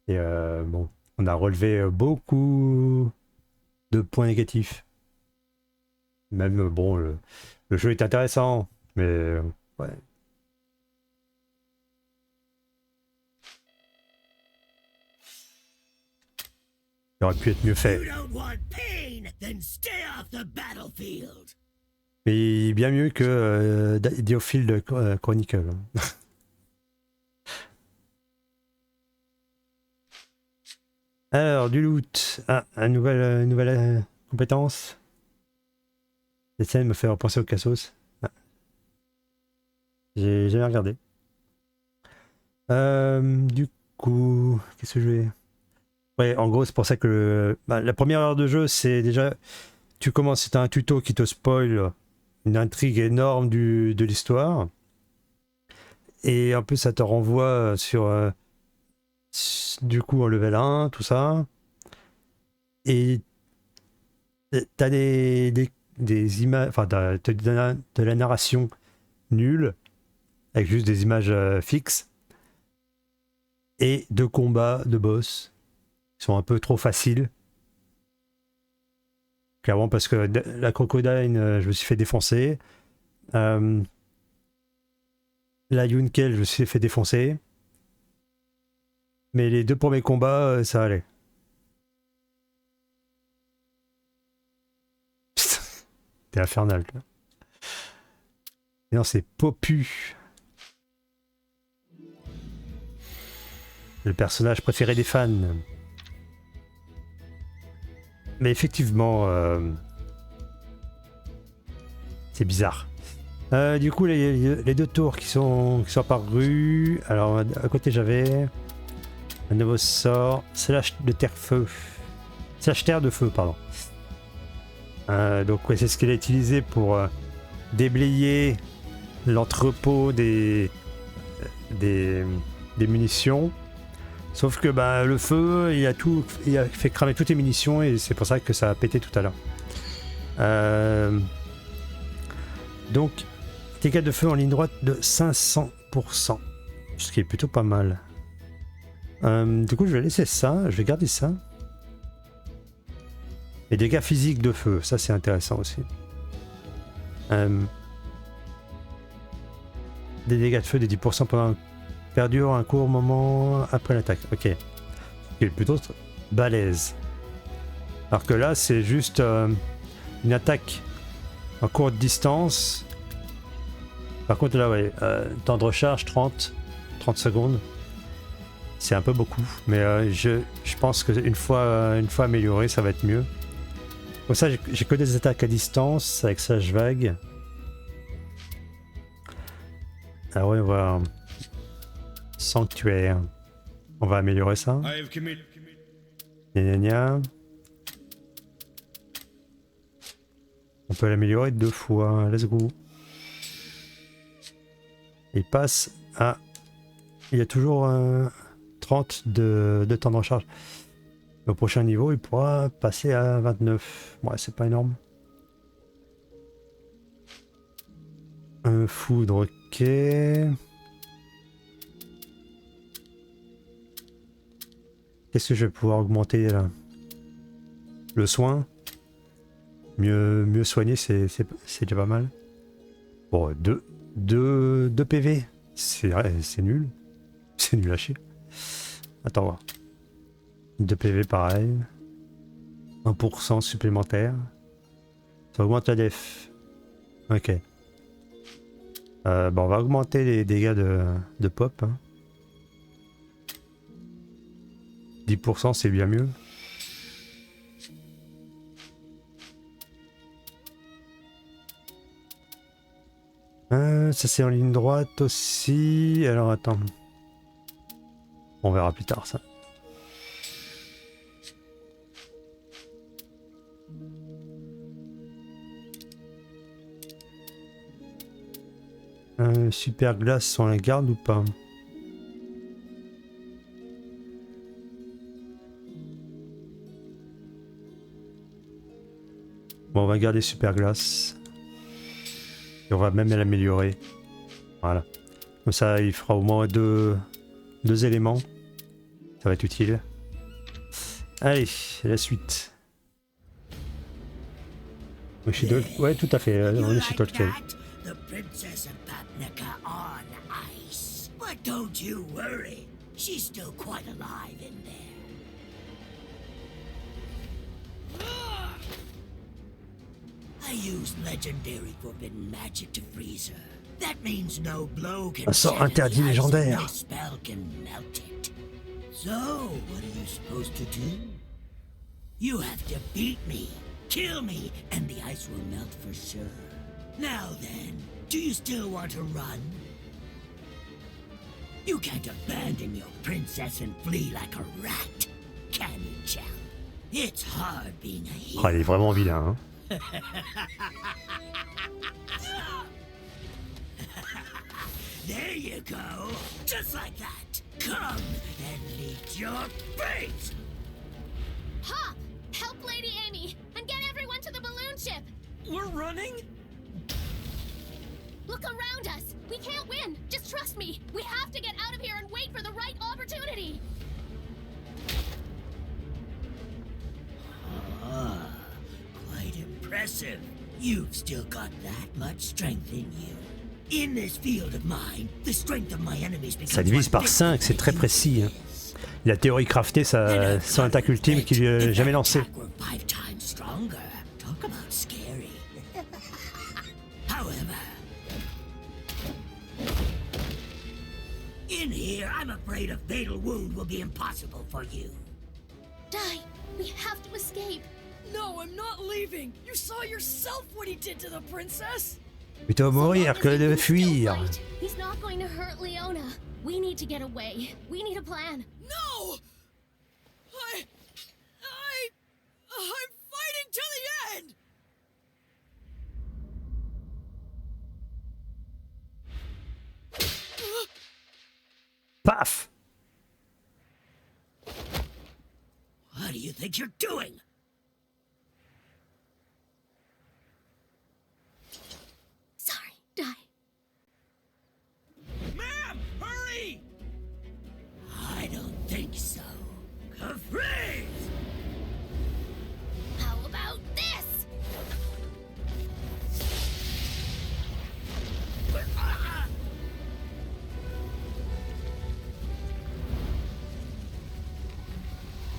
Et bon, on a relevé beaucoup de points négatifs. Même, bon, le jeu est intéressant, mais ouais. Il aurait pu être mieux fait. Mais bien mieux que Diofield Chronicle. Alors, du loot. Ah, une nouvelle compétence. Cette scène me fait repenser au Cassos. Ah. J'ai jamais regardé. Du coup, qu'est-ce que je vais... Ouais, en gros, c'est pour ça que la première heure de jeu, c'est déjà... Tu commences, c'est un tuto qui te spoil une intrigue énorme de l'histoire. Et en plus, ça te renvoie sur... du coup, en level 1, tout ça. Et t'as des images... Enfin, t'as de la narration nulle, avec juste des images fixes. Et de combats de boss qui sont un peu trop faciles. Clairement, parce que la Crocodile, je me suis fait défoncer. La Yunkel, je me suis fait défoncer. Mais les deux premiers combats, ça allait. Putain, t'es infernal. Toi. Et non, c'est Popu. Le personnage préféré des fans. Mais effectivement, c'est bizarre. Du coup, les deux tours qui sont apparus. Alors, à côté, j'avais un nouveau sort. Slash de terre-feu. Slash terre de feu, pardon. Donc, ouais, c'est ce qu'il a utilisé pour déblayer l'entrepôt des munitions. Sauf que le feu, il a fait cramer toutes les munitions et c'est pour ça que ça a pété tout à l'heure. Donc, dégâts de feu en ligne droite de 500%. Ce qui est plutôt pas mal. Du coup, je vais laisser ça. Je vais garder ça. Et dégâts physiques de feu. Ça, c'est intéressant aussi. Des dégâts de feu de 10% pendant perdure un court moment après l'attaque. Ok. Ce qui est plutôt balèze. Alors que là, c'est juste une attaque en courte distance. Par contre, là, ouais, temps de recharge 30 secondes. C'est un peu beaucoup, mais je pense qu'une fois amélioré, ça va être mieux. Comme ça, j'ai que des attaques à distance avec Sage Vague. Ah ouais, on va... Sanctuaire. On va améliorer ça. Gna gna gna. On peut l'améliorer 2 fois. Let's go. Il passe à... Il y a toujours 30 de temps de recharge. Au prochain niveau, il pourra passer à 29. Ouais, c'est pas énorme. Foudre, ok. Qu'est-ce que je vais pouvoir augmenter là? Le soin. Mieux soigner, c'est déjà pas mal. Bon, 2 PV. C'est nul. C'est nul à chier. Attends, voir. 2 PV pareil. 1% supplémentaire. Ça augmente la def. Ok. Bon, on va augmenter les dégâts de pop. Hein. 10% c'est bien mieux. Ça c'est en ligne droite aussi. Alors attends. On verra plus tard ça. Super glace, on la garde ou pas? Bon, on va garder super glace. Et on va même l'améliorer. Voilà. Comme ça, il fera au moins deux éléments. Ça va être utile. Allez, la suite. Ouais, tout à fait. On est chez Tolkien. The Princess of Papnica on ice. But don't you worry. She's still quite alive in there. I used legendary forbidden magic to freeze her. That means no blow can Un sort interdit légendaire. no spell can melt it. So, what are you supposed to do? You have to beat me, kill me, and the ice will melt for sure. Now then, do you still want to run? You can't abandon your princess and flee like a rat, can you, champ? It's hard being a hero. Oh, il est vraiment vilain, hein. There you go, just like that. Come and meet your fate. Hop! Help Lady Amy and get everyone to the balloon ship. We're running? Look around us. We can't win. Just trust me. We have to get out of here and wait for the right opportunity. Ah, quite impressive. You've still got that much strength in you. In this field of mine, the strength of my enemies becomes Ça divise par 5, c'est très précis. Hein. Il a théorie crafté son attaque ultime qu'il lui a jamais lancée. In here, I'm afraid a fatal wound will be impossible for you. Die! We have to escape. No, I'm not leaving. You saw yourself what he did to the princess. Plutôt mourir que de fuir. He's not going to hurt Leona. We need to get away. We need a plan. No! I'm fighting to the end! Paf! What do you think you're doing?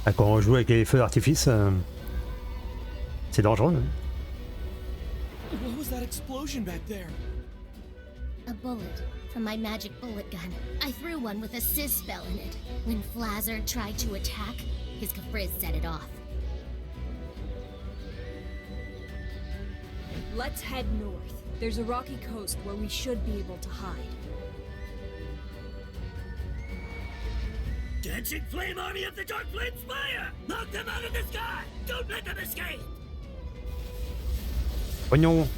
Ah, quand on joue avec les feux d'artifice, c'est dangereux. Hein. What was that explosion back there? A bullet from my magic bullet gun. I threw one with a sizz spell in it. When Flazard tried to attack, his caprice set it off. Let's head north. There's a rocky coast where we should be able to hide. Dancing flame army of the Dark Flame Spire! Knock them out of the sky! Don't let them escape! Pognon.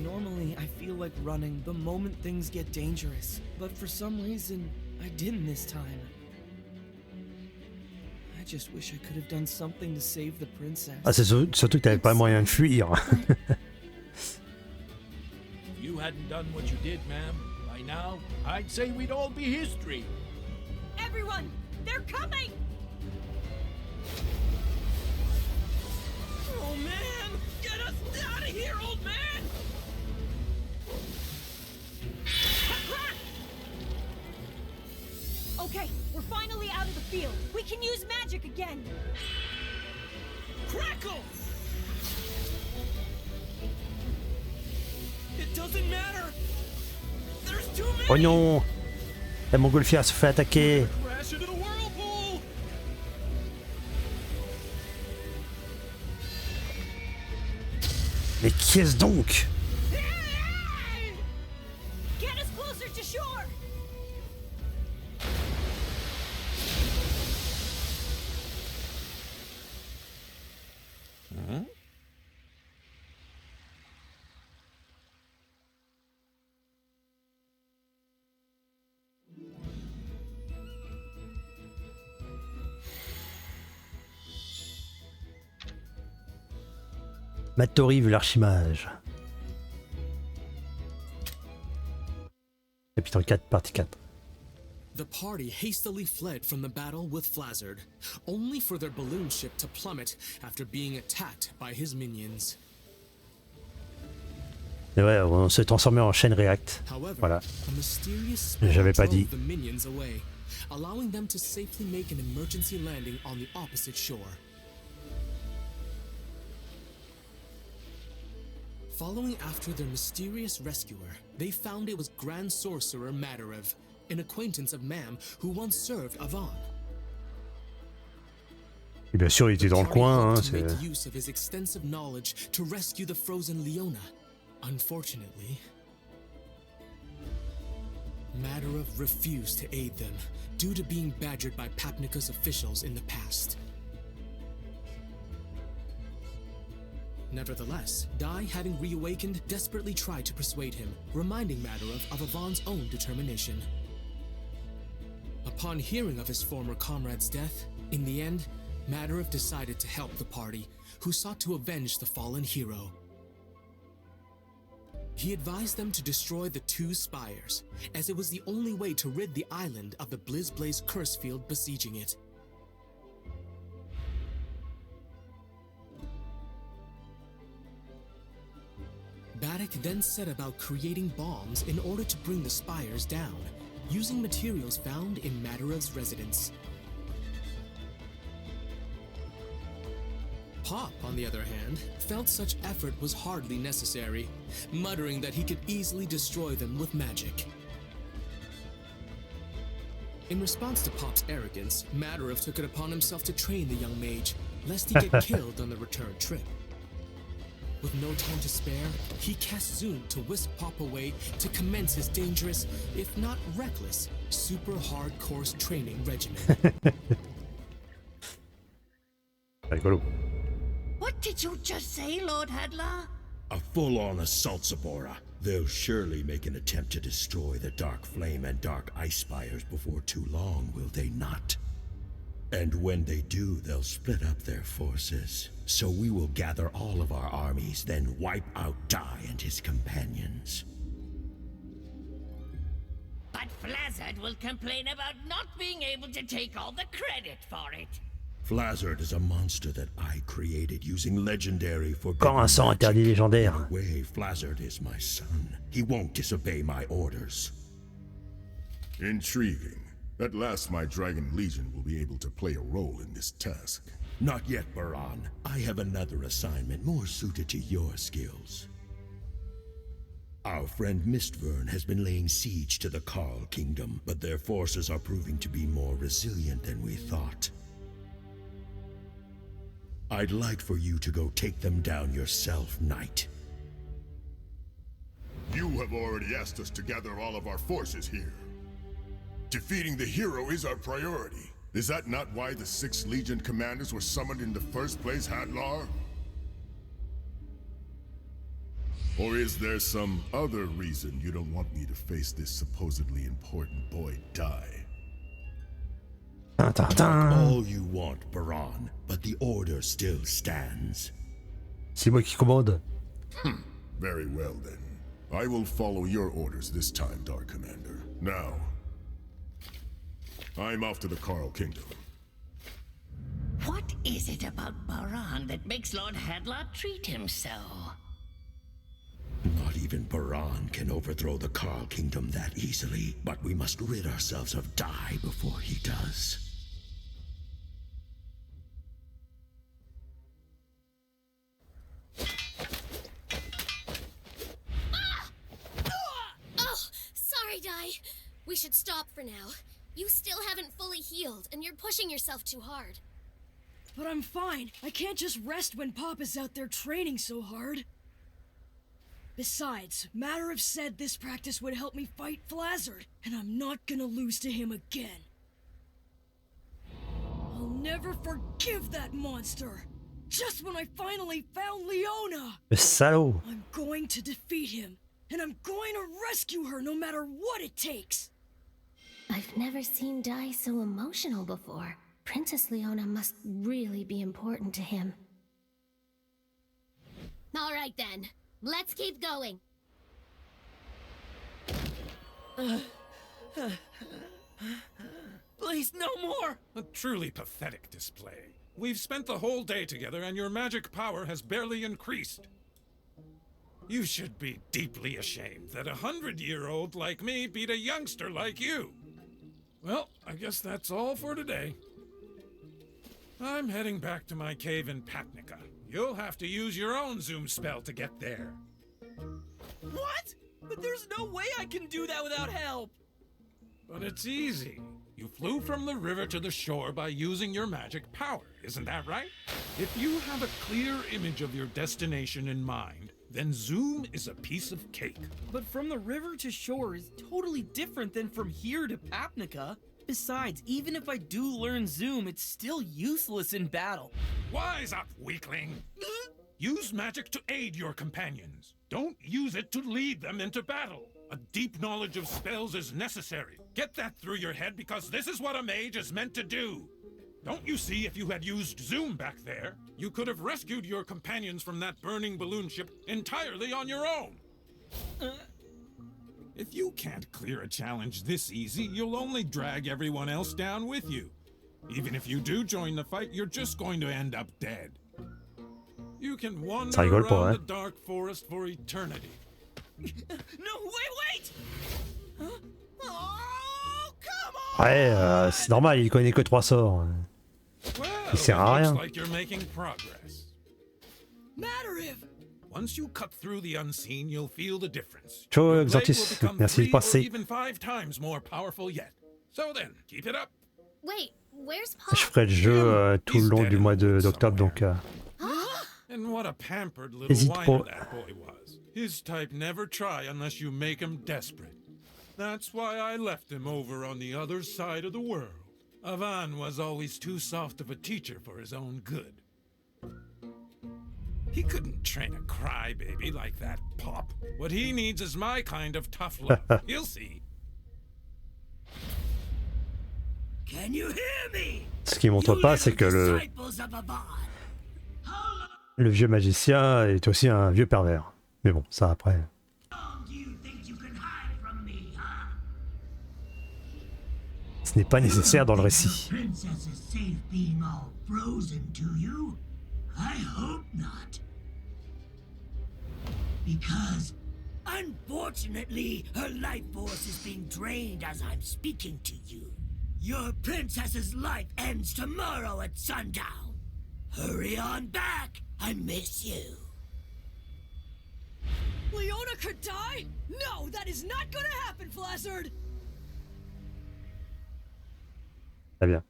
Normally, I feel like running the moment things get dangerous, but for some reason, I didn't this time. I just wish I could have done something to save the princess. Ah, c'est surtout que t'avais pas moyen de fuir. If you hadn't done what you did, ma'am, by now, I'd say we'd all be history. Everyone, they're coming! Oh man! Get us out of here, old man! Okay, we're finally out of the field. We can use magic again. Crackle! It doesn't matter. There's too many. Pognon. La montgolfière se fait attaquer. Crash into the whirlpool. Mais qui est-ce donc? Get us closer to shore. Mattori vu l'archimage. Chapitre 4, partie 4. The party hastily fled from the battle with Flazard, only for their balloon ship to plummet after being attacked by his minions. Et ouais, on se transformait en chaîne React. However, Voilà. a mysterious spell J'avais pas dit. drove the minions away, allowing them to safely make an emergency landing on the opposite shore. Following after their mysterious rescuer, they found it was Grand Sorcerer Madarev, an acquaintance of Mam who once served Avan. Et bien sûr, il était dans le coin. Hein, To make use of his extensive knowledge to rescue the frozen Leona. Unfortunately, Madarev refused to aid them due to being badgered by Papnika's officials in the past. Nevertheless, Dai, having reawakened, desperately tried to persuade him, reminding Madarev of Avan's own determination. Upon hearing of his former comrade's death, in the end, Madarev decided to help the party, who sought to avenge the fallen hero. He advised them to destroy the two spires, as it was the only way to rid the island of the Blizzblaze curse field besieging it. Baddock then set about creating bombs in order to bring the spires down, using materials found in Madarev's residence. Pop, on the other hand, felt such effort was hardly necessary, muttering that he could easily destroy them with magic. In response to Pop's arrogance, Madarev took it upon himself to train the young mage, lest he get killed on the return trip. With no time to spare, he cast Zoom to whisk Pop away to commence his dangerous, if not reckless, super hard course training regimen. Rigolo. What did you just say, Lord Hadlar? A full-on assault, Zabora. They'll surely make an attempt to destroy the Dark Flame and Dark Ice Spires before too long, will they not? And when they do, they'll split up their forces. So we will gather all of our armies, then wipe out Dai and his companions. But Flazard will complain about not being able to take all the credit for it. Flazard is a monster that I created using legendary Encore un sang interdit légendaire. In a way, Flazard is my son. He won't disobey my orders. Intriguing. At last my Dragon Legion will be able to play a role in this task. Not yet, Baran. I have another assignment more suited to your skills. Our friend Mistvern has been laying siege to the Carl Kingdom, but their forces are proving to be more resilient than we thought. I'd like for you to go take them down yourself, Knight. You have already asked us to gather all of our forces here. Defeating the hero is our priority. Is that not why the 6 Legion commanders were summoned in the first place, Hadlar? Or is there some other reason you don't want me to face this supposedly important boy die? All you want, Baran, but the order still stands. C'est moi qui commande. Very well then. I will follow your orders this time, Dark Commander. Now, I'm off to the Carl Kingdom. What is it about Baran that makes Lord Hadlar treat him so? Not even Baran can overthrow the Carl Kingdom that easily, but we must rid ourselves of Dai before he does. Sorry, Dai. We should stop for now. You still haven't fully healed, and you're pushing yourself too hard. But I'm fine. I can't just rest when Papa's out there training so hard. Besides, Matter said this practice would help me fight Flazzard, and I'm not gonna lose to him again. I'll never forgive that monster! Just when I finally found Leona! Le salaud! I'm going to defeat him, and I'm going to rescue her no matter what it takes! I've never seen Dai so emotional before. Princess Leona must really be important to him. All right then, let's keep going. Please, no more! A truly pathetic display. We've spent the whole day together and your magic power has barely increased. You should be deeply ashamed that a 100-year-old like me beat a youngster like you. Well, I guess that's all for today. I'm heading back to my cave in Papnica. You'll have to use your own zoom spell to get there. What? But there's no way I can do that without help! But it's easy. You flew from the river to the shore by using your magic power, isn't that right? If you have a clear image of your destination in mind, then zoom is a piece of cake. But from the river to shore is totally different than from here to Papnica. Besides, even if I do learn zoom, it's still useless in battle. Wise up, weakling! Use magic to aid your companions. Don't use it to lead them into battle. A deep knowledge of spells is necessary. Get that through your head because this is what a mage is meant to do. Don't you see, if you had used zoom back there, you could have rescued your companions from that burning balloon ship entirely on your own. If you can't clear a challenge this easy, you'll only drag everyone else down with you. Even if you do join the fight, you're just going to end up dead. You can wander around the dark forest for eternity. No, wait! Huh? Oh, come on! Ouais, c'est normal, il connaît que 3 sorts. Il sert à rien. Like you're making progress. Once you cut through the unseen, you'll feel the difference. Ciao, Xantus. Merci de passer. Even 5 times more powerful yet. So then, keep it up. Wait, where's Pop? Je ferai le jeu tout le long du mois d'octobre, donc And what a pampered little hésite whiner pas. that boy was. His type never try unless you make him desperate. That's why I left him over on the other side of the world. Avan was always too soft of a teacher for his own good. He couldn't train a crybaby like that Pop. What he needs is my kind of tough love. You'll see. Can you hear me? Ce qui montre pas, c'est que le vieux magicien est aussi un vieux pervers. Mais bon, ça après. Ce n'est pas nécessaire dans le récit. Princess is safe being all frozen to you? I hope not. Because, unfortunately, her life force is being drained as I'm speaking to you. Your princess's life ends tomorrow at sundown. Hurry on back. I miss you. Leona could die? No, that is not gonna happen, Flazzard! Très bien.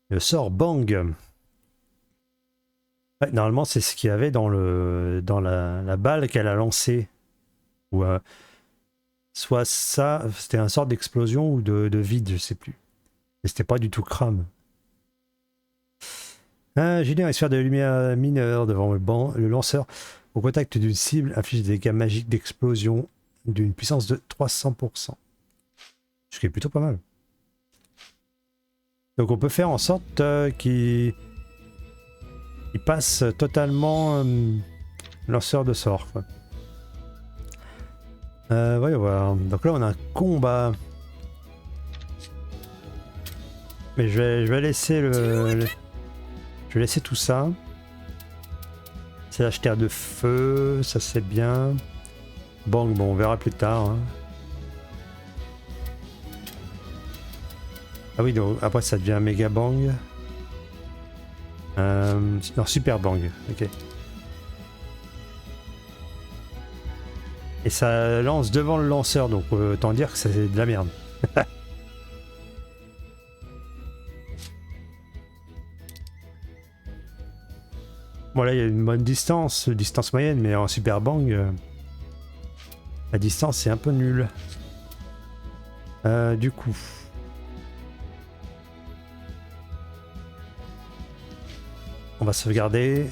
Le sort Bang. Ouais, normalement, c'est ce qu'il y avait dans la balle qu'elle a lancée. Ou soit ça, c'était un sort d'explosion ou de vide, je sais plus. Mais c'était pas du tout crame. Génère une sphère de lumière mineure devant le lanceur. Au contact d'une cible, inflige des dégâts magiques d'explosion d'une puissance de 300%. Ce qui est plutôt pas mal. Donc on peut faire en sorte qu'il passe totalement lanceur de sort. Quoi. Voyons voir. Donc là on a un combat. Mais je vais laisser je vais laisser tout ça. C'est l'acheteur de feu, ça c'est bien. Bang, bon on verra plus tard. Hein. Ah oui, donc après ça devient méga bang. Non, super bang, ok. Et ça lance devant le lanceur, donc autant dire que c'est de la merde. Bon là il y a une bonne distance moyenne, mais en super bang, la distance c'est un peu nul. Du coup... On va sauvegarder.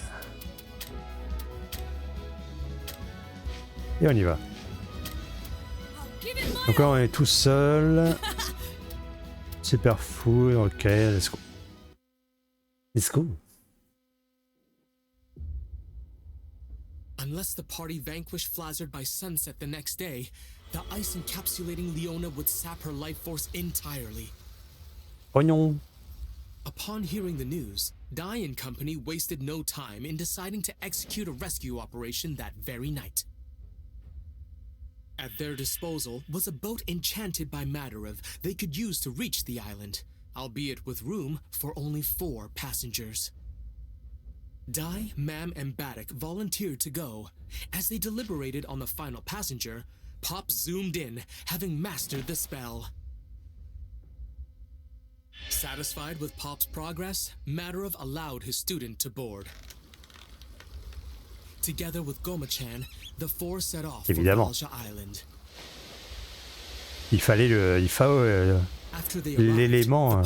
Et on y va. Donc là on est tout seul. Super fou, ok, let's go. Let's go. Unless the party vanquished Flazzard by sunset the next day, the ice encapsulating Leona would sap her life force entirely. Oignon. Upon hearing the news, Dai and company wasted no time in deciding to execute a rescue operation that very night. At their disposal was a boat enchanted by Madarov they could use to reach the island, albeit with room for only 4 passengers. Dai, Mam, and Baddock volunteered to go. As they deliberated on the final passenger, Pop zoomed in, having mastered the spell. Satisfied with Pop's progress, Madarov allowed his student to board. Together with Goma-chan, the 4 set off for Valja Island. Il fallait l'élément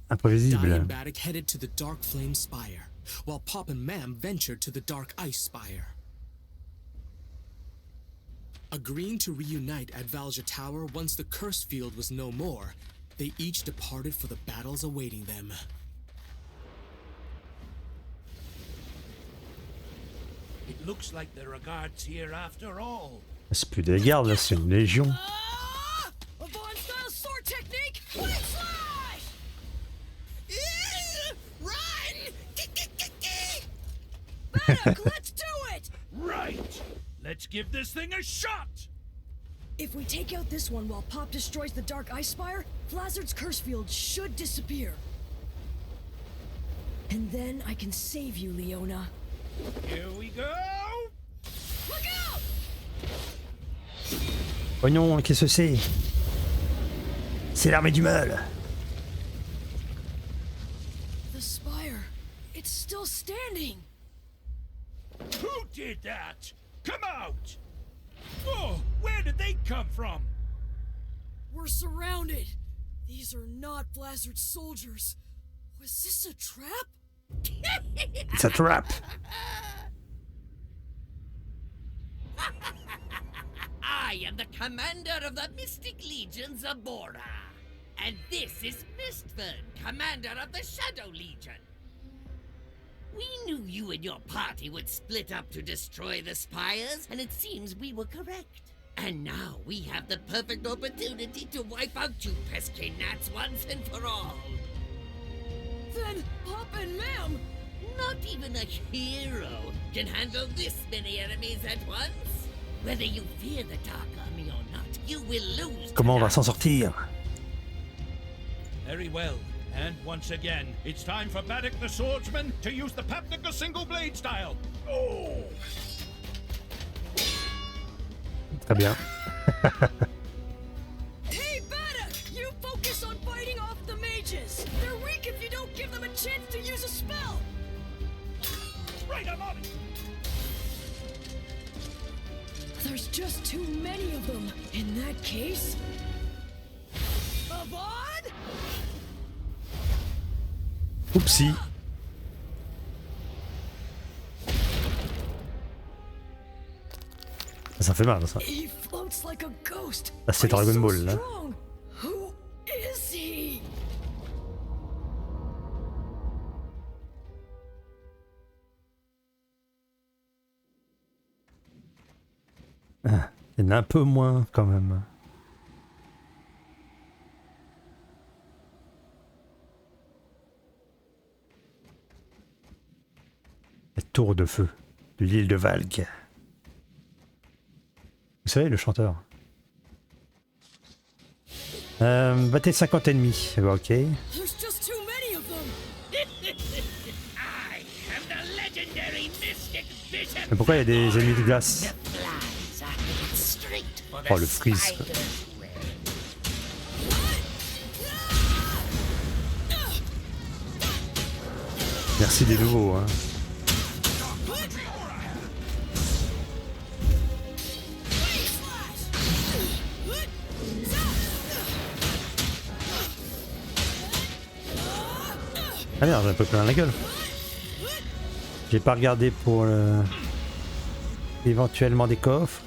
imprévisible. Dai and Baddock headed to the Dark Flame Spire, while Pop and Mam ventured to the Dark Ice Spire. Agreeing to reunite at Valja Tower once the curse field was no more, they each departed for the battles awaiting them. It looks like there are guards here after all. C'est plus des gardes, là, c'est une légion. A Vaughn-style sword technique! Blade slash! Run! Baddock, let's do it! Right! Let's give this thing a shot! If we take out this one while Pop destroys the Dark Ice Spire, Flazzard's curse field should disappear. And then I can save you, Leona. Here we go! Look out! Oh non, qu'est-ce que c'est? C'est l'armée du mal. The spire, it's still standing. Who did that? Come out! Oh, where did they come from? We're surrounded. These are not Flazzard's soldiers. Was this a trap? It's a trap. I am the commander of the Mystic Legions of Bora. And this is Mistfern, commander of the Shadow Legion. We knew you and your party would split up to destroy the spires, and it seems we were correct. And now we have the perfect opportunity to wipe out you pesky gnats once and for all. Then Pop and Mam! Not even a hero can handle this many enemies at once. Whether you fear the Dark Army or not, you will lose. Comment on va s'en sortir? Very well. And once again, it's time for Baddock the Swordsman to use the Papnica single blade style. Oh! Très bien. Hey, Baddock! You focus on fighting off the mages. They're weak if you don't give them a chance to use a spell. Right, I'm on it. There's just too many of them. In that case, Avon? Oupsie. Ça fait mal ça. He floats like a ghost. Ah, c'est Dragon Ball là. Strong. Who is he? Ah, il y en a un peu moins quand même. La tour de feu de l'île de Valk. Vous savez, le chanteur. Battez 50 ennemis. Ok. There's just too many of them. I am the legendary mystic bishop. Mais pourquoi il y a des ennemis de glace? The flies are headed straight for the Oh, le freeze. spider's web. Merci des nouveaux. Hein. Ah merde, j'ai un peu plein la gueule. J'ai pas regardé pour éventuellement des coffres.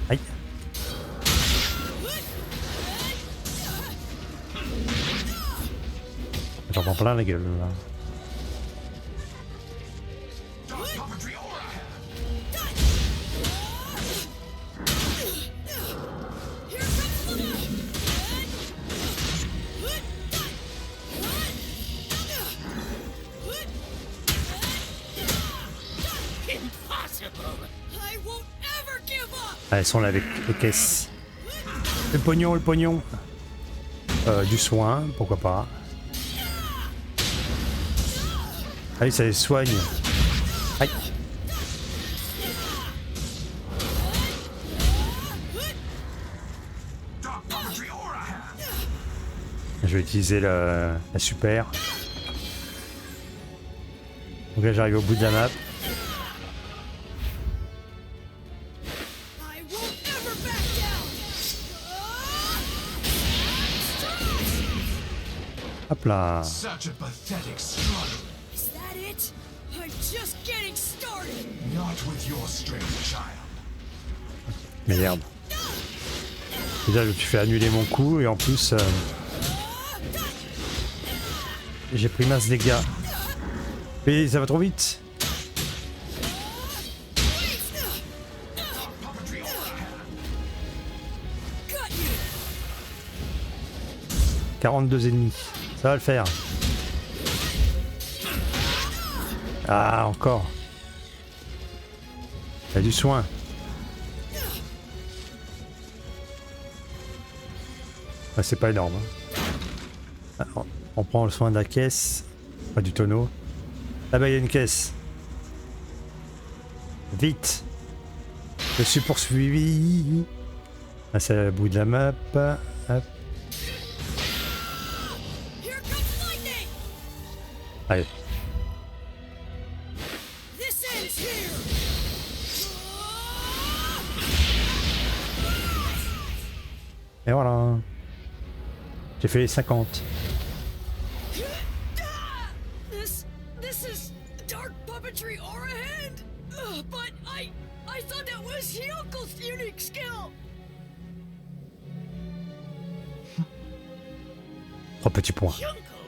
Aïe. J'en prends plein la gueule là. Ah, elles sont là avec les caisses. Le pognon, le pognon. Du soin, pourquoi pas. Allez, ça les soigne. Aïe. Je vais utiliser la super. Donc là j'arrive au bout de la map. Hop là. Such a pathetic struggle. Is that it? I'm just getting started. Not with your strength, child. Merde. Déjà je me suis fait annuler mon coup et en plus j'ai pris masse dégâts. Et ça va trop vite. Got you. 42 ennemis. Ça va le faire. Ah, encore. Il y a du soin. Ah, c'est pas énorme. Hein. Ah, on prend le soin de la caisse. Pas du tonneau. Là-bas, il y a une caisse. Vite. Je suis poursuivi. Ah, c'est au bout de la map. Hop. Allez. Et voilà. J'ai fait les 50. This is dark puppetry aura hand. But I thought that was Hyoko's unique skill. 3 petits points.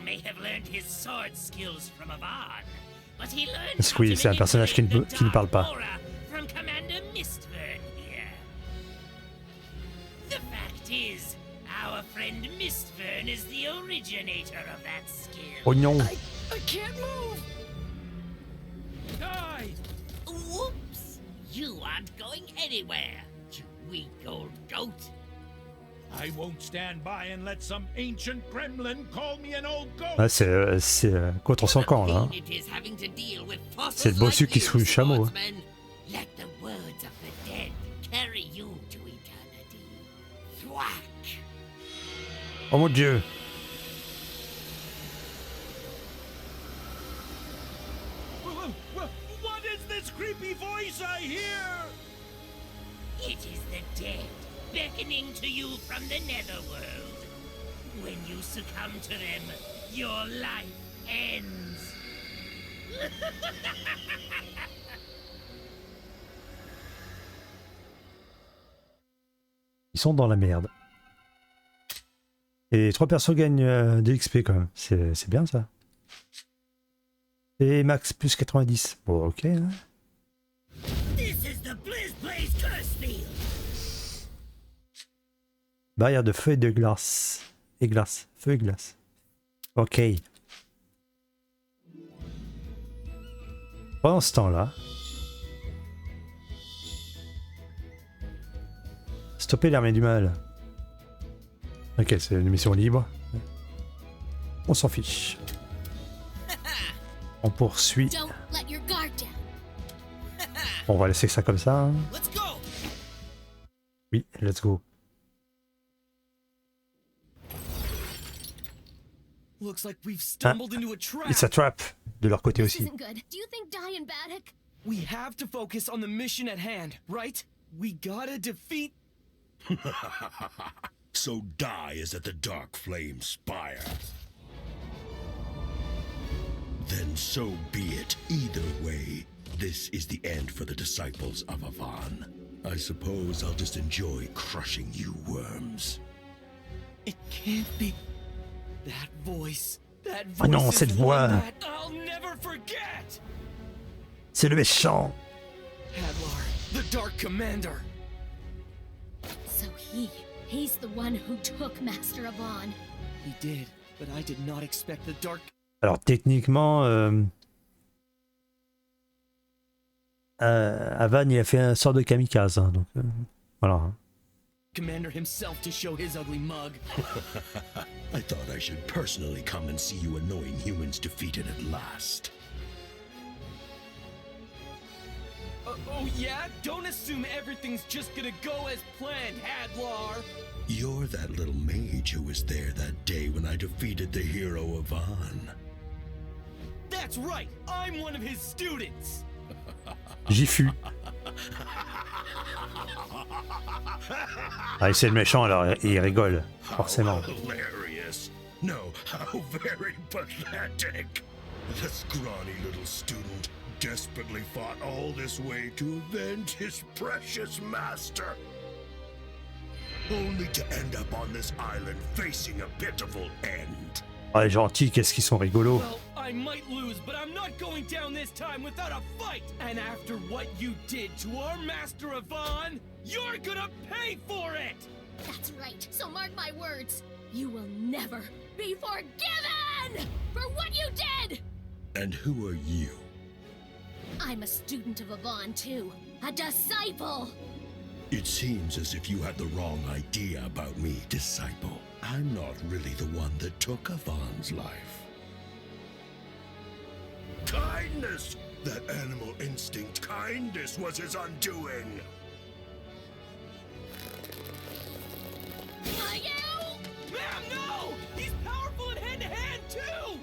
May have learned his sword skills from Avon, but he learned Parce que oui, c'est un personnage qui ne parle pas. from Commander Mistburn here. The fact is, our friend Mistburn is the originator of that skill. Oh non. I can't move. Die! Whoops! You aren't going anywhere, you weak old goat. I won't stand by and let some ancient gremlin call me an old goat. Ah, c'est contre son camp là. It is having to deal with fossils C'est le bossu like qui se fout you, du chameau. sportsman. Let the words of the dead carry you to eternity. Thwack! Oh mon dieu. What is this creepy voice I hear? It is the dead beckoning to you from the netherworld. When you succumb to them, your life ends. Ils sont dans la merde. Et 3 persos gagnent des XP quand même. C'est bien ça. Et max plus 90. Bon, ok. Hein. This is the Blizz Blaze Curse Field. Barrière de feu et de glace. Et glace. Feu et glace. Ok. Pendant ce temps-là, stopper l'armée du mal. Ok, c'est une mission libre. On s'en fiche. On poursuit. Don't let your guard down. On va laisser ça comme ça. Hein. Let's go. Oui, let's go. Looks like we've stumbled into a trap. It's a trap de leur côté This aussi. isn't good. Do you think Dai and Baddock? We have to focus on the mission at hand, right? We gotta defeat. So Die is at the Dark Flame Spire. Then so be it. Either way, this is the end for the disciples of Avan. I suppose I'll just enjoy crushing you worms. It can't be. That voice. That voice Oh non, is cette one voix. that I'll never forget. C'est le méchant. Hadlar, the Dark Commander. So he's the one who took Master Avon. He did, but I did not expect the Dark. Alors techniquement, Avan il a fait un sort de kamikaze. Hein, donc voilà. Commander himself to show his ugly mug. I thought I should personally come and see you annoying humans defeated at last. Oh yeah? Don't assume everything's just gonna go as planned, Hadlar. You're that little mage who was there that day when I defeated the hero Avan. That's right. I'm one of his students. J'y fus. Ah, c'est le méchant alors, il rigole, forcément. Hilarious. No, how very pathetic. The scrawny little student desperately fought all this way to avenge his precious master. Only to end up on this island facing a pitiful end. Ah, les gentils, qu'est-ce qu'ils sont rigolos. Well, I might lose, but I'm not going down this time without a fight. And after what you did to our Master Avon, you're gonna pay for it! That's right. So mark my words. You will never be forgiven for what you did! And who are you? I'm a student of Avon too. A disciple! It seems as if you had the wrong idea about me, disciple. I'm not really the one that took Avon's life. Kindness! That animal instinct kindness was his undoing! You? Ma'am, no! He's powerful in hand-to-hand too!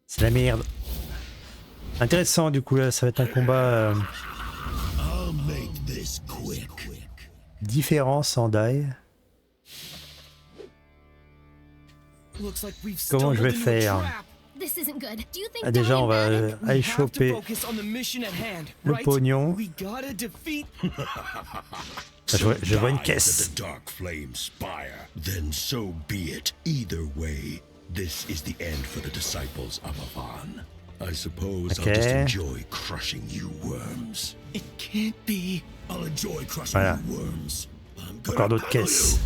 C'est la merde. Intéressant du coup là, ça va être un combat I'll make this quick. différent sans die. Looks like we've Comment je vais stumbled into a faire? trap. This isn't good. Do you think Ah, déjà on va aller We have to choper focus on the mission at hand, le right? pognon. We gotta defeat. Je vois une Die caisse. at the Dark Flame Spire. Then so be it. Either way, this is the end for the disciples of Avan. I suppose I'll just Okay. enjoy crushing you worms. It can't be. I'll enjoy crushing Voilà. you worms. I'm Encore gonna d'autres battle caisses.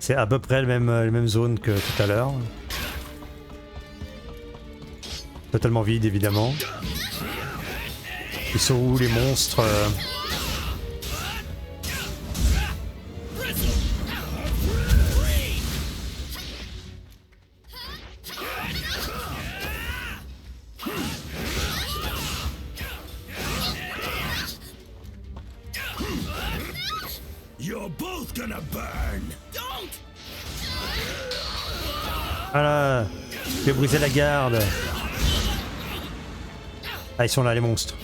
C'est à peu près les mêmes zones que tout à l'heure. Totalement vide évidemment. Ils sont où les monstres You're both gonna burn. Voilà, je vais briser la garde. Ah, ils sont là les monstres.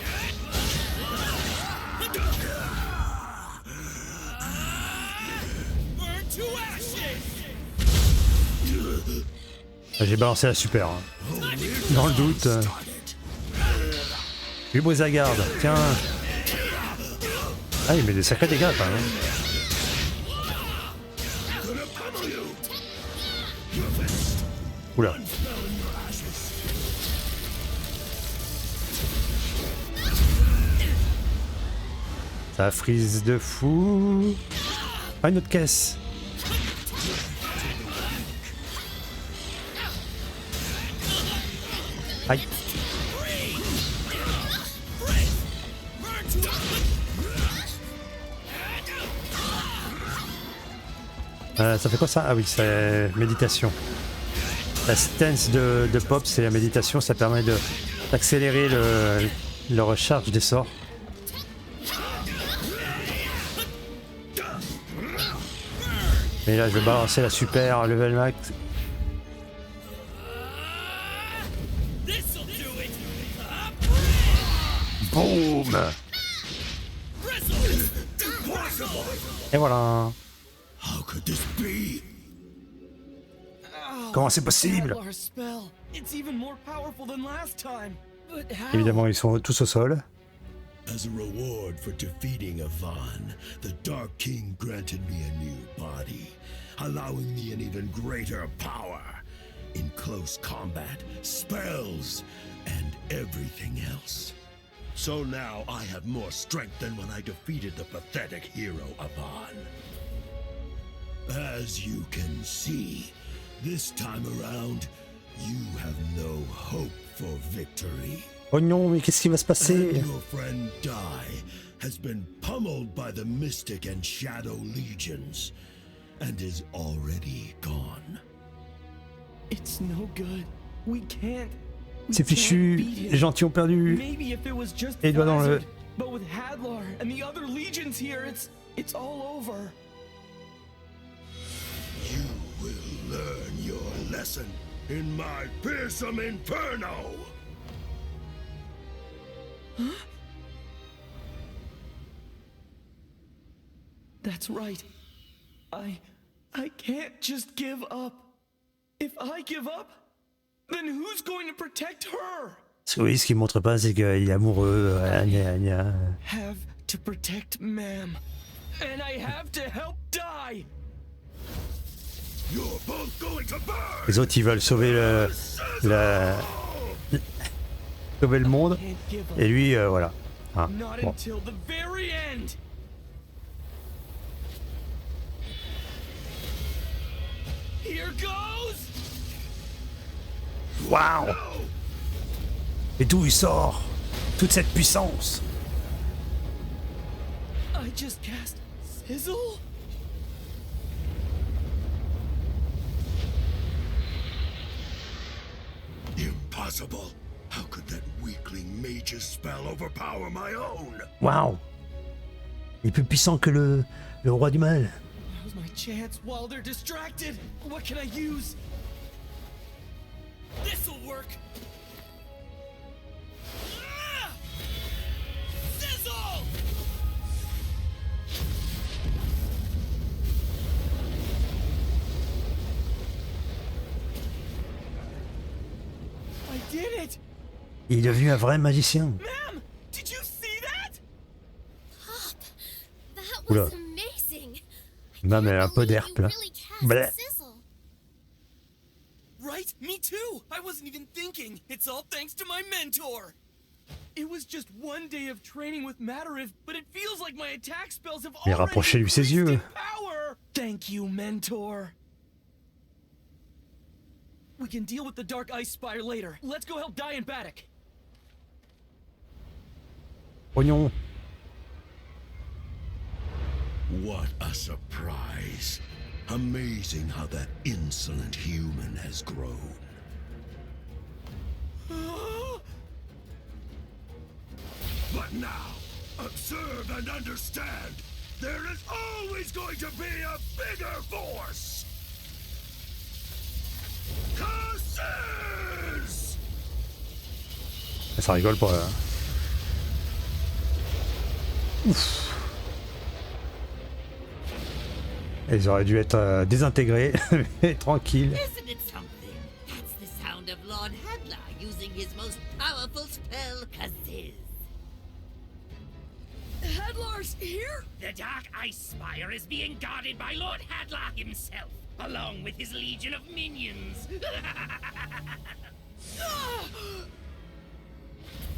Ah, j'ai balancé la super. Hein. Dans le doute. Je vais briser la garde. Tiens. Ah, il met des sacrés dégâts quand même. Oula. Ça frise de fou. Ah, une autre caisse. Aïe. Ça fait quoi ça? Ah oui, c'est méditation. La stance de pop, c'est la méditation, ça permet d'accélérer le recharge des sorts. Et là, je vais balancer la super level max. Boum! Et voilà. Comment c'est possible? Évidemment, ils sont tous au sol. As a reward for defeating Avan, the Dark King granted me a new body, allowing me an even greater power in close combat, spells, and everything else. So now I have more strength than when I defeated the pathetic hero Avan. As you can see, this time around, you have no hope for victory. Oh non, mais qu'est-ce qui va se passer? And your friend Dai has been pummeled by the Mystic and Shadow Legions, and is already gone. It's no good. We can't. C'est fichu, les gentils ont perdu. Et il doit dans le... But with Hadlar and the other legions here, it's all over. You will learn your lesson in my fearsome inferno. Huh? That's right. I can't just give up. If I give up, then who's going to protect her? Parce que oui, ce qu'il montre pas, c'est qu'il est amoureux. Have to protect Ma'am, and I have to help Dai. You're both going to burn. Les autres, ils veulent sauver sauver le monde. Et lui, voilà. Ah, Not bon. until the very end. Here goes. Waouh! Et d'où il sort toute cette puissance? I just cast Sizzle? Impossible. How could that weakling mage's spell overpower my own? Waouh! Il est plus puissant que le roi du mal. Now's my chance while they're distracted. What can I use? This'll work. Ah! Sizzle! I did it! Il est devenu un vrai magicien. Ma'am, did you see that? Pop, that Oula. was amazing. Même un peu d'herbe là. Bleh. Right? Me too. I wasn't even thinking. It's all thanks to my mentor. It was just one day of training with Matariv, but it feels like my attack spells have Mais already rapprochez-lui ses increased yeux. in power. Thank you, mentor. We can deal with the Dark Ice Spire later. Let's go help Diane Baddock. Oignon. What a surprise. Amazing how that insolent human has grown. But now, observe and understand, there is always going to be a bigger force! Curses! Ça rigole pas là. Ouf. Ils auraient dû être désintégrés, mais tranquille. Isn't it something? That's the sound of Lord Hadlar using his most powerful spell, Kaziz. Hadlar's here? The Dark Ice Spire is being guarded by Lord Hadlar himself, along with his legion of minions.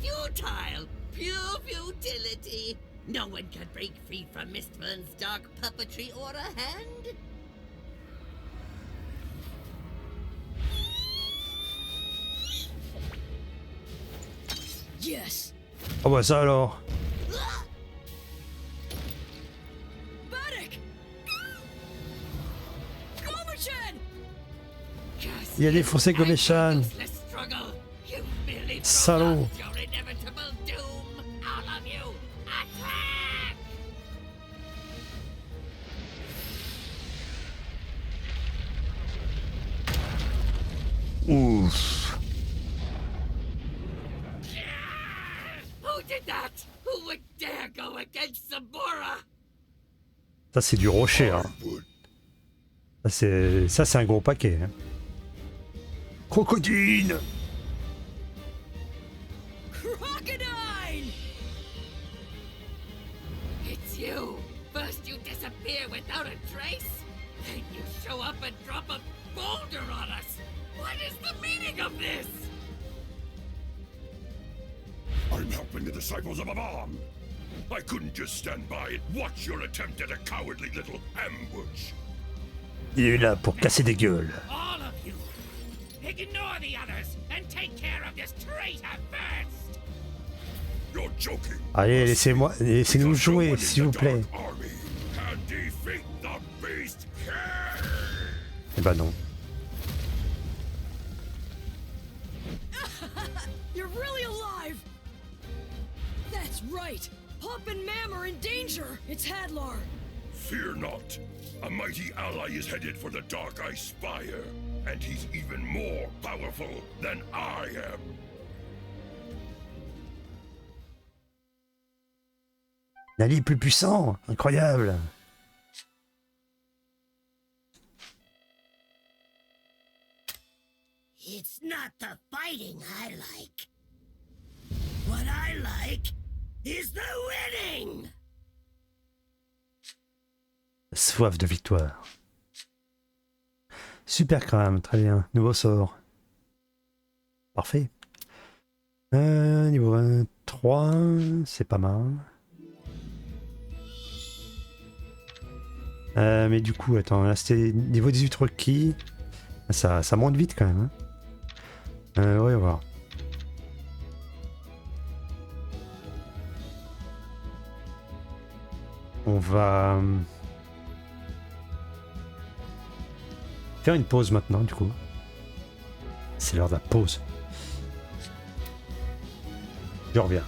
Futile! Pure futility! No one can break free from Mistvern's dark puppetry aura hand? Yes. Oh bah ça alors. Baddock! Gomerchan! Il a défoncé Gomeshan. Salaud. Ouf. Who did that? Who would dare go against Sabora? Ça c'est du rocher. Hein. Ça c'est un gros paquet. Hein. Crocodile. Crocodile! It's you! First you disappear without a trace, then you show up and drop a boulder on us! What is the meaning of this? I'm helping the disciples of Avam! I couldn't just stand by and watch your attempt at a cowardly little ambush! Il est là pour casser des gueules. All of you, ignore the others and take care of this traitor first. You're joking! Allez, laissez-moi, laissez-nous jouer, s'il vous plaît. Army can defeat the beast king! Eh ben non. You're really alive! That's right! Hop and Mam are in danger! It's Hadlar! Fear not. A mighty ally is headed for the Dark Ice Spire, and he's even more powerful than I am. Nali plus puissant, incroyable. It's not the fighting I like. What I like is the winning! Soif de victoire. Super crame, très bien. Nouveau sort. Parfait. Niveau 23, c'est pas mal. Mais du coup, attends, là c'était niveau 18 requis. Ça monte vite quand même. Hein. Ouais, on va voir. On va faire une pause maintenant, du coup. C'est l'heure de la pause. Je reviens.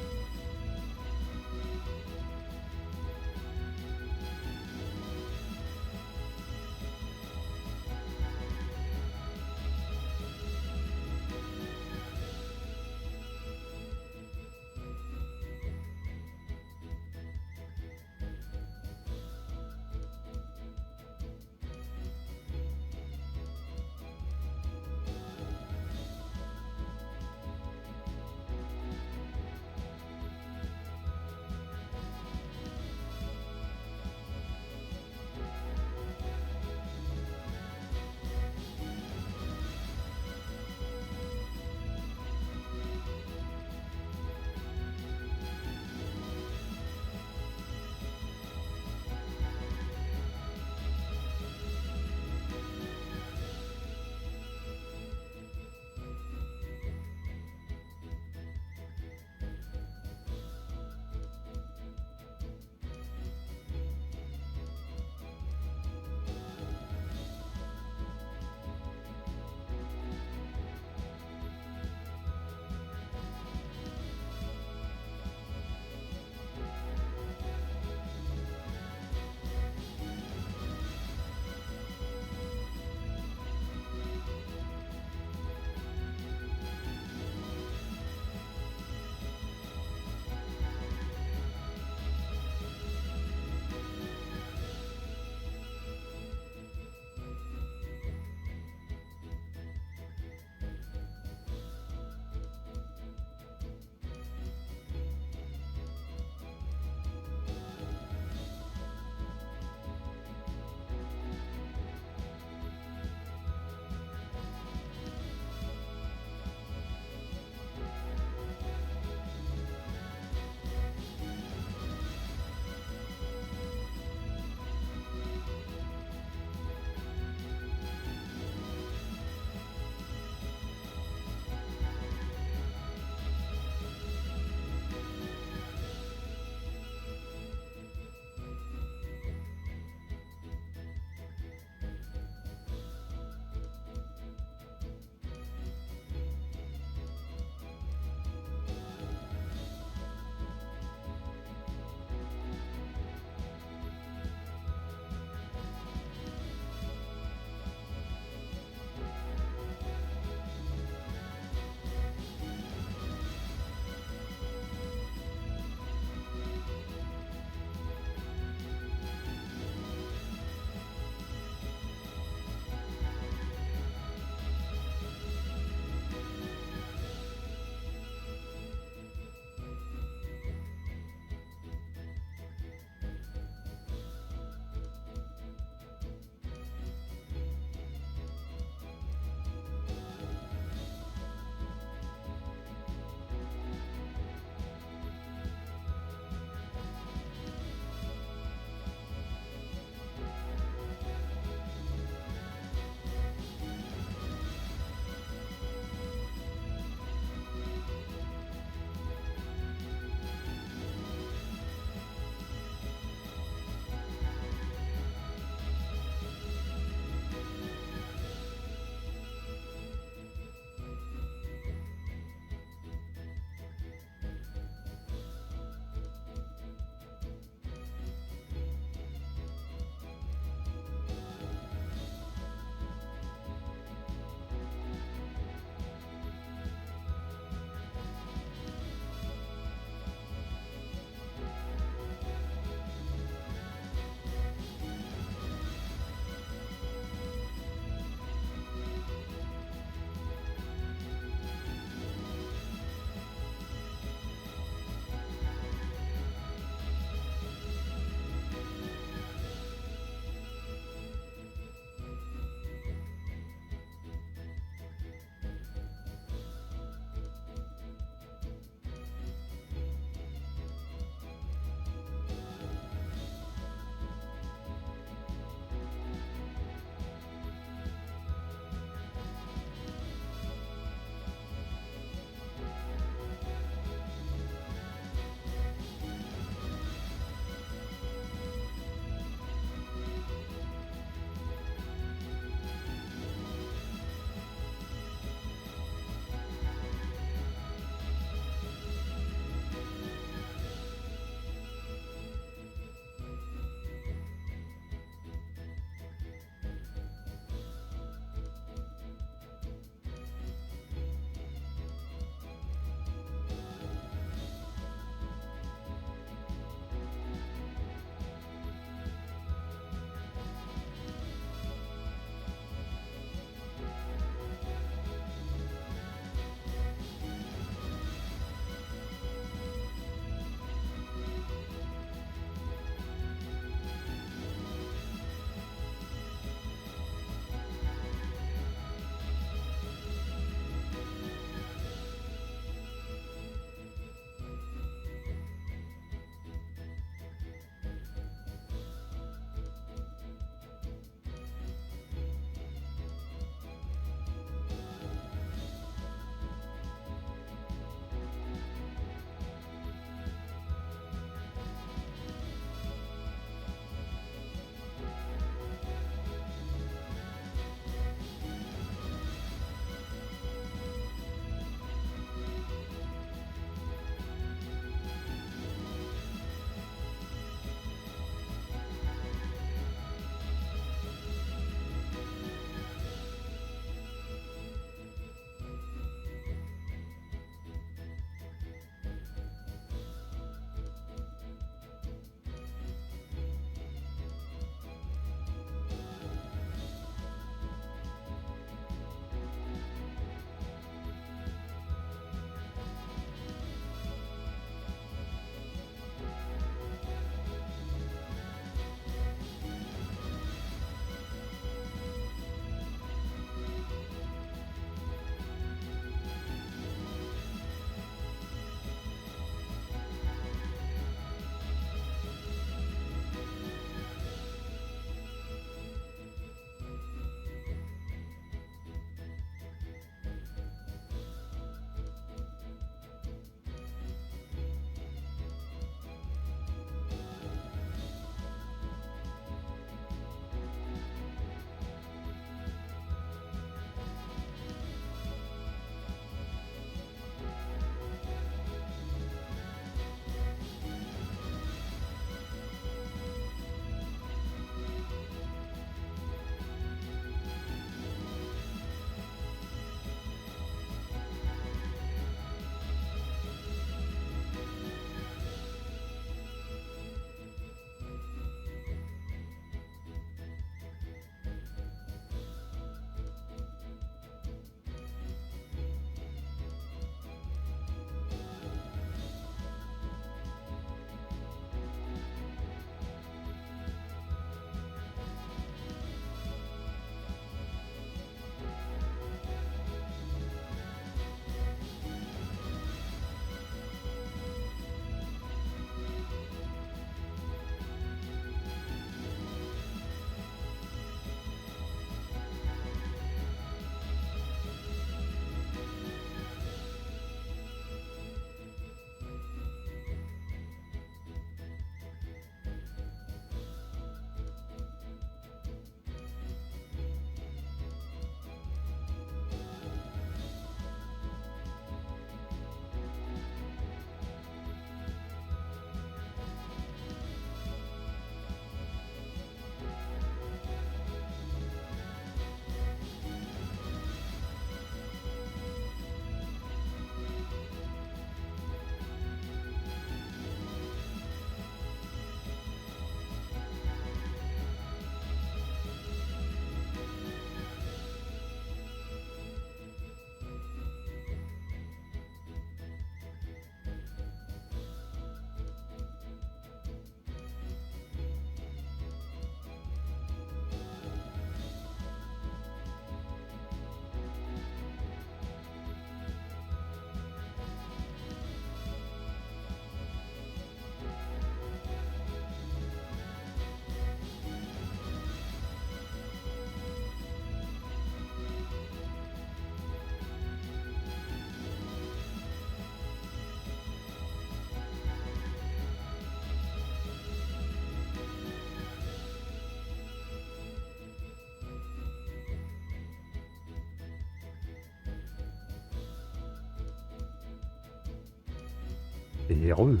Et heureux.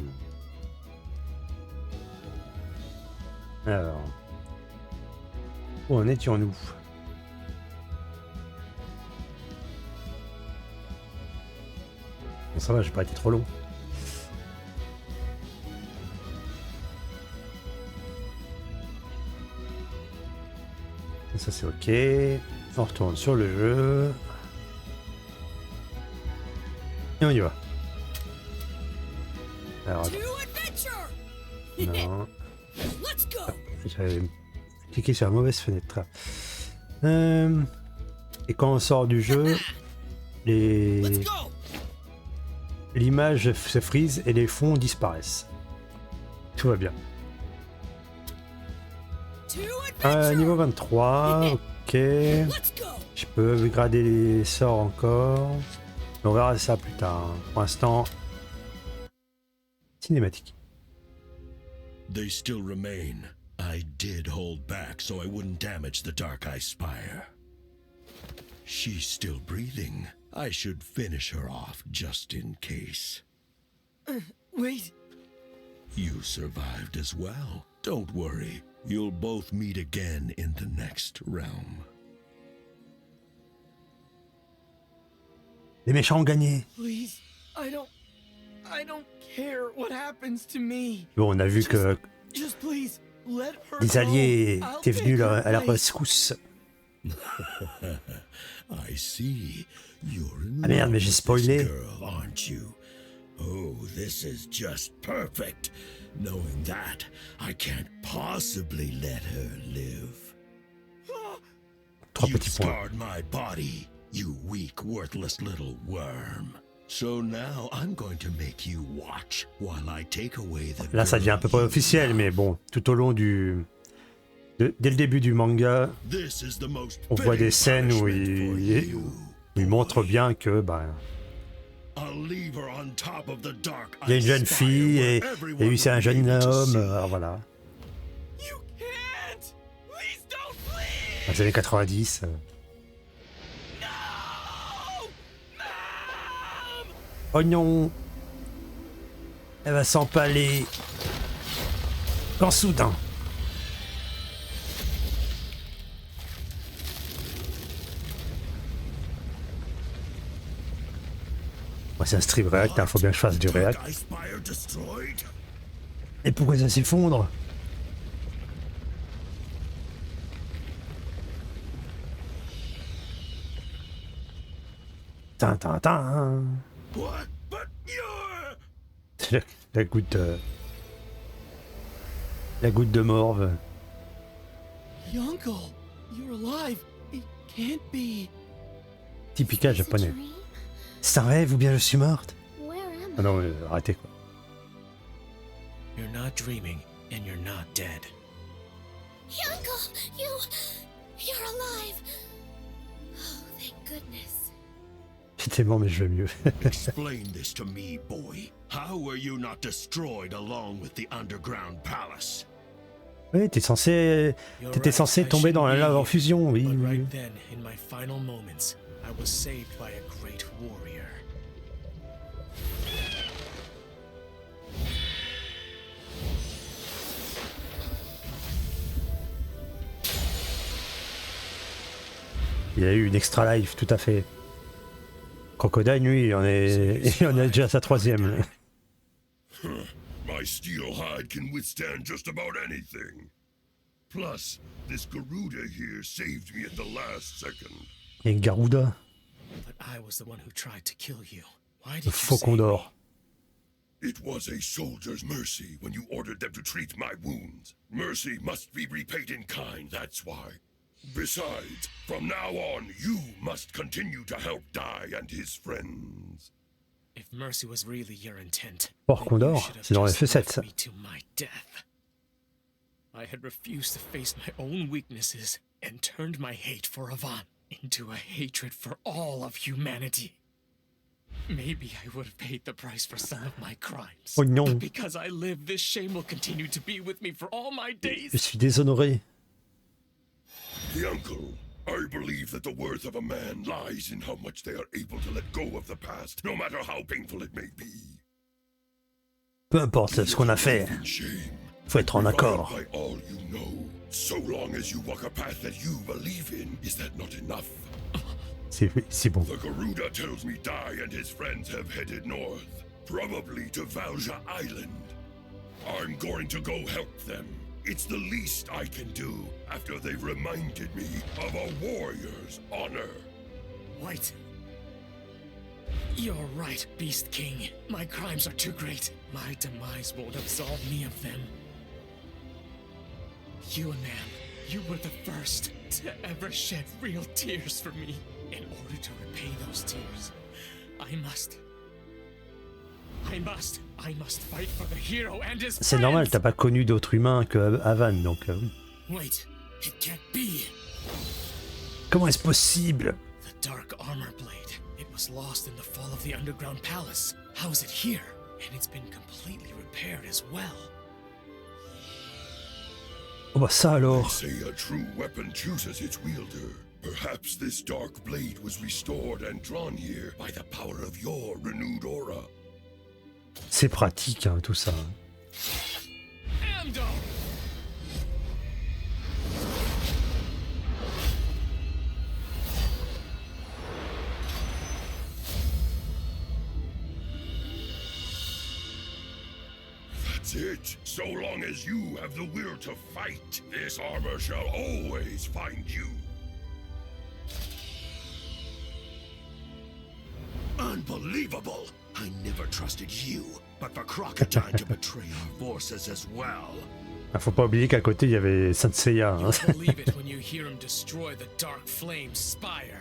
Alors. Où en étions-nous? Bon, ça va, j'ai pas été trop long. Ça c'est ok. On retourne sur le jeu. Et on y va. Alors, non. J'avais cliqué sur la mauvaise fenêtre. Et quand on sort du jeu, l'image se frise et les fonds disparaissent. Tout va bien. Niveau 23, ok. Je peux upgrader les sorts encore. On verra ça plus tard. Pour l'instant, cinématique. They still remain. I did hold back so I wouldn't damage the Dark Eye Spire. She's still breathing. I should finish her off just in case. Wait. You survived as well. Don't worry. You'll both meet again in the next realm. Les méchants ont gagné. Please, I don't care what happens to me. Bon, on a vu que Just please, let her les alliés go. étaient venus à la rescousse. I see. You're in Ah merde, mais j'ai spoilé. girl, aren't you? Oh, this is just perfect. Knowing that, I can't possibly let her live. 3 You petits points. scarred my body, you weak, worthless little worm. So now I'm going to make you watch while I take away the Là, ça devient un peu pas officiel, mais bon, tout au long du... dès le début du manga, on voit des scènes où il montre bien que il y a une jeune fille et lui c'est un jeune homme, alors voilà. Dans les années 90. Oh non! Elle va s'empaler. Quand soudain. Moi, c'est un stream react, hein, faut bien que je fasse du react. Et pourquoi ça s'effondre? Tintin. La goutte de morve. Uncle, you're alive. It can't be. Typique japonais. C'est un rêve ou bien je suis morte? Ah non, arrêtez quoi. You're not dreaming, and you're not dead. Uncle, you're alive. Oh, thank goodness. J'étais mort mais je vais mieux. Explain this to me, boy. How were you not destroyed along with the underground palace? Oui, t'étais censé tomber dans la lave en fusion, oui. But right then, in my final moments, I was saved by a great warrior. Il y a eu une extra life, tout à fait. Crocodile, lui, il en est déjà à sa 3e. My steel hide can withstand just about anything. Plus, this Garuda here saved me at the last second. Il y a une Garuda. But I was the one who tried to kill you. Why Le did you faucon d'or. It was a soldier's mercy when you ordered them to treat my wounds. Mercy must be repaid in kind, that's why. Besides, from now on, you must continue to help Dai and his friends. If mercy was really your intent, Faucon d'or, c'est dans FE7 ça. me to my death. I had refused to face my own weaknesses and turned my hate for Avant into a hatred for all of humanity. Maybe I would have paid the price for some of my crimes. Oh non. But because I live, this shame will continue to be with me for all my days. Je suis déshonoré. The uncle, I believe that the worth of a man lies in how much they are able to let go of the past, no matter how painful it may be. Peu importe ce qu'on a fait, faut être en accord. By all you know, so long as you walk a path that you believe in, is that not enough? C'est bon. The Garuda tells me Dai and his friends have headed north, probably to Valja Island. I'm going to go help them. It's the least I can do after they've reminded me of a warrior's honor. Wait. You're right, Beast King. My crimes are too great. My demise won't absolve me of them. You, man, you were the first to ever shed real tears for me. In order to repay those tears, I must fight for the hero and his C'est normal, t'as pas connu d'autres humains que Havan, donc oui. Wait, it can't be. Comment est-ce possible? The dark armor blade. It was lost in the fall of the underground palace. How is it here? And it's been completely repaired as well. Oh bah ça alors. They say a true weapon chooses its wielder. Perhaps this dark blade was restored and drawn here by the power of your renewed aura. C'est pratique, hein, tout ça. That's it. So long as you have the will to fight, this armor shall always find you. Unbelievable! I never trusted you, but for Crocodile to betray our forces as well. Ah, faut pas oublier qu'à côté il y avait Saint Seiya. Hein. You'll believe it when you hear him destroy the dark flame spire.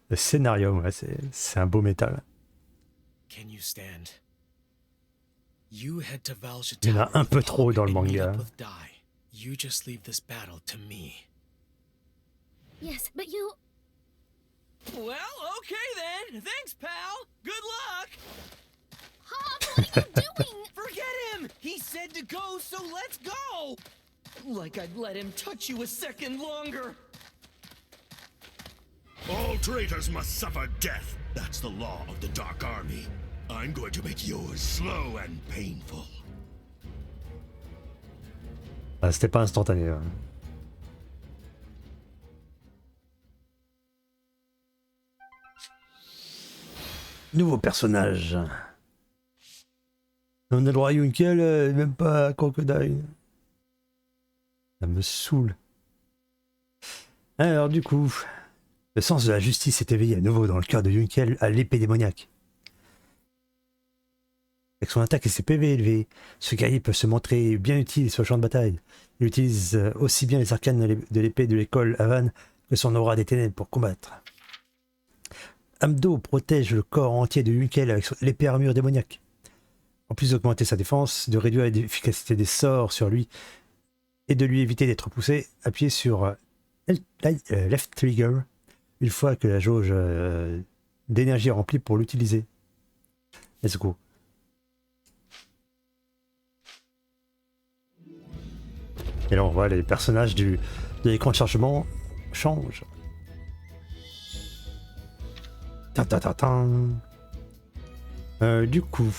Le scénario, ouais, c'est un beau métal. Can you stand? You head to Valja Il y en a un peu trop dans le manga. You just leave this battle to me. Yes, but you... Well, okay then. Thanks, pal. Good luck. Hop, what are you doing? Forget him. He said to go, so let's go. Like I'd let him touch you a second longer. All traitors must suffer death. That's the law of the Dark Army. I'm going to make yours slow and painful. Ah, c'était pas instantané. Hein. Nouveau personnage. On a le droit à Yunkel, même pas à Crocodile. Ça me saoule. Alors du coup, le sens de la justice est éveillé à nouveau dans le cœur de Yunkel à l'épée démoniaque. Avec son attaque et ses PV élevés, ce guerrier peut se montrer bien utile sur le champ de bataille. Il utilise aussi bien les arcanes de l'épée de l'école Havan que son aura des ténèbres pour combattre. Amdo protège le corps entier de Yunkel avec l'épée armure démoniaque. En plus d'augmenter sa défense, de réduire l'efficacité des sorts sur lui et de lui éviter d'être poussé, appuyez sur left trigger une fois que la jauge d'énergie est remplie pour l'utiliser. Let's go. Et là on voit les personnages de l'écran de chargement changent. Du coup,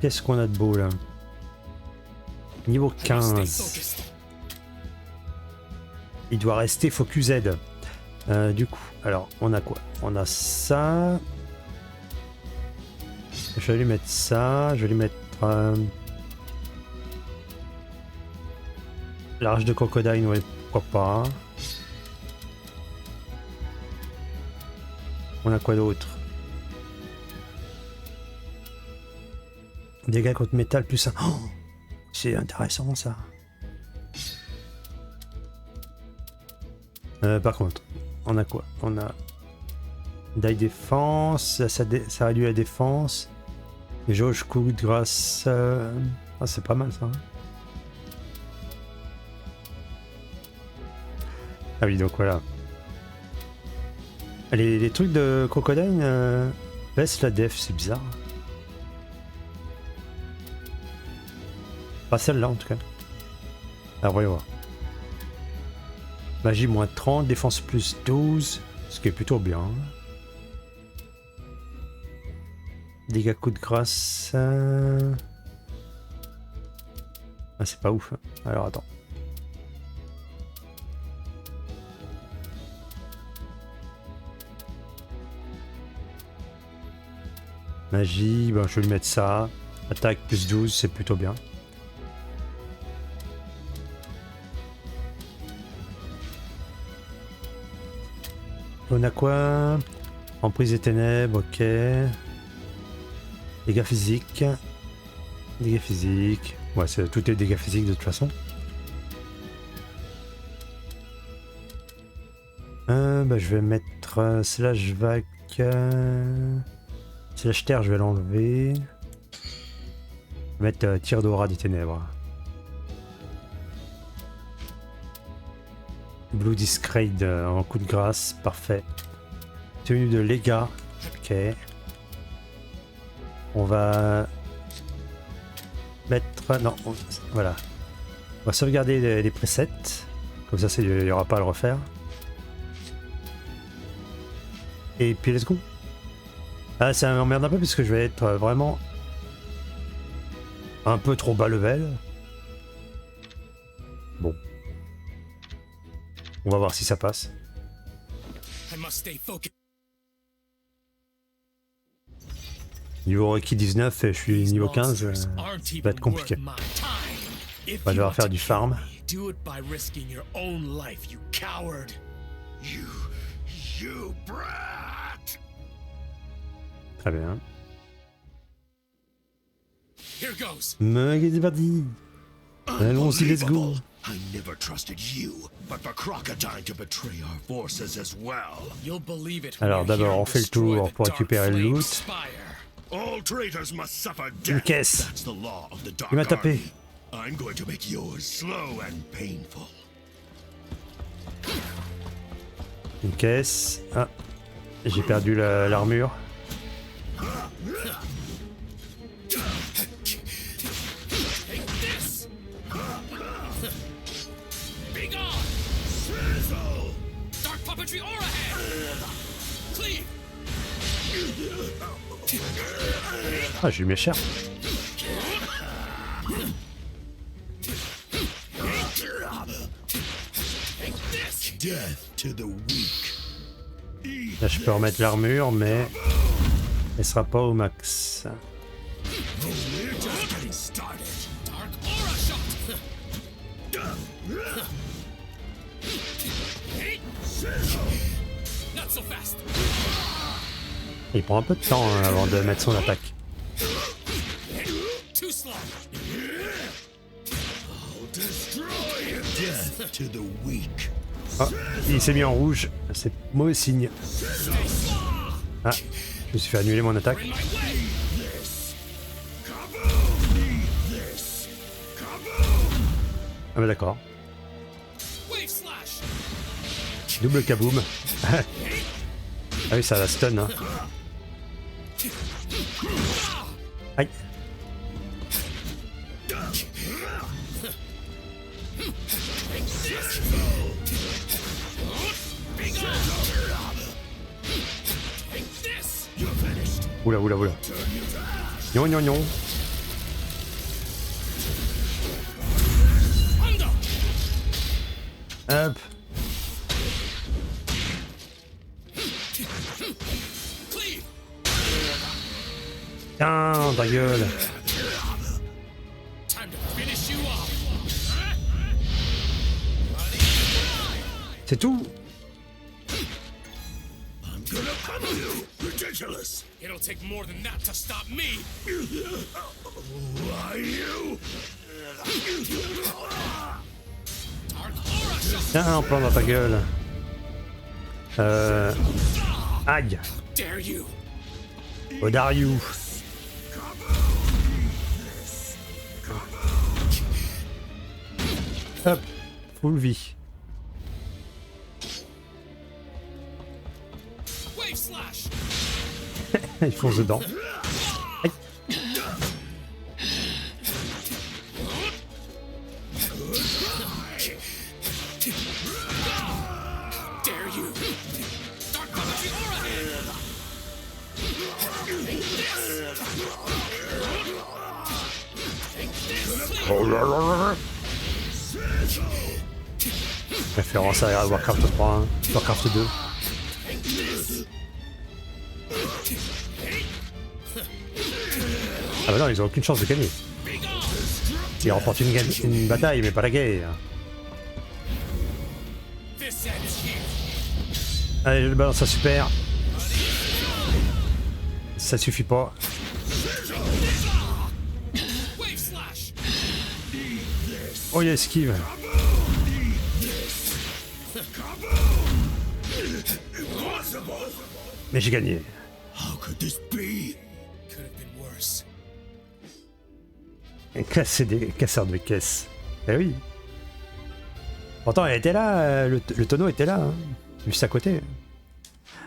qu'est-ce qu'on a de beau là? Niveau 15. Il doit rester focus Z. Du coup, alors on a quoi? On a ça. Je vais lui mettre ça. Je vais lui mettre l'arche de Crocodile, ouais, pourquoi pas. On a quoi d'autre? Dégâts contre métal plus 1. Oh, c'est intéressant ça. Par contre, on a quoi? On a die défense, ça réduit la défense. Les jauges coup de grâce. Ah, c'est pas mal ça. Hein. Ah oui, donc voilà. Les trucs de Crocodile baissent la def, c'est bizarre. Pas celle-là en tout cas. Alors voyons voir. Magie moins 30, défense plus 12, ce qui est plutôt bien. Dégâts coup de grâce. Ah, c'est pas ouf. Alors attends. Magie, ben, je vais lui mettre ça. Attaque plus 12, c'est plutôt bien. On a quoi? Emprise des ténèbres, ok. Dégâts physiques. Dégâts physiques. Ouais, c'est tout est dégâts physiques de toute façon. Bah, je vais mettre slash vac. Slash terre, je vais l'enlever. Mettre tir d'aura des ténèbres. Blue Discrade en coup de grâce, parfait. Tenue de légat, ok. On va mettre... Non, voilà. On va sauvegarder les presets. Comme ça, il n'y aura pas à le refaire. Et puis, let's go. Ah, ça m'emmerde un peu parce que je vais être vraiment un peu trop bas level. Bon. On va voir si ça passe. Niveau requis 19 et je suis niveau 15, ça va être compliqué. On va devoir faire du farm. Très bien. C'est parti. Allons-y, let's go. I never trusted you, but for Crocodile to betray our forces as well. Alors d'abord, on fait le tour pour récupérer le loot. All traitors must suffer Une death. caisse. That's the law of the Dark Il m'a tapé. Army. I'm going to make yours slow and painful. Une caisse. Ah, j'ai perdu l'armure. Ah, j'ai eu mes chers. Là, je peux remettre l'armure, mais elle sera pas au max. Il prend un peu de temps hein, avant de mettre son attaque. Ah, il s'est mis en rouge, c'est mauvais signe. Ah, je me suis fait annuler mon attaque. Ah bah d'accord. Double kaboom. Ah oui, ça la stun. Hein. Aïe. Oula, oula, oula. Gnon, gnon, gnon. Hop. Tiens, ta gueule. C'est tout. It'll take more than that to stop me. Why you? Tiens, on plante dans ta gueule. Aïe. Oh, Darius. Hop, full vie. Il fonce dedans. Aïe. Référence à Warcraft 3, Warcraft 2. Ah bah non, ils ont aucune chance de gagner. Ils remportent une bataille, mais pas la guerre. Allez, je le balance à super. Ça suffit pas. Oh, il esquive. Mais j'ai gagné. Casser des casseurs de caisses. Eh oui. Pourtant, elle était là, le tonneau était là, hein, juste à côté.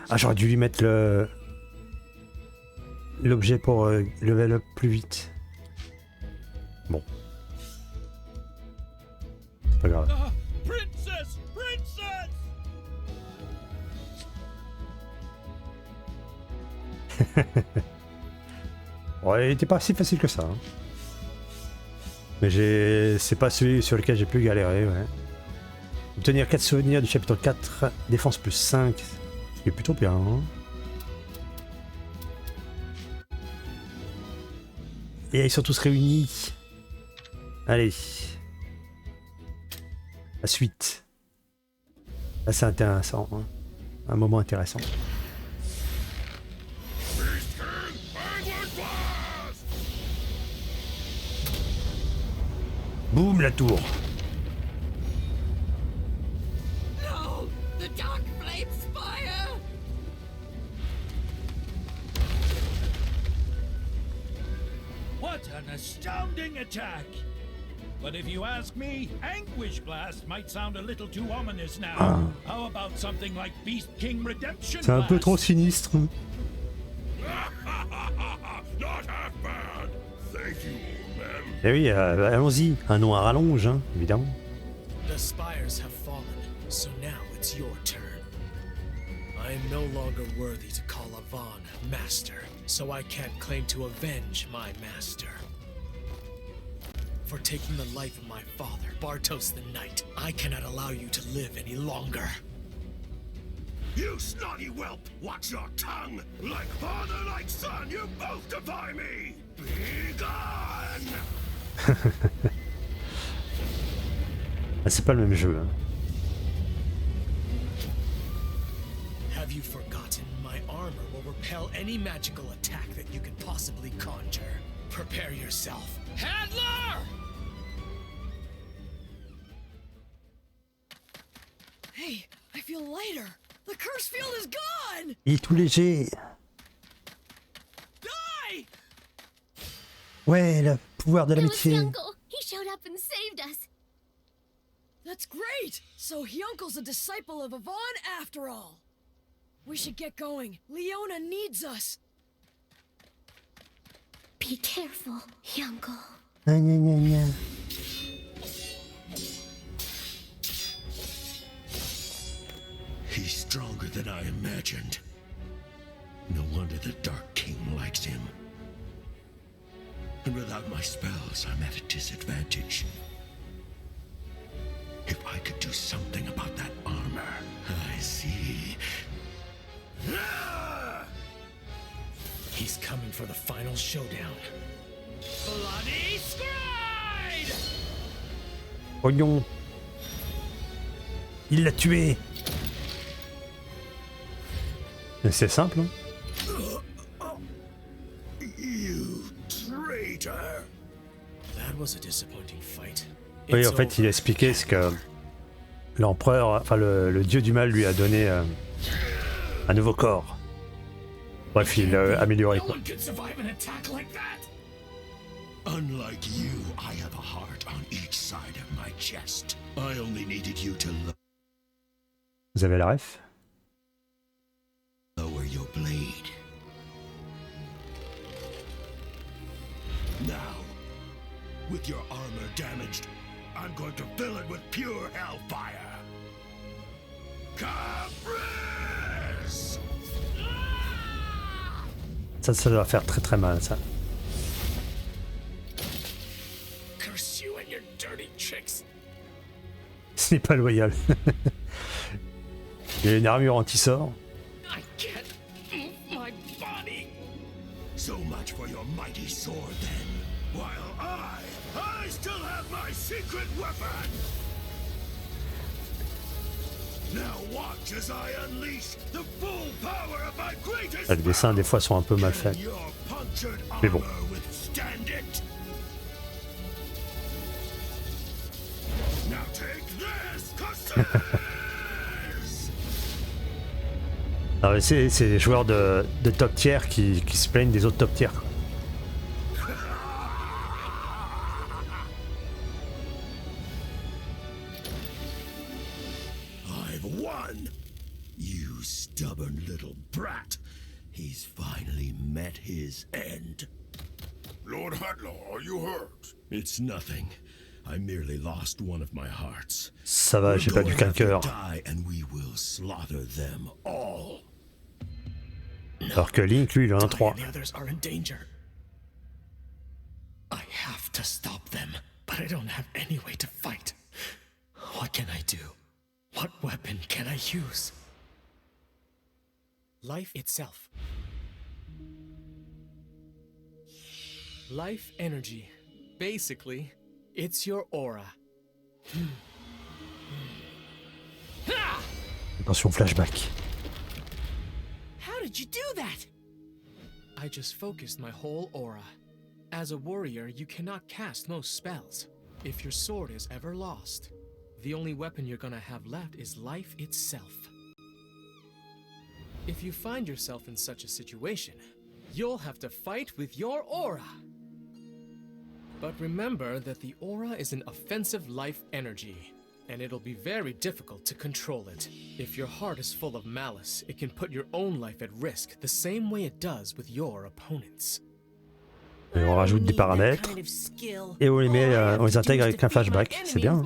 Ah, j'aurais dû lui mettre l'objet pour level up plus vite. Bon. C'est pas grave. Princess! Princess! Ouais, il était pas si facile que ça. Hein. Mais c'est pas celui sur lequel j'ai pu galérer, ouais. Obtenir 4 souvenirs du chapitre 4, défense plus 5, ce qui est plutôt bien. Hein. Et ils sont tous réunis. Allez. La suite. Là c'est intéressant. Hein. Un moment intéressant. Boum, la tour. No! The dark flame spire! What an astounding attack! But if you ask me, Anguish Blast might sound a little too ominous now. Ah. How about something like Beast King Redemption C'est un peu Blast? trop sinistre. Not half bad. Thank you, man. Eh oui, allons-y. Un nom à rallonge, hein, évidemment. The spires have fallen, so now it's your turn. I am no longer worthy to call Avon master, so I can't claim to avenge my master. For taking the life of my father, Bartos the Knight, I cannot allow you to live any longer. You snotty whelp! Watch your tongue! Like father, like son, you both defy me! Be gone! Ah, c'est pas le même jeu. Hein. Have you forgotten my armor will repel any magical attack that you can possibly conjure? Prepare yourself. Handler! Hey, I feel lighter. The curse field is gone! Il est tout léger. Die! Ouais, le pouvoir de It was l'amitié. Hyuncle. He showed up and saved us. That's great! So Hyuncle's a disciple of Avon after all. We should get going. Leona needs us. Be careful, Hyuncle. Gna, gna, gna, gna. He's stronger than I imagined. No wonder the Dark King likes him. And without my spells, I'm at a disadvantage. If I could do something about that armor, I see. He's coming for the final showdown. Bloody Scride! Oignon. Il l'a tué. C'est simple. Hein. You traitor! That was a disappointing fight. Oui, en fait, il a expliqué ce que l'empereur, enfin le dieu du mal lui a donné un nouveau corps. Bref, il l'a amélioré quoi. Unlike you, I have a heart on each side of my chest. I only needed you to Vous avez la ref? lower your blade. Now, with your armor damaged, I'm going to fill it with pure hellfire. Caprice! Ça doit faire très très mal ça. Curse You and your dirty tricks. Ce n'est pas loyal. Il y a une armure anti-sort. I can't move my body. So much for your mighty sword, then. While I still have my secret weapon! Now watch as I unleash the full power of my greatest. Les dessins des fois sont un peu mal faits. Mais bon. Withstand it. Now take this, Alors, c'est les joueurs de top tier qui se plaignent des autres top tier. I've won! You stubborn little brat. He's finally met his end. Lord Hadlar, are you hurt? It's nothing. I merely lost one of my hearts. Ça va, j'ai perdu qu'un cœur. And we will slaughter them all. Alors que Link, lui, il en a 3. The others are in danger. I have to stop them, but I don't have any way to fight. What can I do? What weapon can I use? Life itself. Life energy. Basically, it's your aura. Attention, flashback. How did you do that? I just focused my whole aura. As a warrior, you cannot cast most spells. If your sword is ever lost, the only weapon you're gonna have left is life itself. If you find yourself in such a situation, you'll have to fight with your aura. But remember that the aura is an offensive life energy, and it'll be very difficult to control it. If your heart is full of malice, it can put your own life at risk the same way it does with your opponents. Et on rajoute des paramètres et on les met, on les intègre avec un flashback. C'est bien.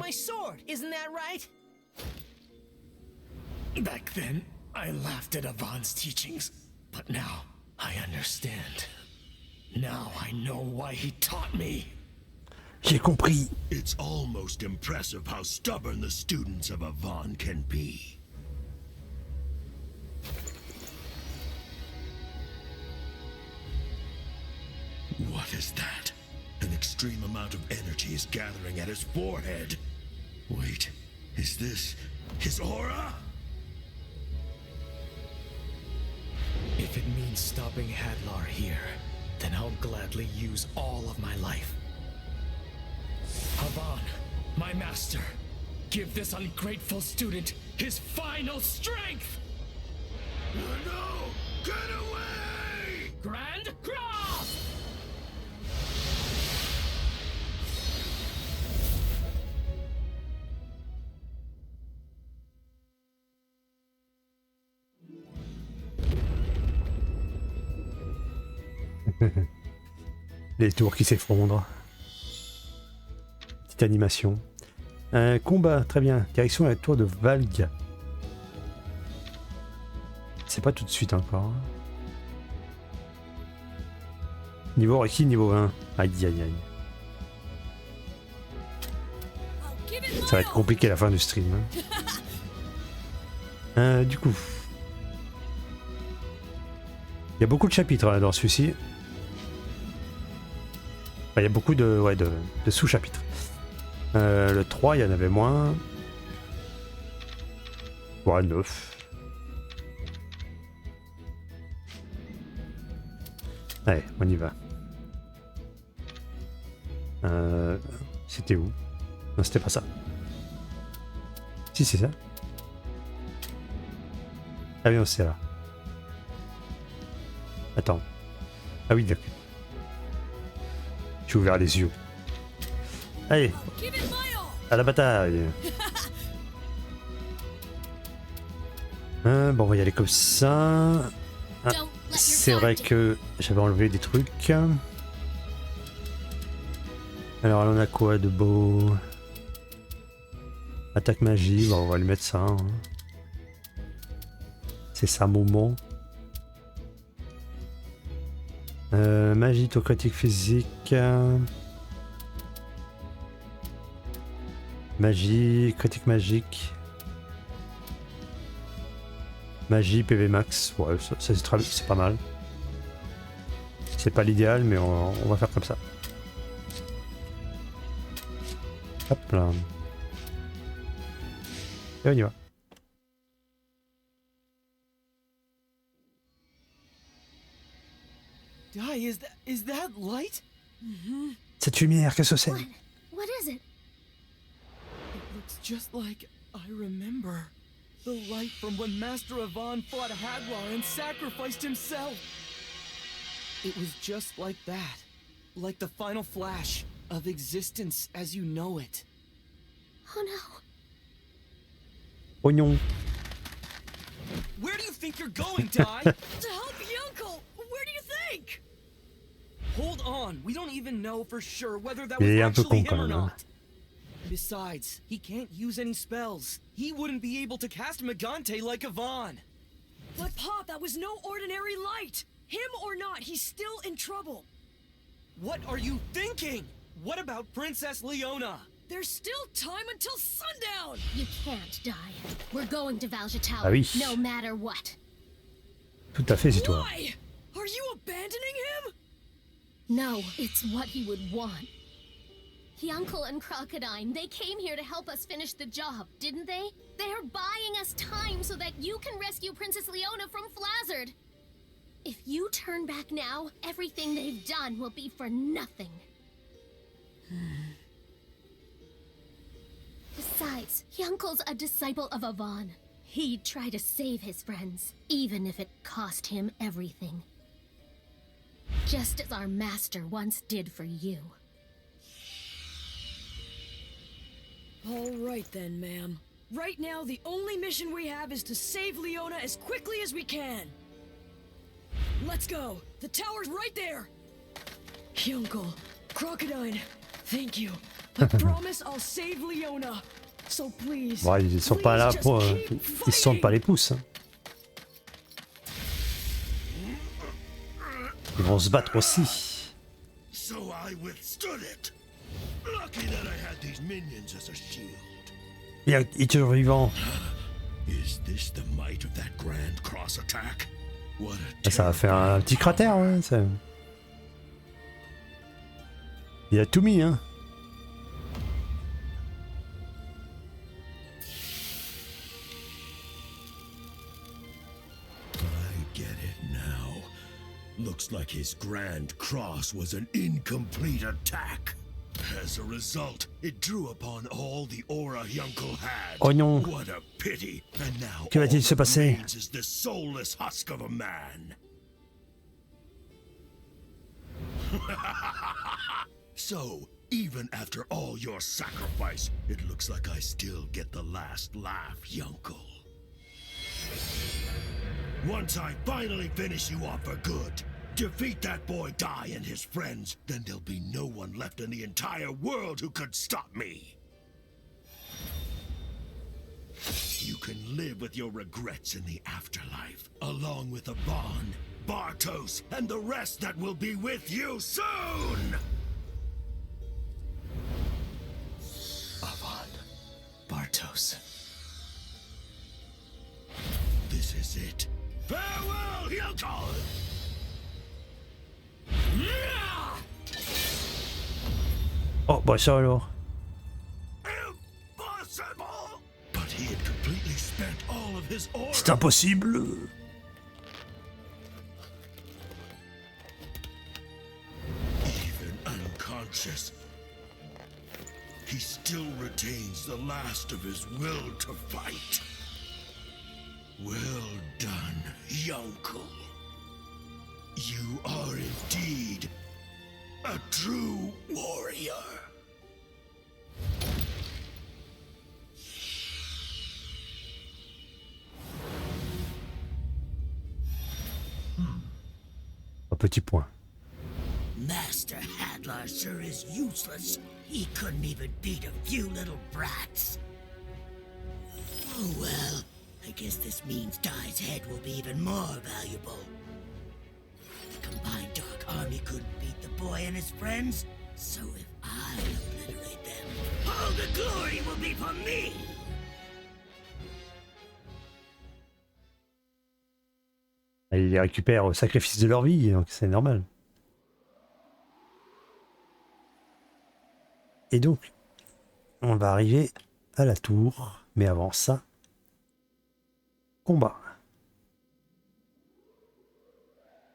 Back then, I laughed at Avon's teachings, but now I understand. Now I know why he taught me. J'ai compris. It's almost impressive how stubborn the students of Avon can be. What is that? An extreme amount of energy is gathering at his forehead. Wait, is this his aura? If it means stopping Hadlar here, then I'll gladly use all of my life. Avon, my master, give this ungrateful student his final strength! No! Get away! Grand Cross! Les tours qui s'effondrent. Petite animation. Un combat, très bien. Direction à la tour de Valga. C'est pas tout de suite encore. Niveau Reiki, niveau 1. Aïe aïe aïe. Ça va être compliqué à la fin du stream. Du coup. Il y a beaucoup de chapitres là, dans celui-ci. Enfin, il y a beaucoup de sous-chapitres. Le 3, il y en avait moins. Ouais, 9. Allez, on y va. C'était où? Non, c'était pas ça. Si, c'est ça. Ah oui, non, c'est là. Attends. Ah oui, d'accord. J'ai ouvert les yeux. Allez, à la bataille. Bon, on va y aller comme ça. Ah, c'est vrai que j'avais enlevé des trucs. Alors, là, on a quoi de beau? Attaque magie, bon, on va lui mettre ça. Hein. C'est ça, moment. Magie, taux critique physique. Magie, critique magique. Magie, PV max. Ouais, ça c'est pas mal. C'est pas l'idéal, mais on va faire comme ça. Hop là. Et on y va. Di, is that light? Cette lumière, qu'est-ce que c'est? What is it? It looks just like I remember. The light from when Master Avon fought Hadlar and sacrificed himself. It was just like that. Like the final flash of existence as you know it. Oh no. Oignon. Where do you think you're going, Di? To help Yunkel! Where do you think? Hold on, we don't even know for sure whether that Il was est un peu actually con him quand or même. Hein. not. Besides, he can't use any spells. He wouldn't be able to cast Megante like Avon. But Pop, that was no ordinary light! Him or not, he's still in trouble. What are you thinking? What about Princess Leona? There's still time until sundown! You can't die. We're going to Valja Tower, Ah oui. no matter what. Tout à fait, c'est toi. Why? Are you abandoning him? No, it's what he would want. Uncle and Crocodile, they came here to help us finish the job, didn't they? They're buying us time so that you can rescue Princess Leona from Flazzard. If you turn back now, everything they've done will be for nothing. Besides, Uncle's a disciple of Avon. He'd try to save his friends, even if it cost him everything. Just as our master once did for you. All right then, ma'am. Right now, the only mission we have is to save Leona as quickly as we can. Let's go. The tower's right there. Uncle, Crocodile, thank you. I promise I'll save Leona. So please. Bon, ils sont pas là pour. Ils se sentent pas les pouces. Hein. Ils vont se battre aussi. So I withstood it. Lucky that I had these minions as a shield. Il est toujours vivant. Is this the might of that grand cross attack? What a Ça va faire un petit cratère, ouais. Ça... Il a tout mis, hein. I get it now. Looks like his grand cross was an incomplete attack. As a result, it drew upon all the aura Yunkel had. Oh non. What a pity. And now Que va-t-il se passer? is this soulless husk of a man. So, even after all your sacrifice, it looks like I still get the last laugh, Yunkel. Once I finally finish you off for good, defeat that boy Dai and his friends, then there'll be no one left in the entire world who could stop me. You can live with your regrets in the afterlife, along with Avon, Bartos, and the rest that will be with you soon! Avon, Bartos. This is it. Farewell, Yunkel! Oh, bah ça alors. Impossible! But he had completely spent all of his aura. C'est impossible. Even unconscious, he still retains the last of his will to fight. Well done, Yunkel. You are indeed a true warrior. Un petit point. Master Hadlar sure is useless. He couldn't even beat a few little brats. Oh well, I guess this means Dai's head will be even more valuable. The combined Dark Army couldn't beat the boy and his friends, so if I obliterate them... All the glory will be for me. Ils les récupèrent au sacrifice de leur vie, donc c'est normal. Et donc, on va arriver à la tour, mais avant ça, combat.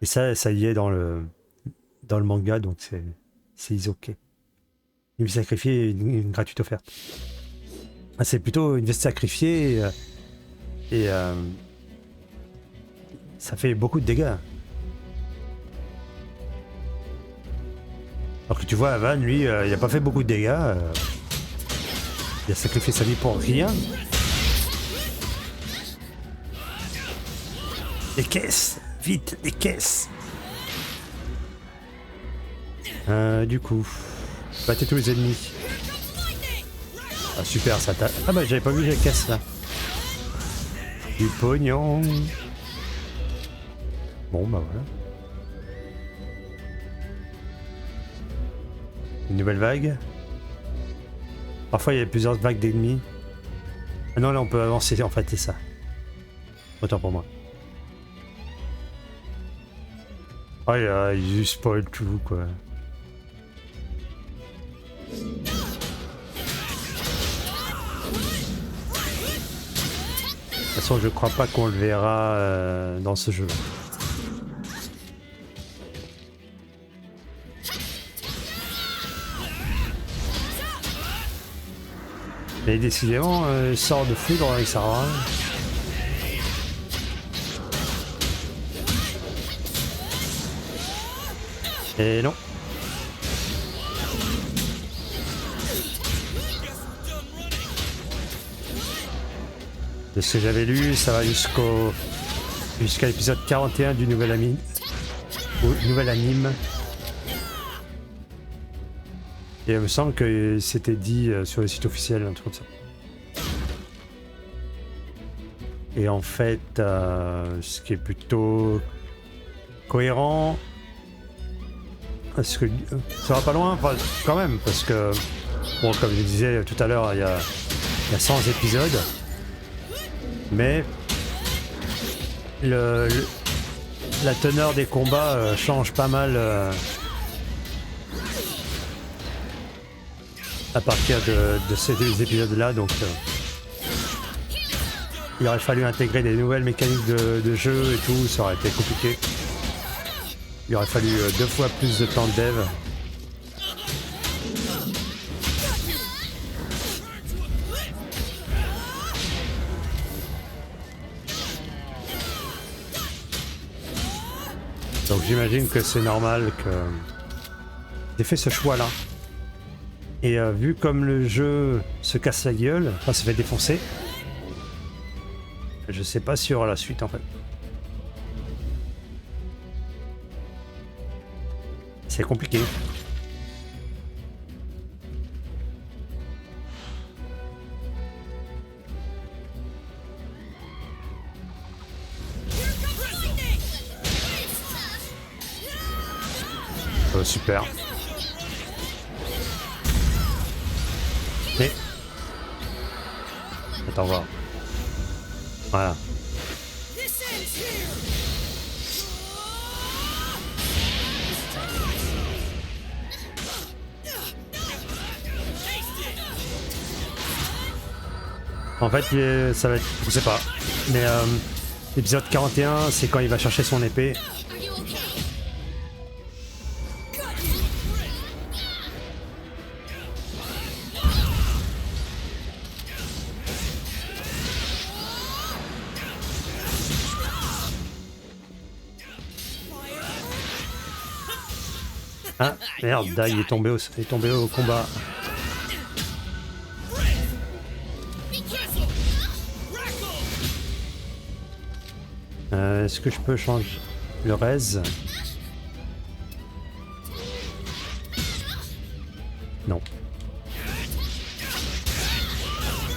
Et ça y est dans le manga, donc c'est ok. Une vie sacrifiée, une gratuite offerte. Ah, c'est plutôt une veste sacrifiée et ça fait beaucoup de dégâts. Alors que tu vois, Van, lui, il a pas fait beaucoup de dégâts. Il a sacrifié sa vie pour rien. Les caisses! Vite, les caisses! Du coup, battez tous les ennemis. Ah super, ça t'a... Ah bah j'avais pas vu les caisses là. Du pognon. Bon bah voilà. Une nouvelle vague. Parfois il y a plusieurs vagues d'ennemis. Ah non là on peut avancer en fait, c'est ça. Autant pour moi. Oh là, il spoil tout quoi. De toute façon je crois pas qu'on le verra dans ce jeu. Mais décidément, sort de foudre avec sa rare. Et non. De ce que j'avais lu, ça va jusqu'à l'épisode 41 du nouvel anime. Et il me semble que c'était dit sur le site officiel, un truc comme ça. Et en fait, ce qui est plutôt cohérent, parce que ça va pas loin, enfin, quand même, parce que, bon, comme je disais tout à l'heure, il y a 100 épisodes, mais la teneur des combats change pas mal. À partir de ces épisodes-là, donc il aurait fallu intégrer des nouvelles mécaniques de jeu et tout, ça aurait été compliqué. Il aurait fallu 2 fois plus de temps de dev. Donc j'imagine que c'est normal que j'ai fait ce choix-là. Et vu comme le jeu se casse la gueule, enfin se fait défoncer, je sais pas si il y aura la suite en fait. C'est compliqué. Super. Mais... Attends voir. Voilà. En fait, ça va être... Je sais pas. Mais l'épisode 41, c'est quand il va chercher son épée. Ah merde, Dai est tombé au combat. Est-ce que je peux changer le res? Non.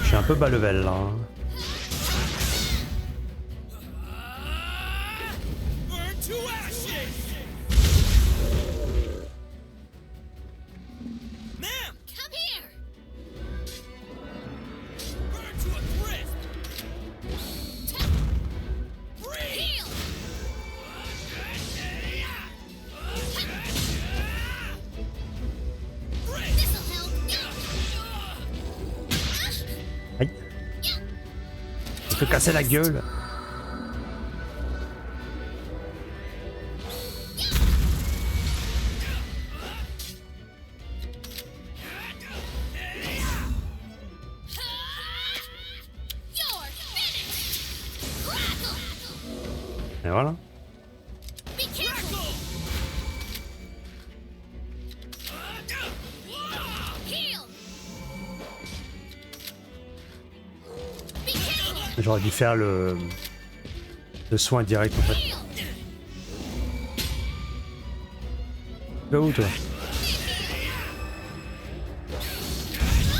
Je suis un peu bas level là. Hein. te casser la gueule. Et voilà. J'aurais dû faire le soin direct en fait. Tu vas où toi?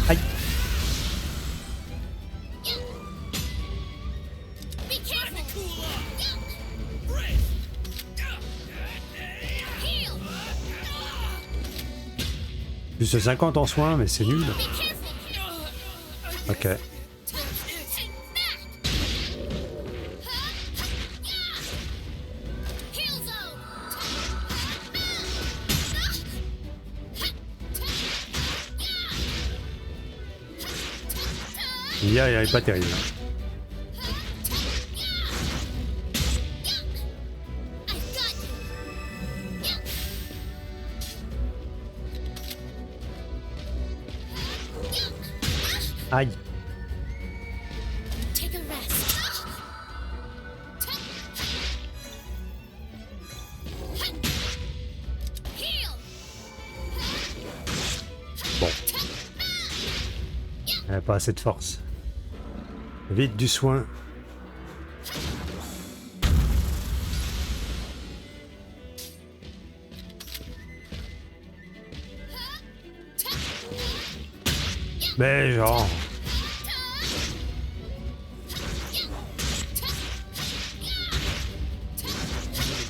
Aïe. Plus de 50 en soins, mais c'est nul. Ok. Il est pas terrible. Aïe. Bon. Elle n'a pas assez de force. Vite du soin. Mais genre...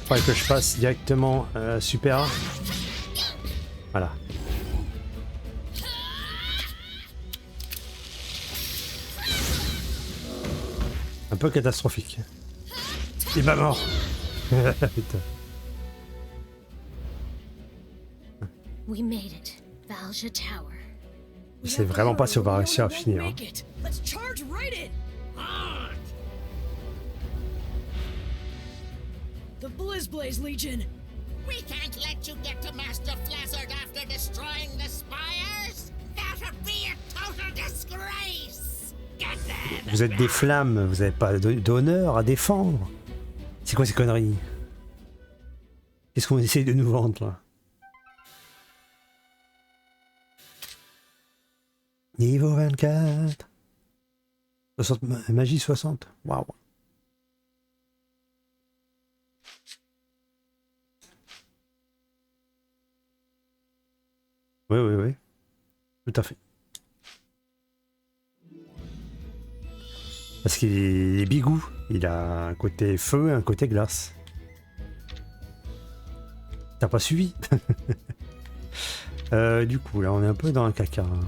Faudrait que je fasse directement super. Voilà. Un peu catastrophique. Il va mort. Putain. We made it. Valja Tower. Je sais vraiment pas si on va réussir à finir. Hein. Let's charge right in. The Blizzblaze Legion. We can't let you get to Master Flazzard after destroying the spires. That'd be a total disgrace. Get them. Vous êtes des flammes, vous avez pas d'honneur à défendre. C'est quoi ces conneries? Qu'est-ce qu'on essaye de nous vendre là? Niveau 24. 60, magie 60. Waouh. Oui. Tout à fait. Parce qu'il est bigou. Il a un côté feu et un côté glace. T'as pas suivi? Du coup, là, on est un peu dans un caca. Hein.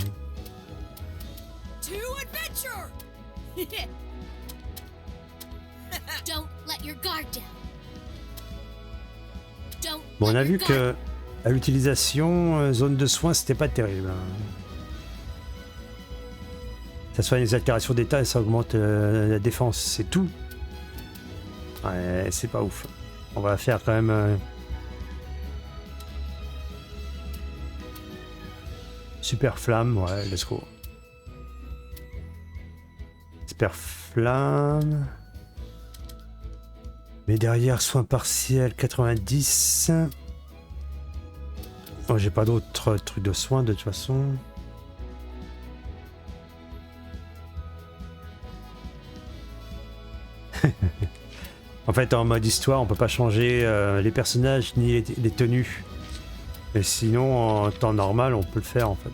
Bon, on a vu que à l'utilisation, zone de soins, c'était pas terrible. Ça soigne les altérations d'état et ça augmente la défense, c'est tout. Ouais, c'est pas ouf. On va faire quand même... Super flamme, ouais, let's go. Super flamme. Mais derrière, soins partiels 90. Oh, j'ai pas d'autres trucs de soins de toute façon. En fait, en mode histoire, on peut pas changer les personnages ni les tenues. Mais sinon, en temps normal, on peut le faire en fait.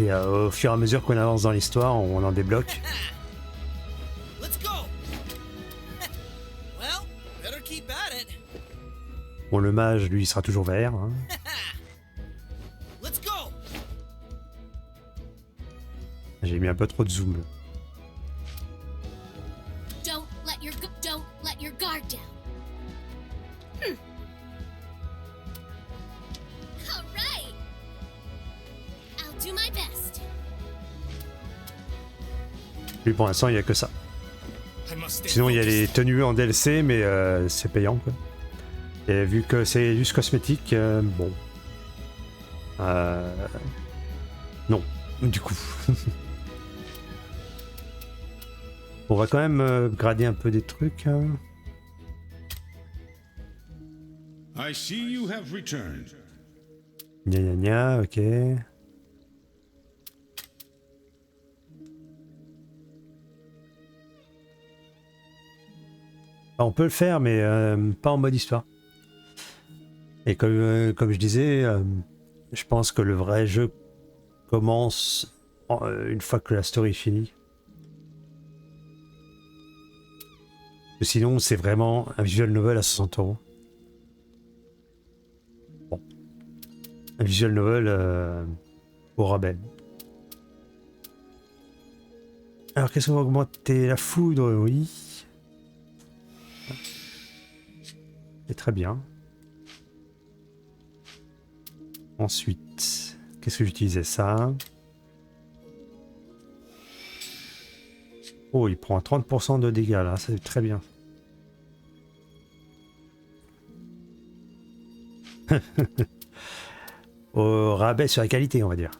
Et au fur et à mesure qu'on avance dans l'histoire, on en débloque. Bon, le mage, lui, il sera toujours vert. Hein. J'ai mis un peu trop de zoom. Don't let your guard down. All right. I'll do my best. Puis pour l'instant, il n'y a que ça. Sinon, il y a les tenues en DLC, mais c'est payant, quoi. Et vu que c'est juste cosmétique, bon. Non, du coup. On va quand même grader un peu des trucs. Hein. I see you have returned. Gna gna gna, ok. On peut le faire, mais pas en mode histoire. Et comme je disais, je pense que le vrai jeu commence une fois que la story est finie. Sinon, c'est vraiment un visual novel à 60 €. Bon. Un visual novel au rabais. Alors, qu'est-ce qu'on va augmenter? La foudre, oui. C'est très bien. Ensuite, qu'est-ce que j'utilisais ça? Oh, il prend 30% de dégâts là, c'est très bien. Au rabais sur la qualité, on va dire.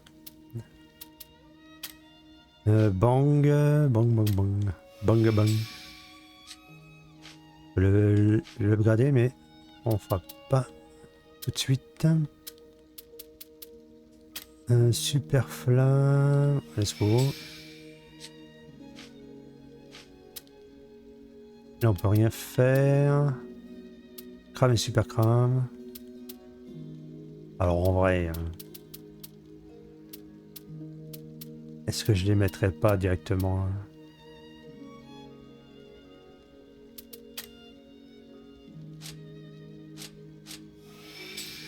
Bang, bang, bang, bang. Bang, bang. Le upgrader, mais on fera pas tout de suite. Un super flamme, let's go. Là on peut rien faire. Crame et super crame. Alors en vrai, est-ce que je les mettrais pas directement?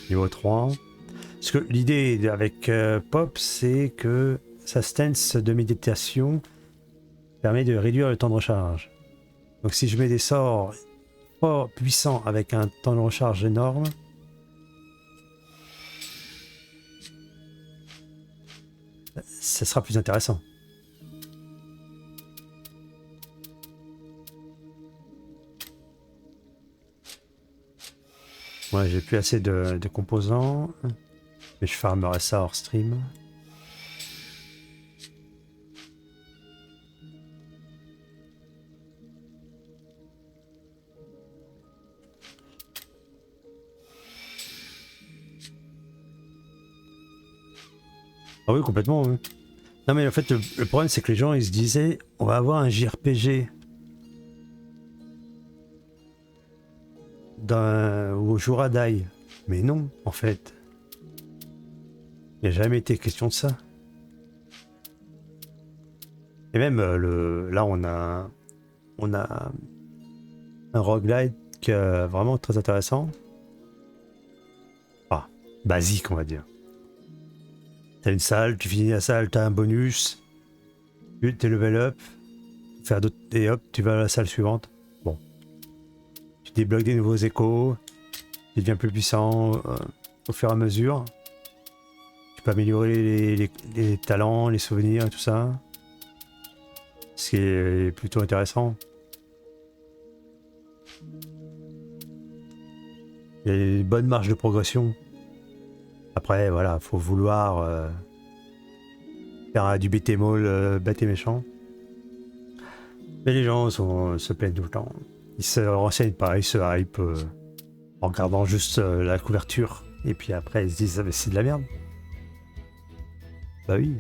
Niveau 3. Parce que l'idée avec Pop, c'est que sa stance de méditation permet de réduire le temps de recharge. Donc si je mets des sorts fort puissants avec un temps de recharge énorme, ça sera plus intéressant. Ouais, j'ai plus assez de composants, mais je farmerai ça hors stream. Ah oui, complètement. Oui. Non mais en fait, le problème c'est que les gens ils se disaient on va avoir un JRPG au Juradai. Mais non, en fait. Il n'y a jamais été question de ça. Et même là on a un roguelite vraiment très intéressant. Ah, basique on va dire. T'as une salle, tu finis la salle, t'as un bonus, t'es level up, faire d'autres et hop, tu vas à la salle suivante. Bon. Tu débloques des nouveaux échos, tu deviens plus puissant au fur et à mesure. Tu peux améliorer les talents, les souvenirs et tout ça. Ce qui est plutôt intéressant. Il y a une bonne marge de progression. Après, voilà, faut vouloir faire du bétémol bête et méchant. Mais les gens se plaignent tout le temps. Ils se renseignent pas, ils se hype en regardant juste la couverture. Et puis après, ils se disent, ah, c'est de la merde. Bah oui.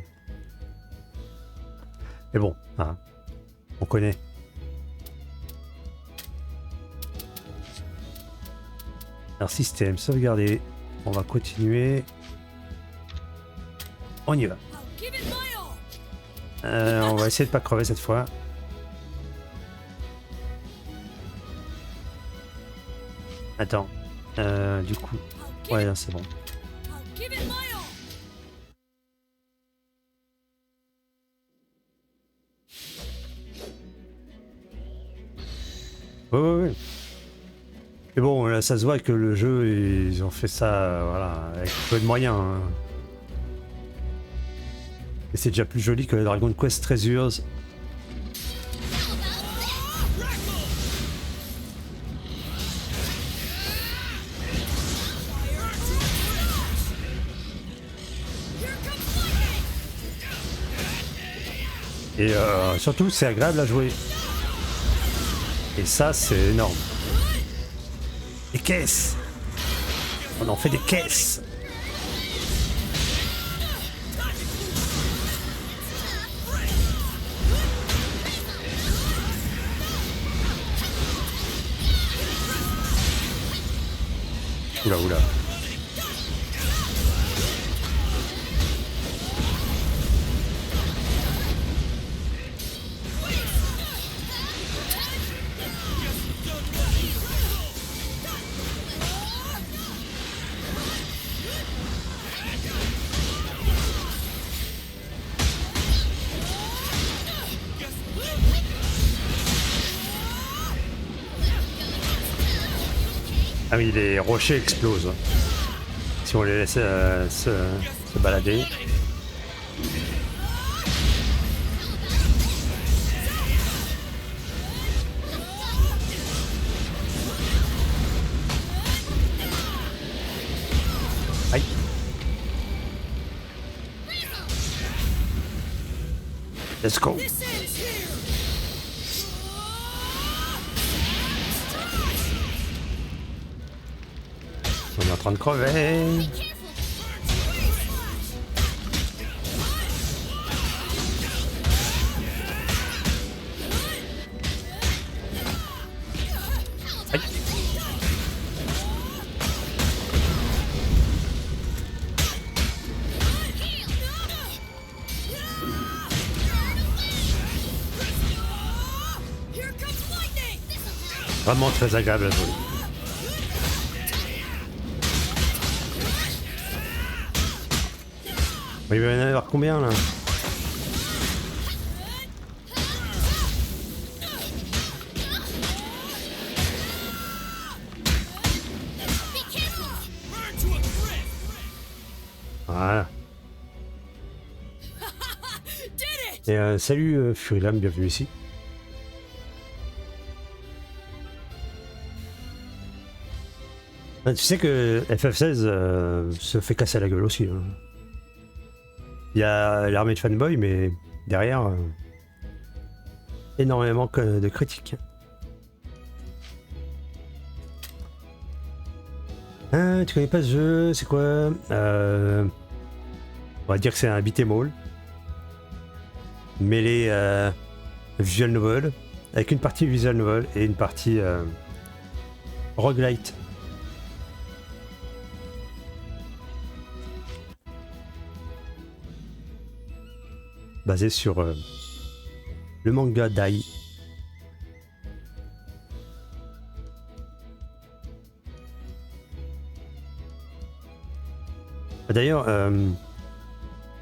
Mais bon, hein, on connaît. Alors système, sauvegarder. On va continuer. On y va. On va essayer de pas crever cette fois. Attends. Du coup. Ouais, c'est bon. Ouais. Mais bon, là, ça se voit que le jeu, ils ont fait ça, voilà, avec peu de moyens. Hein. Et c'est déjà plus joli que les Dragon Quest Treasures Et surtout, c'est agréable à jouer. Et ça, c'est énorme. Des caisses. On en fait des caisses. Oula, oula. Ah oui, les rochers explosent. Si on les laisse se balader. Aïe. Let's go. On est en train de crever. Aïe. Vraiment très agréable à jouer. Il va y en avoir combien là? Voilà. Et salut Furilam, bienvenue ici. Tu sais que FF16 se fait casser la gueule aussi. Hein. Il y a l'armée de fanboys, mais derrière, énormément de critiques. Tu connais pas ce jeu? C'est quoi? On va dire que c'est un beat'em all. Mêlé visual novel, avec une partie visual novel et une partie roguelite. Basé sur le manga Dai. D'ailleurs,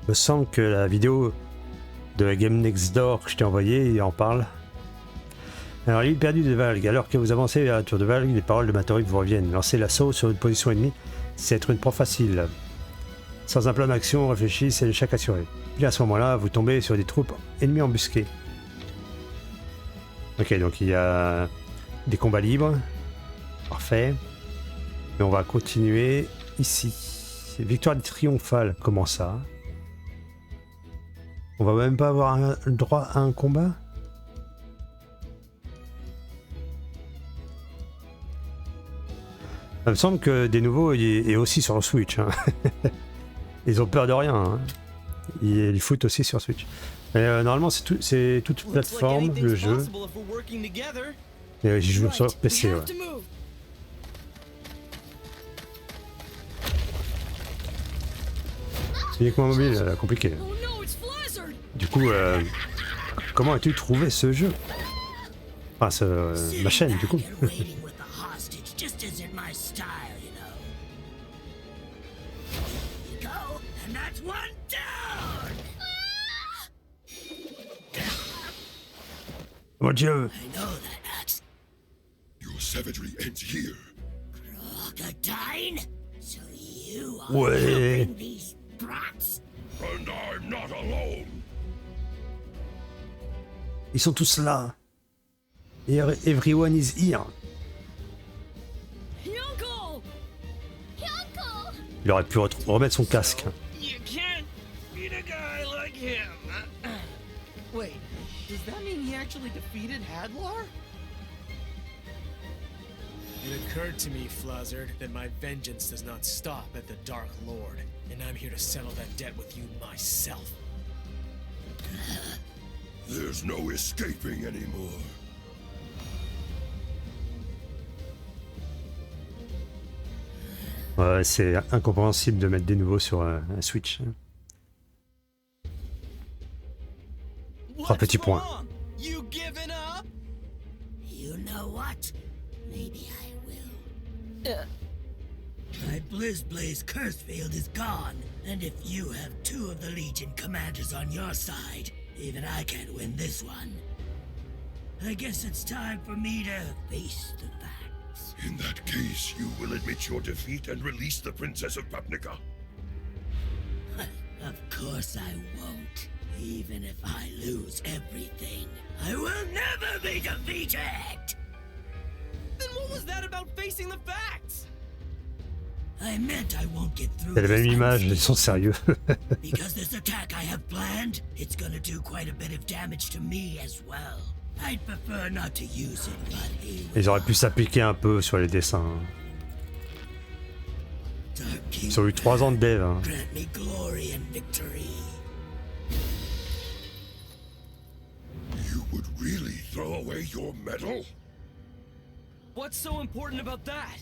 me semble que la vidéo de la Game Next Door que je t'ai envoyée, il en parle. Alors, l'île perdue de Valg. Alors que vous avancez à la tour de Valg, les paroles de Matorip vous reviennent. Lancer l'assaut sur une position ennemie, c'est être une proie facile. Sans un plan d'action réfléchi, c'est l'échec assuré. Puis à ce moment-là, vous tombez sur des troupes ennemies embusquées. Ok, donc il y a des combats libres. Parfait. Et on va continuer ici. Victoire triomphale, comment ça? On va même pas avoir le droit à un combat? Il me semble que des nouveaux est aussi sur Switch. Hein. Ils ont peur de rien. Hein. Ils foutent aussi sur Switch. Mais normalement, c'est toute plateforme, le jeu. Et j'y joue sur PC. Ouais. C'est uniquement mobile, compliqué. Du coup, comment as-tu trouvé ce jeu? Enfin, ma chaîne, du coup. Mon Dieu! Your savagery ends here. Crocodile? So you are Ouais. helping these brats? And I'm not alone. Ils sont tous là. Everyone is here. Il aurait pu remettre son casque. You can't beat a guy like him. Wait, Does that mean he actually defeated Hadlar? It occurred to me, Flazzard, that my vengeance does not stop at the Dark Lord, and I'm here to settle that debt with you myself. There's no escaping anymore. Ouais, c'est incompréhensible de mettre des nouveaux sur un Switch. 3 petits points. You giving up? You know what? Maybe I will. My Blizzblaze curse field is gone, and if you have 2 of the Legion commanders on your side, even I can't win this one. I guess it's time for me to face the facts. In that case, you will admit your defeat and release the Princess of Papnica. Of course I won't. Even if I lose everything, I will never be defeated! Then what was that about facing the facts? I meant I won't get through. C'est la même image, ils sont sérieux. Because this attack I have planned, it's gonna do quite a bit of damage to me as well. I'd prefer not to use it, but Ils auraient pu s'appliquer un peu sur les dessins. Ils ont eu 3 ans de dev. Hein. Grant me glory and victory. You would really throw away your medal? What's so important about that?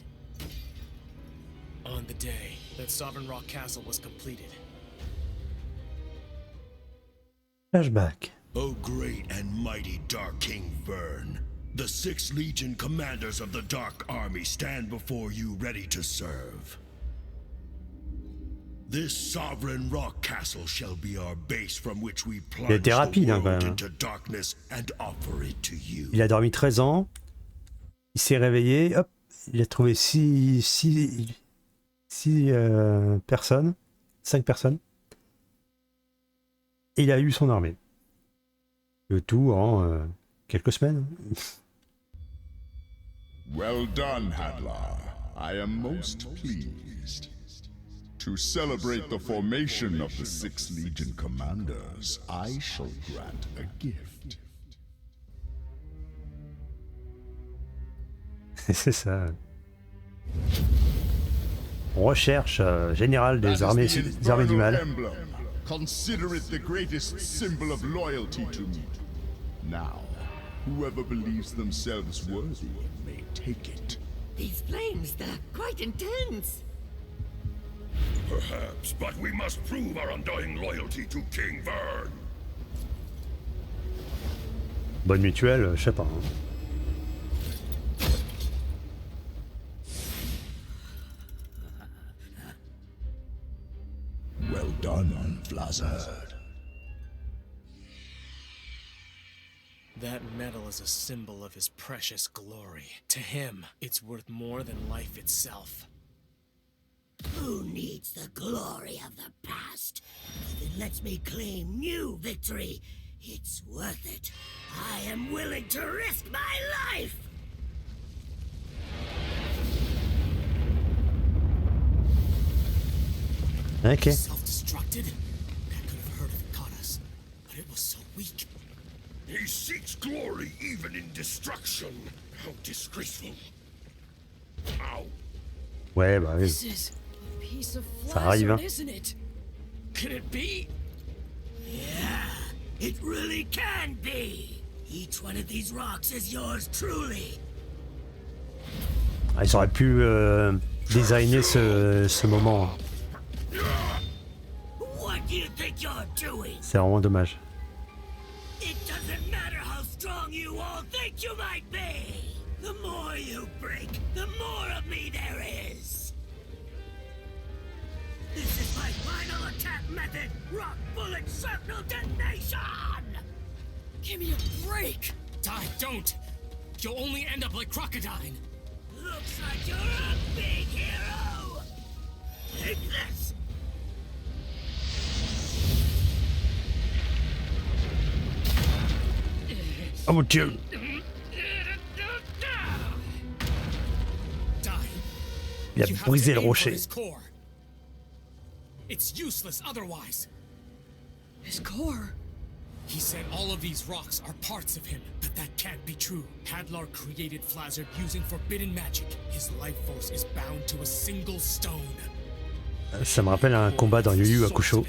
On the day that Sovereign Rock Castle was completed. Flashback. O great and mighty Dark King Vern, the 6 Legion commanders of the Dark Army stand before you ready to serve. This Sovereign Rock Castle shall be our base from which we plunge the world into darkness and offer it to you. Il a dormi 13 ans, il s'est réveillé, hop, il a trouvé 6 personnes, 5 personnes, et il a eu son armée. Le tout en quelques semaines. Well done, Hadlar. I am most pleased. To celebrate the formation of the 6 Legion commanders, I shall grant a gift. C'est ça. Recherche générale des armées du mal. Consider it the greatest symbol of loyalty to me. Now, whoever believes themselves worthy may take it. These flames, they're quite intense. Perhaps, but we must prove our undying loyalty to King Vern. Bonne mutuelle, je sais pas. Hein. Well done, Flazzard. That medal is a symbol of his precious glory. To him, it's worth more than life itself. Who needs the glory of the past? If it lets me claim new victory, it's worth it. I am willing to risk my life! Okay. Self-destructed? That could have hurt if it caught us, but it was so weak. He seeks glory even in destruction. How disgraceful. Ow. Ouais, bah oui. This is a piece of Ça arrive, hein. Flazzard, isn't it? Can it be? Yeah, it really can be. Each one of these rocks is yours truly. Ah, ils auraient pu designer ce moment. What do you think you're doing? C'est vraiment dommage. It doesn't matter how strong you all think you might be. The more you break, the more of me there is. This is my final attack method. Rock bullet shrapnel detonation. Give me a break. Die, don't. You'll only end up like Crocodile. Looks like you're a big hero. Take this. Oh mon Dieu. Il a brisé le rocher. It's useless otherwise. His core. He said all of these rocks are parts of him, but that can't be true. Hadlar created Flazzard using forbidden magic. His life force is bound to a single stone. Ça me rappelle un combat dans Yu Yu Hakusho.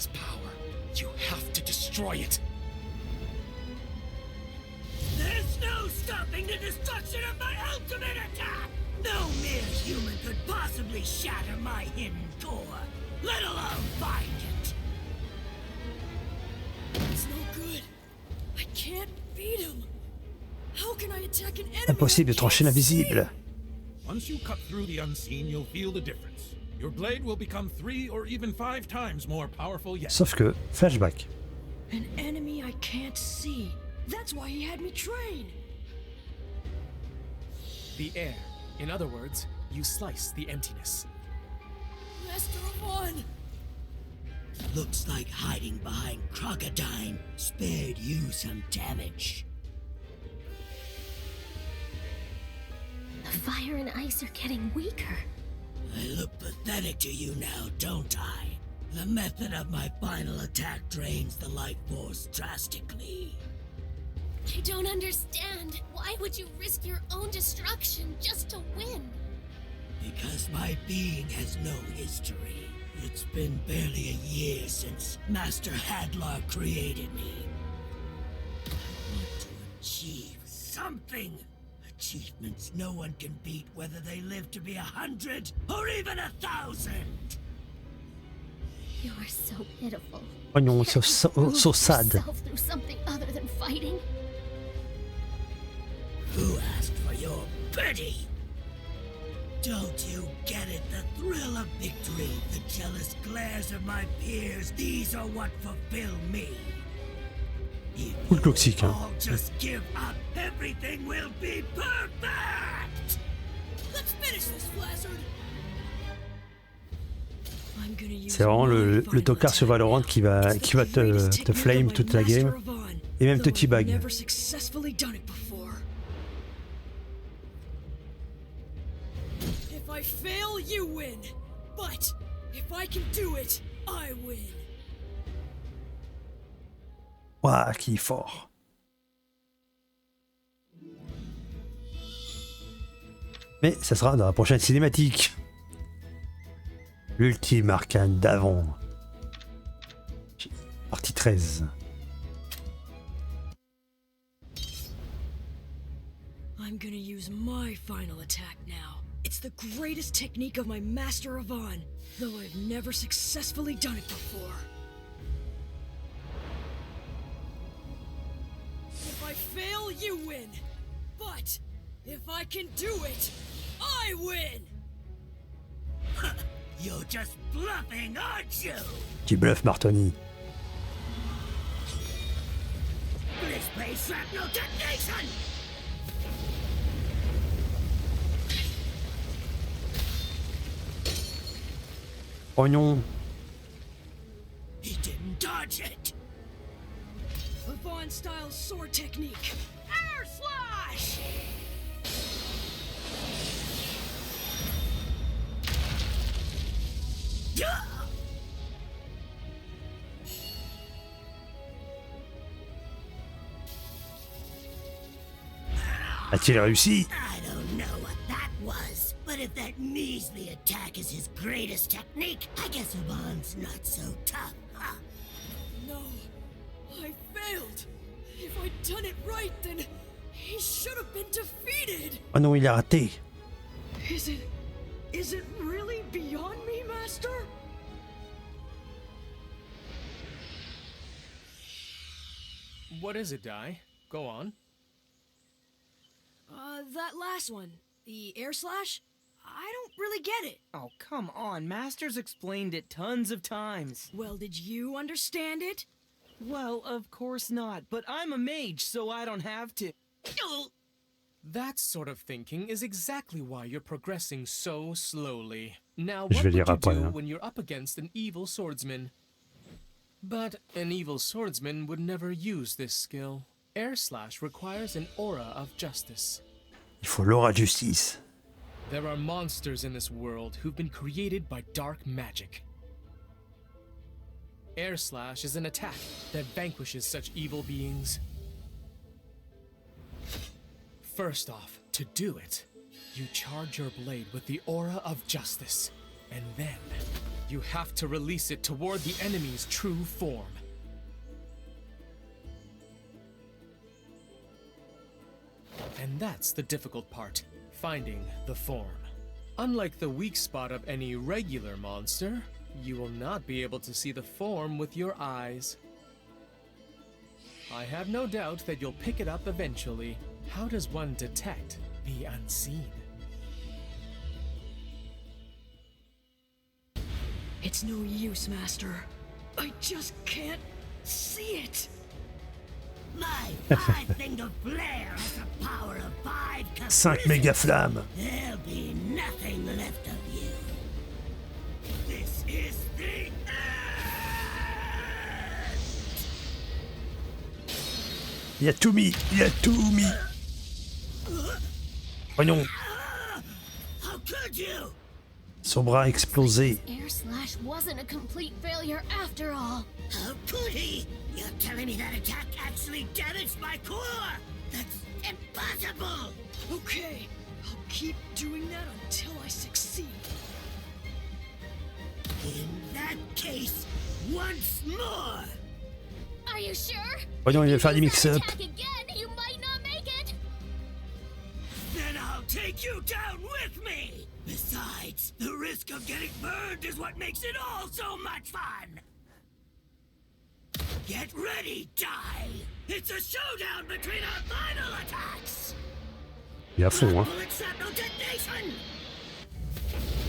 You have to destroy it. There's no stopping the destruction of my ultimate attack! No mere human could possibly shatter my hidden core, let alone find it! It's no good. I can't beat him. How can I attack an enemy? Impossible de trancher l'invisible. Once you cut through the unseen, you'll feel the difference. Your blade will become 3 or even 5 times more powerful yet. Sauf que, flashback. An enemy I can't see. That's why he had me train. The air. In other words, you slice the emptiness. Master Avon! Looks like hiding behind Crocodile spared you some damage. The fire and ice are getting weaker. I look pathetic to you now, don't I? The method of my final attack drains the life force drastically. I don't understand. Why would you risk your own destruction just to win? Because my being has no history. It's been barely a year since Master Hadlar created me. I want to achieve something. Achievements no one can beat, whether they live to be 100 or even 1,000. You are so pitiful. Oh no, so sad. Through something other than fighting. Who asked for your pity? Don't you get it? The thrill of victory, the jealous glares of my peers, these are what fulfill me. Full toxique, hein. All just give up, everything will be perfect! Let's finish this, Flazzard! C'est vraiment le tocard sur Valorant qui va te flame toute la game et même te teabag. If I fail, you win. But if I can do it, I win. Ouah, qui est fort. Mais ça sera dans la prochaine cinématique. L'ultime arcane d'Avon. Partie 13. I'm gonna use my final attack now. It's the greatest technique of my Master Avon, though I've never successfully done it before. If I fail, you win. But if I can do it, I win! You're just bluffing, aren't you? Tu bluffes, Martoni. Please play shrapnel detonation! Oignon. He didn't dodge it. Avon-style sword technique. Air slash! A-t-il réussi? I don't know what that was, but if that measly attack is his greatest technique, I guess Avon's not so tough, huh? No, I failed. If I'd done it right, then he should have been defeated. Oh non, il a raté. Is it really beyond me, Master? What is it, Dai? Go on. That last one, the air slash? I don't really get it. Oh, come on. Master's explained it tons of times. Well, did you understand it? Well, of course not, but I'm a mage, so I don't have to. That sort of thinking is exactly why you're progressing so slowly. Now, Je what vais would you lire après, do hein. when you're up against an evil swordsman? But an evil swordsman would never use this skill. Air slash requires an aura of justice. Il faut l'aura de justice. There are monsters in this world who've been created by dark magic. Air Slash is an attack that vanquishes such evil beings. First off, to do it, you charge your blade with the aura of justice, and then you have to release it toward the enemy's true form. And that's the difficult part, finding the form. Unlike the weak spot of any regular monster, you will not be able to see the form with your eyes. I have no doubt that you'll pick it up eventually. How does one detect the unseen? It's no use, Master. I just can't see it. My five-fingered flare has the power of 5 5 méga flammes. There'll be nothing left of you. This is the end. Il a tout mis, il a tout mis. Voyons. How could you? Son bras explosé. Air Slash wasn't a complete failure after all. How could he? You're telling me that attack actually damaged my core? That's impossible! Okay, I'll keep doing that until I succeed. In that case, once more! Are you sure? Voyons, il va faire des mix-up. Again, you might not make it. Then I'll take you down with me! Besides, the risk of getting burned is what makes it all so much fun! Get ready, Die! It's a showdown between our final attacks! Il est à fond, hein. Bullet shrapnel detonation!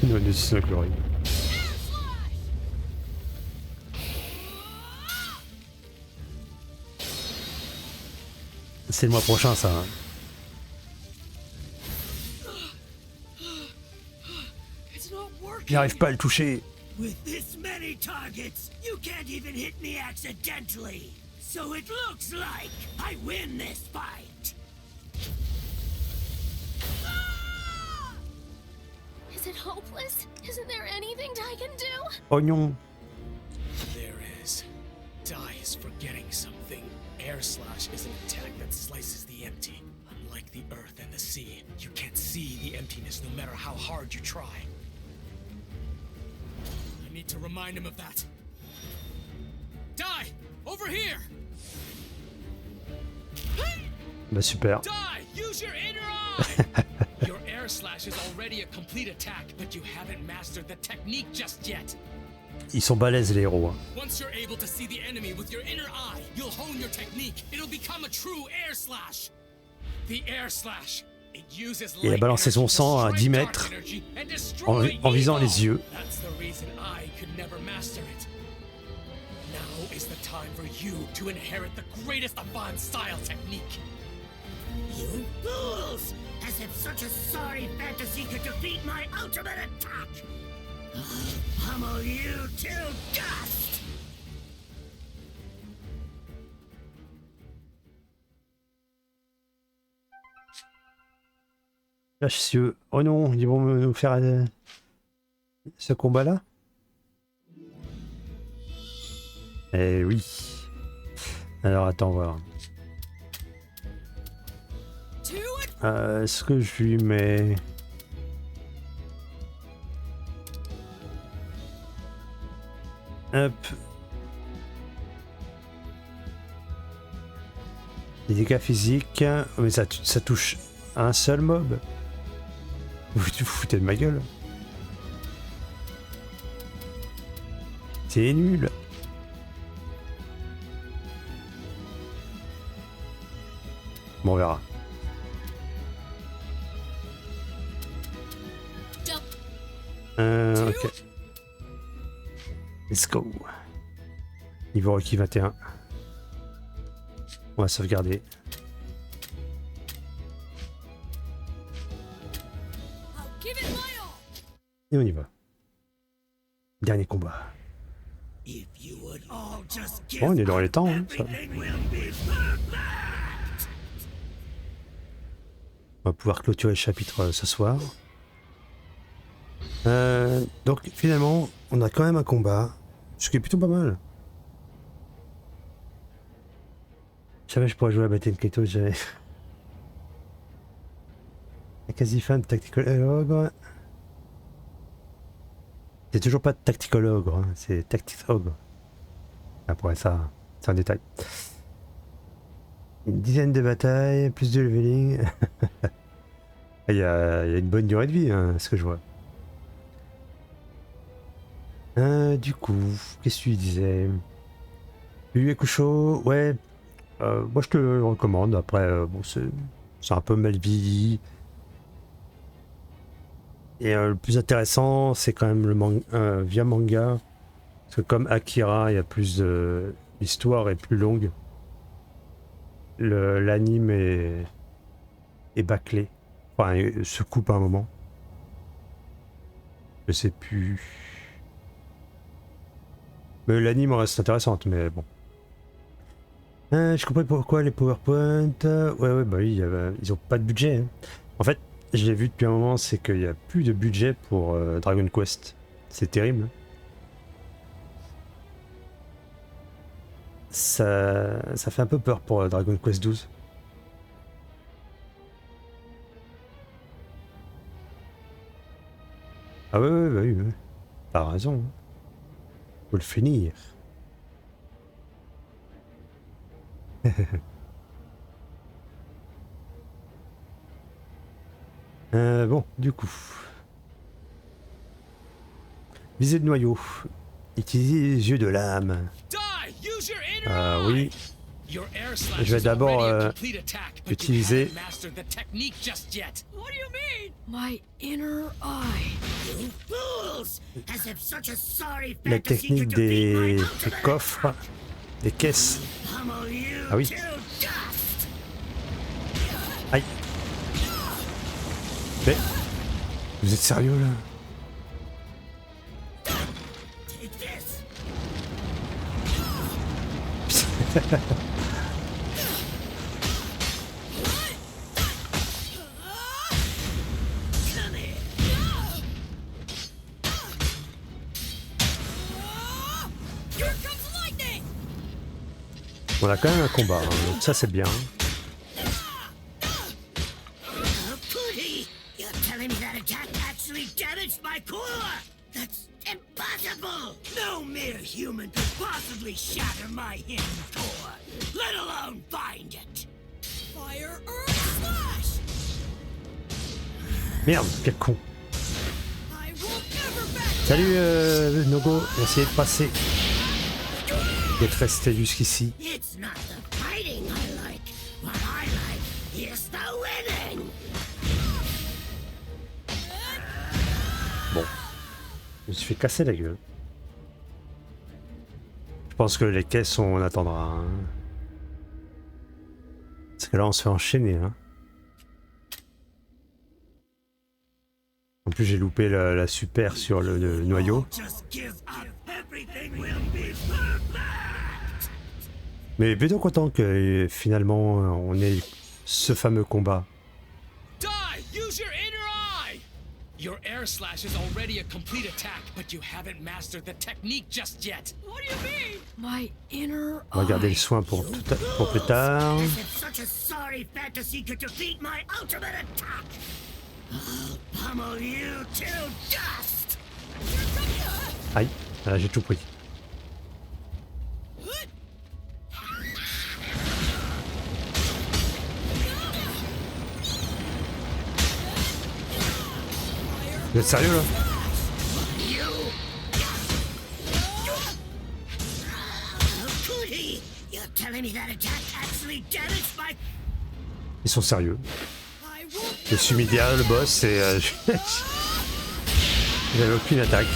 Non, mais c'est glorieux. C'est le mois prochain, ça. Hein. Il n'arrive pas à le toucher. With this many targets, you can't even hit me accidentally. So it looks like I win this fight. Is it hopeless? Isn't there anything I can do? Oignon. There is. Die is forgetting something. Air Slash is an attack that slices the empty. Unlike the earth and the sea, you can't see the emptiness no matter how hard you try. I need to remind him of that. Die! Over here! Bah super. Die! Use your inner eye! Your Air Slash is already a complete attack, but you haven't mastered the technique just yet. Ils sont balèzes les héros. Hein. Once you're able to see the enemy with your inner eye, you'll hone your technique. It'll become a true Air Slash. The Air Slash. It uses Il a balancé son sang à 10 mètres en visant les yeux. That's the reason I could never master it. Now is the time for you to inherit the greatest Avant style technique. You fools! As if such a sorry fantasy could defeat my ultimate attack! I'll pummel you to dust! Lâche-cieux. Oh non, ils vont nous faire ce combat-là. Eh oui. Alors attends voir. Est-ce que je lui mets... Hop. Les dégâts physiques, mais ça touche un seul mob. Vous vous foutez de ma gueule. C'est nul. Bon, on verra. Ok. Let's go. Niveau requis 21. On va sauvegarder. Et on y va. Dernier combat. Bon, on est dans les temps. Hein, ça. On va pouvoir clôturer le chapitre ce soir. Donc finalement, on a quand même un combat. Ce qui est plutôt pas mal. Je savais que je pourrais jouer à Battle Keto, j'avais... La quasi fin de Tactical Ogre. C'est toujours pas Tactical Ogre, hein, c'est Tactics Ogre. Après ça, c'est un détail. Une dizaine de batailles, plus de leveling. Il y a une bonne durée de vie, hein, ce que je vois. Du coup, qu'est-ce que tu disais? Yu Hakusho, ouais. Moi je te le recommande. Après, bon, c'est un peu mal vieilli. Et le plus intéressant, c'est quand même le via manga. Parce que comme Akira, il y a plus de... L'histoire est plus longue. L'anime est bâclé. Enfin, il se coupe à un moment. Je sais plus. Mais l'anime reste intéressante, mais bon. Je comprends pourquoi les PowerPoint. Ouais, bah oui, ils ont pas de budget. Hein. En fait, je l'ai vu depuis un moment, c'est qu'il n'y a plus de budget pour Dragon Quest. C'est terrible. Ça fait un peu peur pour Dragon Quest 12. Ah ouais, bah oui. T'as raison. Hein. Faut le finir. Bon, du coup. Visée de noyau. Utilisez les yeux de l'âme. Oui. Je vais d'abord utiliser la technique des coffres, des caisses. Ah oui. Aïe. Mais vous êtes sérieux là? On a quand même un combat, hein, donc ça c'est bien. Impossible! No mere human could possibly shatter my hidden core, let alone find it. Fire Earth Slash! Merde, quel con. Salut Nogo, essayez de passer. D'être resté jusqu'ici. It's not the fighting I like. What I like is the winning. Bon. Je me suis fait casser la gueule. Je pense que les caisses, on attendra. Hein. Parce que là, on se fait enchaîner. Hein. En plus, j'ai loupé la super sur le noyau. Mais plutôt content que finalement, on ait ce fameux combat. Your air slash is already a complete attack, but you haven't mastered the technique just yet. What do you mean? My inner On va garder le soin pour plus tard. Such a sorry fantasy could defeat my ultimate attack. I'll pummel you to dust. Aïe, là j'ai tout pris. Vous êtes sérieux là? Ils sont sérieux. Je suis média, le boss, et j'avais aucune attaque.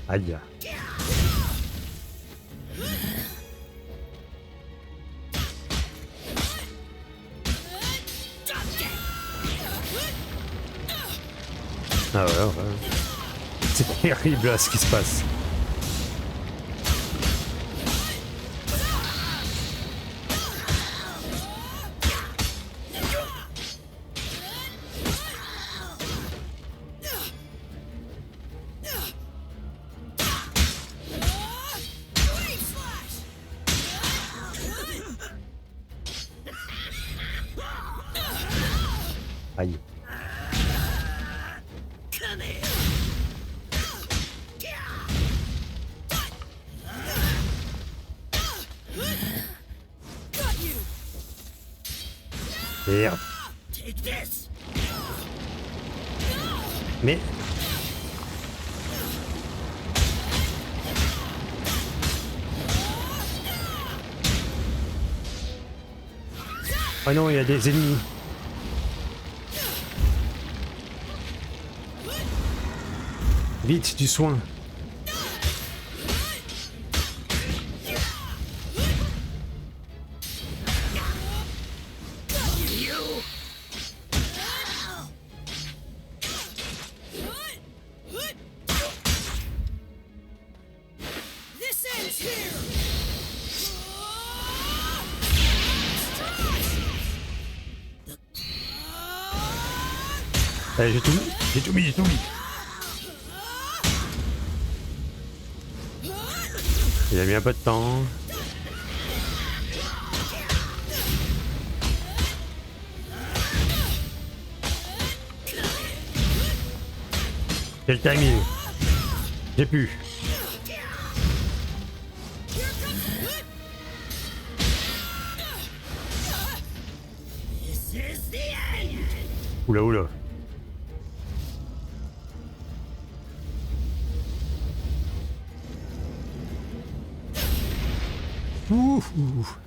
Aïe. Ah ouais. C'est terrible là ce qui se passe. Come here. Got you. Merde. Take this. Mais... Oh non, il y a des ennemis. Vite, du soin. This ends here. Allez, j'ai tout mis, j'ai tout mis, j'ai tout mis. Il a mis un peu de temps. Quel timing. J'ai pu. This is the end. Oula oula. Ouf, ouf.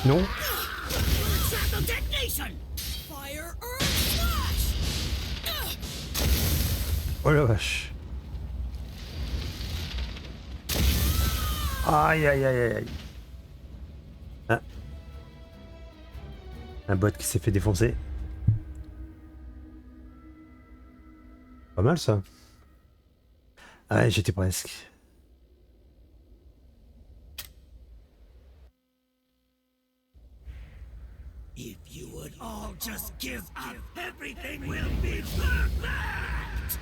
Non. Triple detonation. Fire Earth Slash. Oh la vache. Aïe aïe aïe aïe. Ah. Un bot qui s'est fait défoncer. Pas mal ça. Ah ouais, j'étais presque. If you would all just give up, everything will be perfect.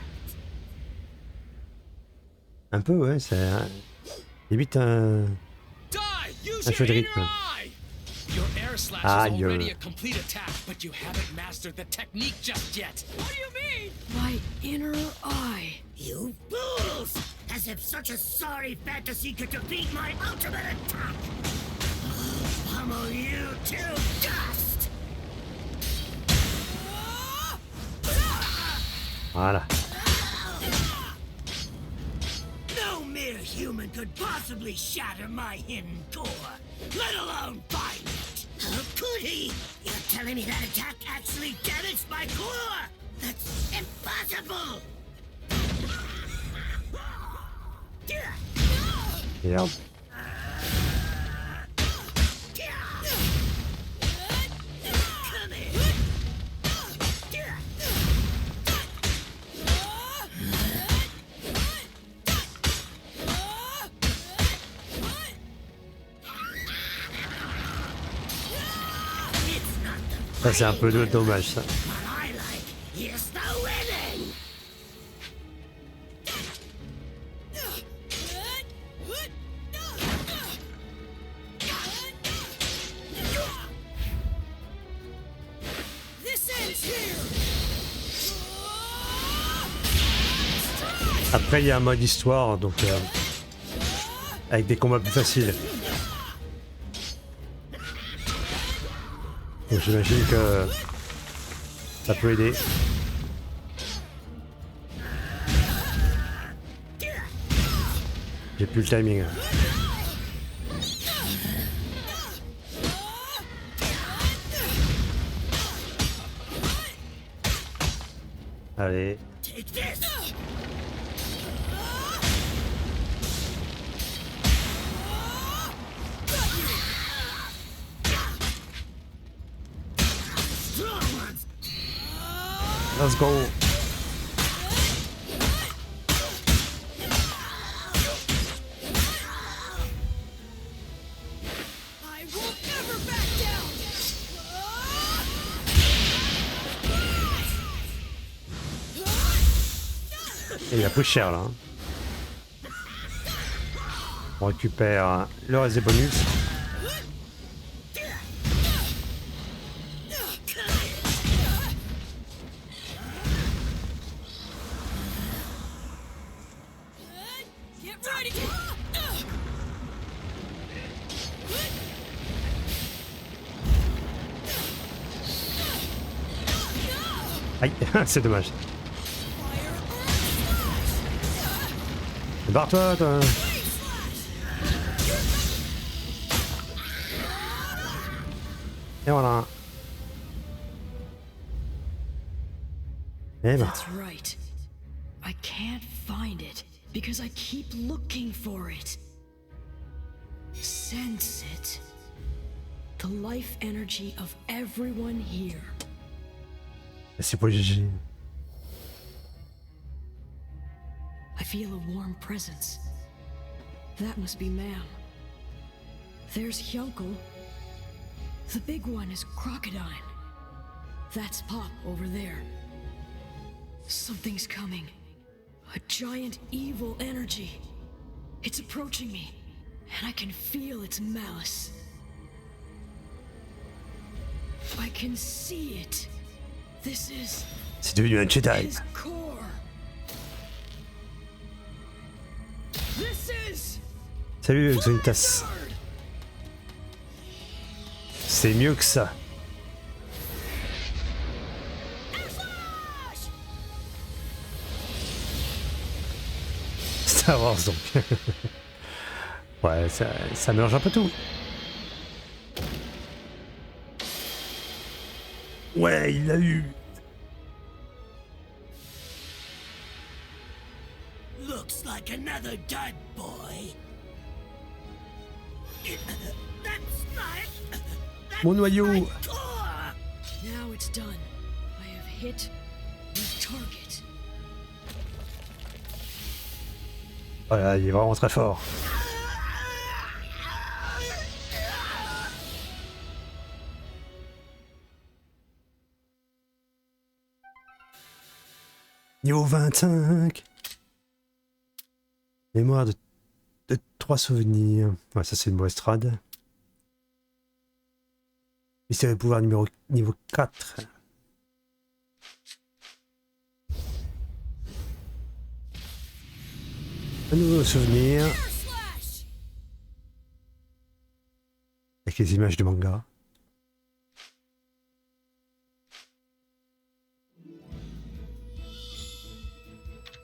Un peu ouais, c'est limite un feu de rythme. Your air slash Aïe. is already a complete attack, but you haven't mastered the technique just yet. What do you mean? My inner eye. You fools! As if such a sorry fantasy could defeat my ultimate attack! I'll pummel you to dust! Voilà. No mere human could possibly shatter my hidden core, let alone find it! How could he? You're telling me that attack actually damaged my core? That's impossible! Merde. Ça c'est un peu dommage ça. Here's the winning! This ends here. Après il y a un mode histoire donc avec des combats plus faciles. Donc j'imagine que ça peut aider. J'ai plus le timing. Allez. Let's go. I won't ever back down. Et il a pris cher là. Hein. On récupère le reste des bonus. Aïe, c'est dommage. Barre-toi, toi. Et voilà. Eh ben. That's right. I can't find it because I keep looking for it. Sense it. The life energy of everyone here. C'est pour GG. I feel a warm presence. That must be Ma'am. There's Hyunkel. The big one is Crocodile. That's Pop over there. Something's coming. A giant evil energy. It's approaching me, and I can feel its malice. I can see it. This is C'est devenu un Jedi. his core. This is Salut Xunitas. C'est mieux que ça. Star Wars donc. Ouais, ça mélange un peu tout. Ouais, il l'a eu. Looks like another dud, boy. Mon noyau. Now it's done. I have hit the target. Voilà, il est vraiment très fort. Niveau 25. Mémoire de 3 souvenirs. Ouais, ça c'est une mauvaise trad. Mystérieux pouvoir niveau 4. Un nouveau souvenir. Avec les images du manga.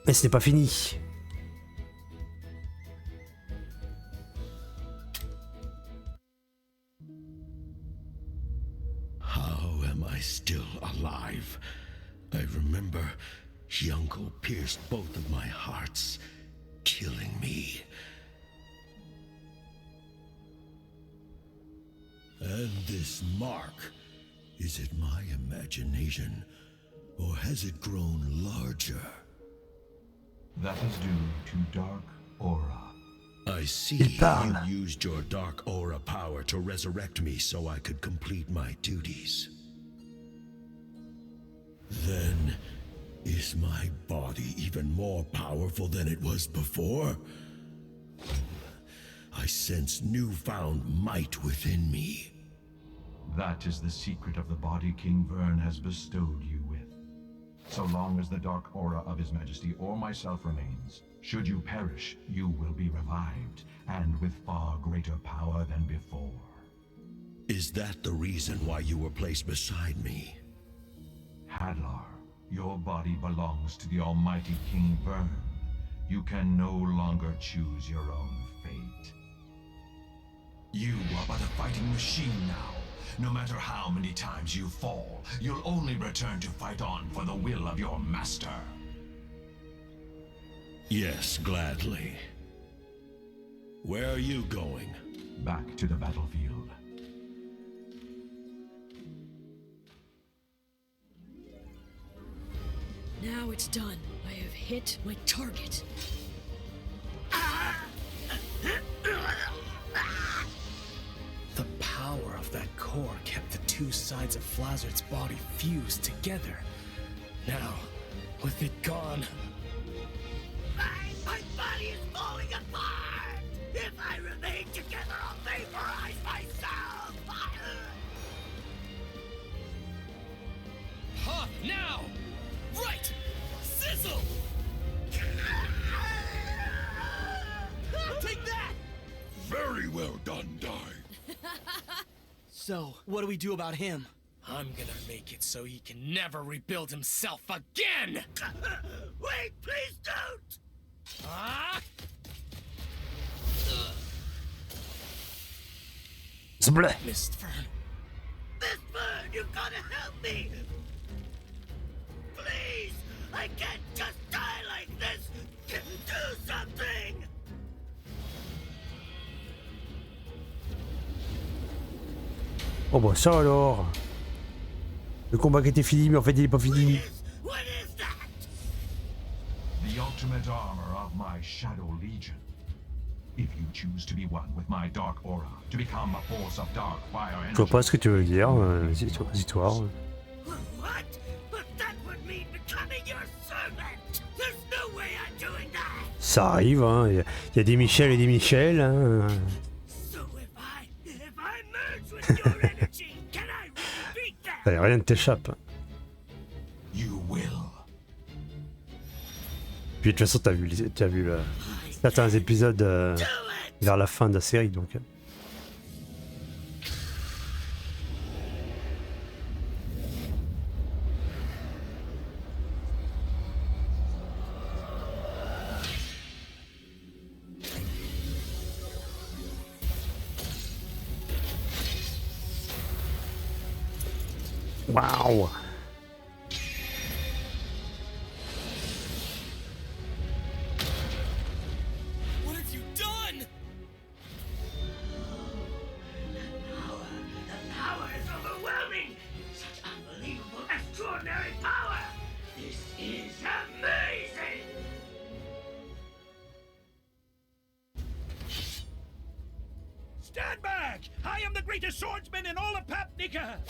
Mais ce n'est pas fini. How am I still alive? I remember Hyunkel pierced both of my hearts, killing me. And this mark, is it my imagination, or has it grown larger? That is due to dark aura. I see you used your dark aura power to resurrect me so I could complete my duties. Then, is my body even more powerful than it was before? I sense newfound might within me. That is the secret of the body King Vern has bestowed you with. So long as the dark aura of His Majesty or myself remains, should you perish, you will be revived, and with far greater power than before. Is that the reason why you were placed beside me? Hadlar, your body belongs to the almighty King Vern. You can no longer choose your own fate. You are but a fighting machine now. No matter how many times you fall, you'll only return to fight on for the will of your master. Yes, gladly. Where are you going? Back to the battlefield. Now it's done. I have hit my target. The power of that core kept the two sides of Flazard's body fused together. Now, with it gone... My body is falling apart! If I remain together, I'll vaporize myself! Pop, now! Right! Sizzle! Take that! Very well done, Dai. So, what do we do about him? I'm gonna make it so he can never rebuild himself again! Wait, please don't! Ah! Mist Fern. Miss Fern, you gotta help me! Please! I can't just die like this! Do something! Oh bah ça alors. Le combat qui était fini, mais en fait il est pas fini. The ultimate armor of my Shadow Legion. If you choose to be one with my dark aura, to become a force of dark fire Je energy. vois pas ce que tu veux dire, vas-y toi. What? But that would mean becoming your servant! There's no way I'm doing that! Ça arrive, hein. Il y a des Michel et des Michel. Hein. So if I merge with your energy, can I really beat them? Rien ne t'échappe. You will. Puis de toute façon, t'as vu certains épisodes vers la fin de la série, donc. Waouh! What have you done? The power is overwhelming! Such unbelievable, extraordinary power! This is amazing! Stand back! I am the greatest swordsman in all of Papnica!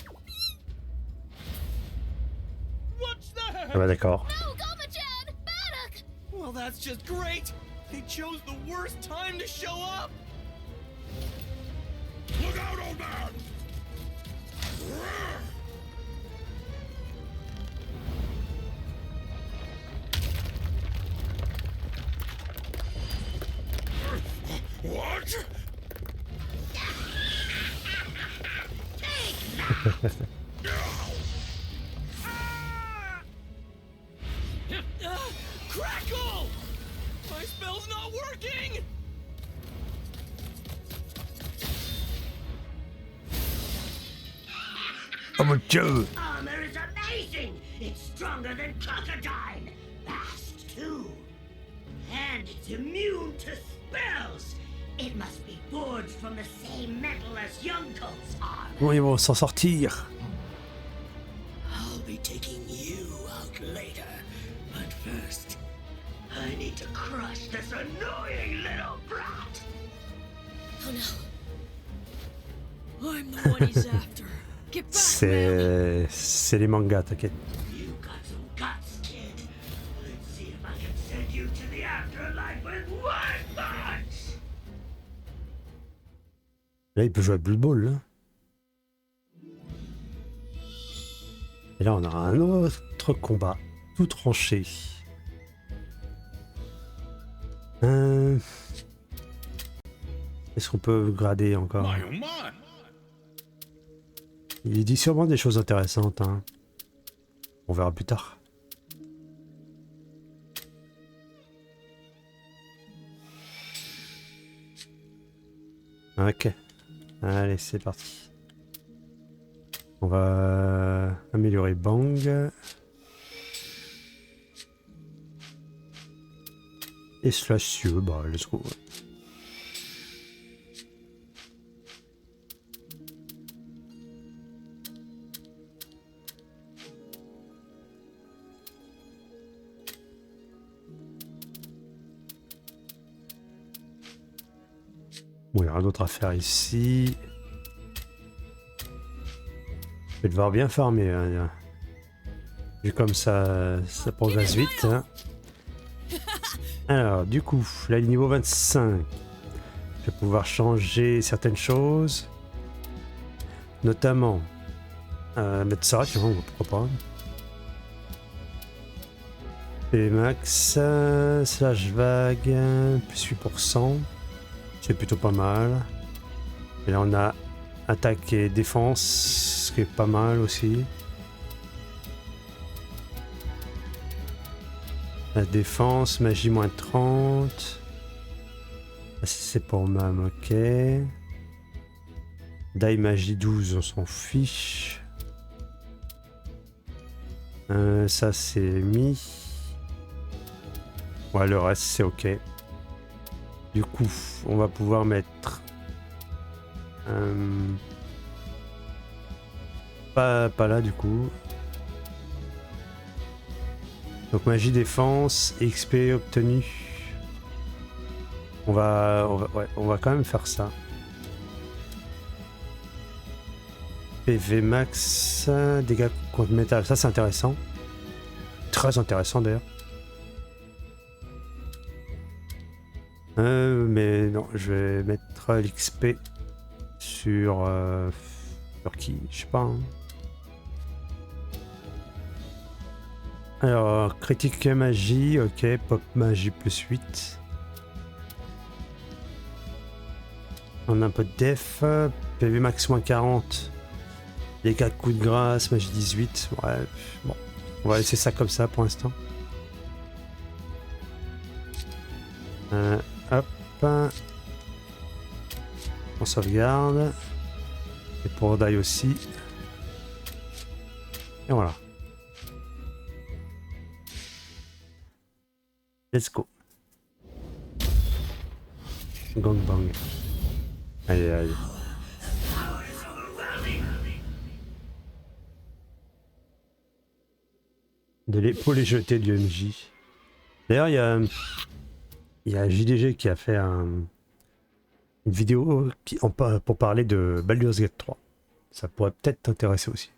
What's that? Ah bah d'accord. Well, that's just great! They chose the worst time to show up! Look out, old man! What? Crackle! My spell's not working! Oh mon dieu! Armor is amazing! It's stronger than crocodile! Fast, too! And it's immune to spells! It must be forged from the same metal as Yunko's armor! Bon, ils vont s'en sortir. I'll be taking you out later, but first, I need to crush this annoying little brat! Oh no. I'm the one he's after. Get back, C'est les mangas, t'inquiète. You got some guts, kid. Let's see if I can send you to the afterlife with one punch! Là, il peut jouer à Blood Bowl, là. Et là, on aura un autre combat, tout tranché. Est-ce qu'on peut grader encore? Il dit sûrement des choses intéressantes, hein. On verra plus tard. Ok. Allez, c'est parti. On va améliorer Bang. Et Slash, bah let's go. Bon, il n'y a rien d'autre à faire ici. Je vais devoir bien farmer. Hein. Vu comme ça progresse vite. Hein. Alors, du coup, là, il est niveau 25. Je vais pouvoir changer certaines choses. Notamment, mettre ça, tu vois, pourquoi pas. Et max, slash vague, plus 8%. C'est plutôt pas mal. Et là, on a attaque et défense, ce qui est pas mal aussi. La défense, magie moins 30. C'est pour même, ok. Die magie 12, on s'en fiche. Ça c'est mis. Ouais, le reste c'est ok. Du coup, on va pouvoir mettre... Pas là du coup. Donc magie défense, XP obtenu. On va quand même faire ça. PV max, dégâts contre métal, ça c'est intéressant. Très intéressant d'ailleurs. Mais non, je vais mettre l'XP sur qui? Je sais pas. Hein. Alors, critique magie, ok, pop magie plus 8. On a un peu de def, PV max moins 40. Dégâts coup de grâce, magie 18. Ouais, bon, on va laisser ça comme ça pour l'instant. Hop. On sauvegarde. Et pour die aussi. Et voilà. Let's go. Gang bang. Allez, allez. De l'épaule jetée du MJ. D'ailleurs, il y a JDG qui a fait une vidéo pour parler de Baldur's Gate 3. Ça pourrait peut-être t'intéresser aussi.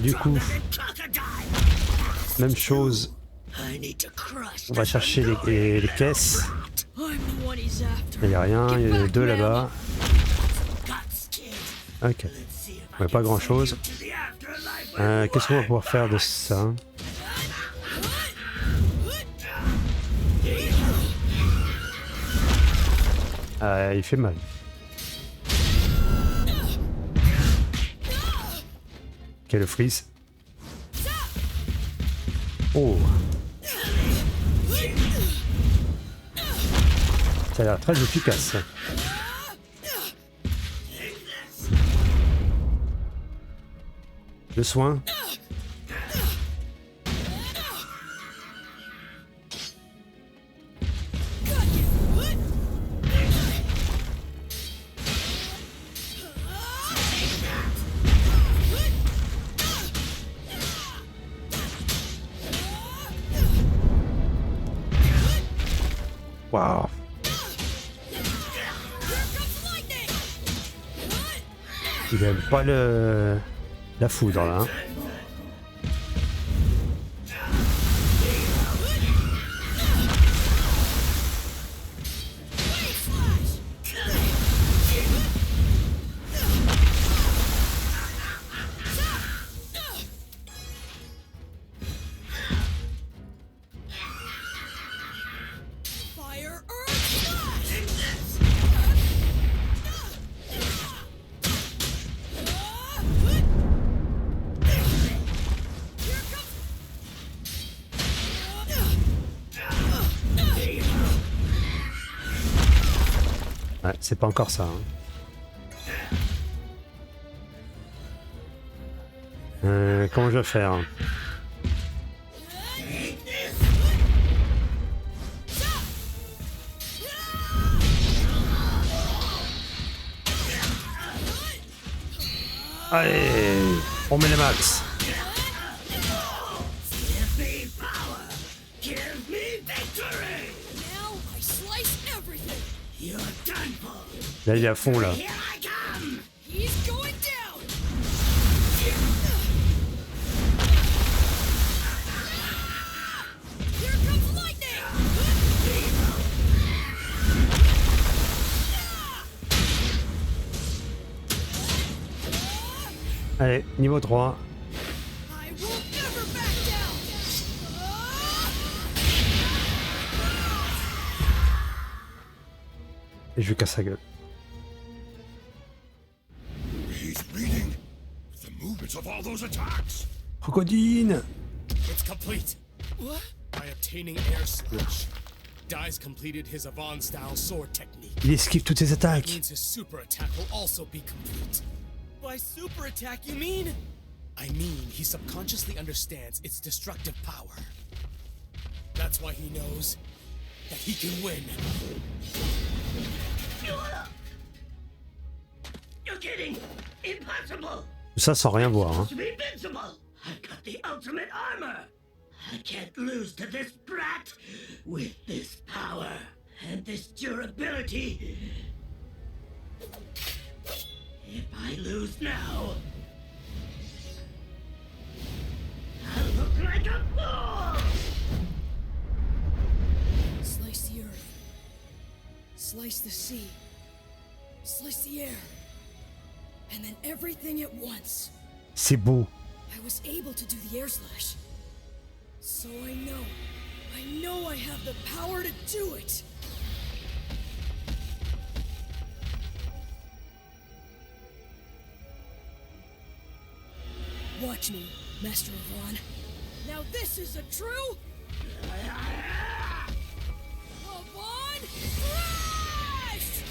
Du coup, même chose. On va chercher les caisses. Il n'y a rien, il y a deux là-bas. Ok. Ouais, pas grand chose. Qu'est-ce qu'on va pouvoir faire de ça? Il fait mal. Quel freeze. Oh. Ça a l'air très efficace. Le soin. Waouh. Il aime pas la foudre là. Hein. Ouais, c'est pas encore ça. Hein. Comment je vais faire? Allez, on met les max. Là, il est à fond, là. Allez, niveau 3. Et je lui casse sa gueule. He's reading the movements of all those attacks. Crocodile! It's complete. What? By obtaining air slash, Dai's completed his Avant-style sword technique. Il esquive toutes ses That attaques. means his super attack will also be complete. By super attack, you mean? I mean, he subconsciously understands its destructive power. That's why he knows that he can win. You're kidding! Impossible! Ça sans rien voir. Hein. To be invincible! I've got the ultimate armor! I can't lose to this brat! With this power and this durability... If I lose now... I'll look like a fool! Slice the earth. Slice the sea. Slice the air. And then everything at once. C'est beau. I was able to do the air slash. So I know I have the power to do it. Watch me, Master Avon. Now this is a true... Avon Strash!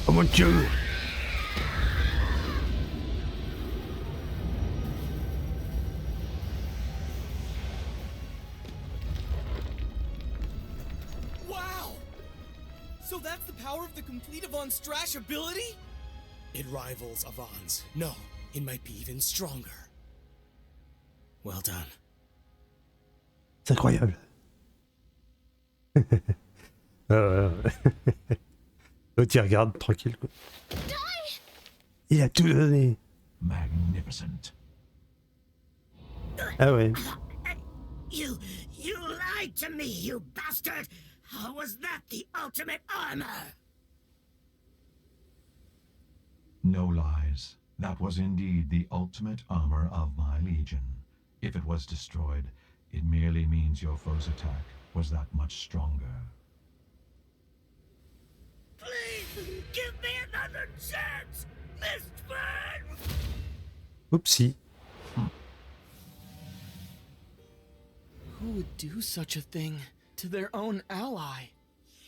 Oh mon dieu! Wow! So that's the power of the complete Avon Strash ability? It rivals Avon's. No, it might be even stronger. Well done. C'est incroyable. L'autre il regarde tranquille. Quoi. Il a tout donné. Magnificent. Ah ouais. You lied to me, you bastard! How was that the ultimate armor? No lies. That was indeed the ultimate armor of my legion. If it was destroyed, it merely means your foe's attack was that much stronger. Please, give me another chance, Mistburn! Oupsie. Who would do such a thing to their own ally?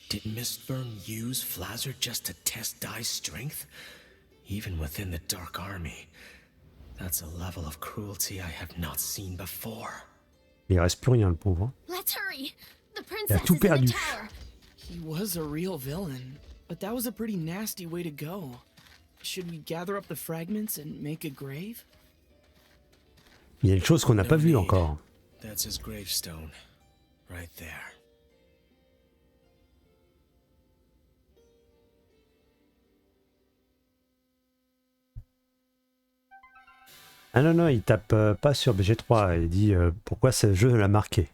Did Mistburn use Flazzer just to test Dai's strength? Even within the Dark Army. That's a level of cruelty I have not seen before. Il reste plus rien le pauvre. Let's hurry. The Il a princess tout is in perdu. the tower. He was a real villain, but that was a pretty nasty way to go. Should we gather up the fragments and make a grave? Il y a une chose qu'on n'a pas vue encore. That's his gravestone. Right there. Ah non, non, il tape pas sur BG3. Il dit pourquoi ce jeu l'a marqué.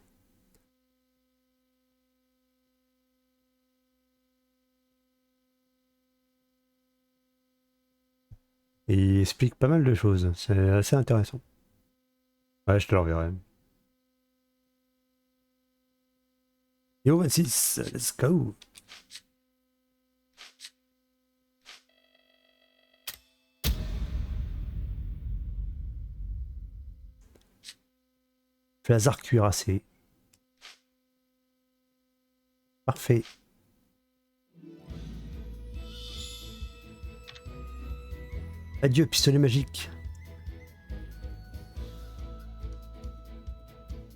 Et il explique pas mal de choses. C'est assez intéressant. Ouais, je te le reverrai. Yo, 26, let's go. Flazar cuirassé. Parfait. Adieu, pistolet magique.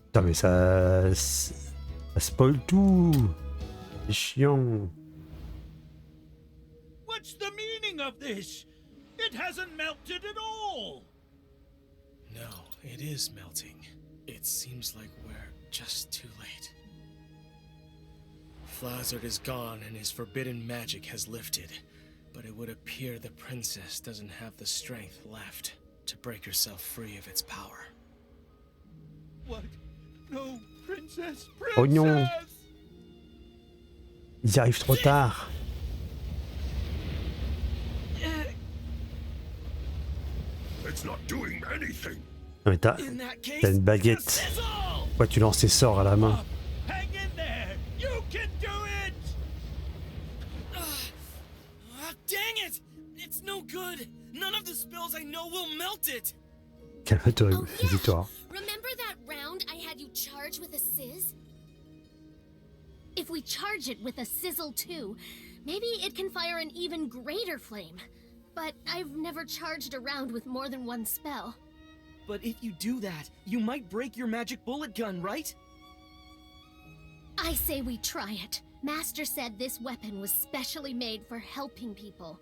Putain, mais ça spoil tout. C'est chiant. What's the meaning of this? It hasn't melted at all! No, it is melting. It seems like we're just too late. Flazard is gone and his forbidden magic has lifted. But it would appear the princess doesn't have the strength left to break herself free of its power. What? No, princess, Oh non. Ils arrivent trop tard. It's not doing anything. Non mais t'as une baguette. Pourquoi tu lances tes sorts à la main? Hang in there! You can do it! It's no good. None of the spells I know will melt it. Calme-toi, Oh, yeah. hésite-toi. Remember that round I had you charge with a sizz? If we charge it with a sizzle too, maybe it can fire an even greater flame. But I've never charged a round with more than one spell. But if you do that, you might break your magic bullet gun, right? I say we try it. Master said this weapon was specially made for helping people.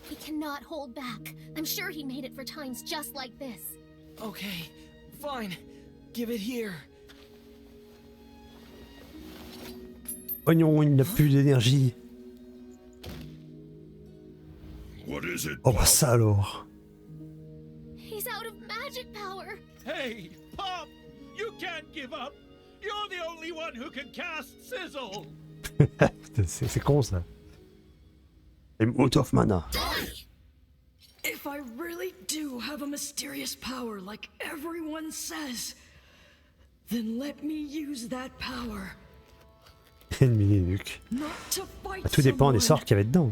We cannot hold back. I'm sure he made it for times just like this. Okay, fine. Give it here. Oignon, il n'a plus d'énergie. What is it? Oh bah ça alors. He's out of magic power. Hey, Pop! You can't give up! You're the only one who can cast Sizzle! C'est con ça. I'm out of mana. If I really do have a mysterious power like everyone says, then let me use that power. Une mini-nuque. Not to fight Tout dépend des sorts someone, qu'il y avait dedans.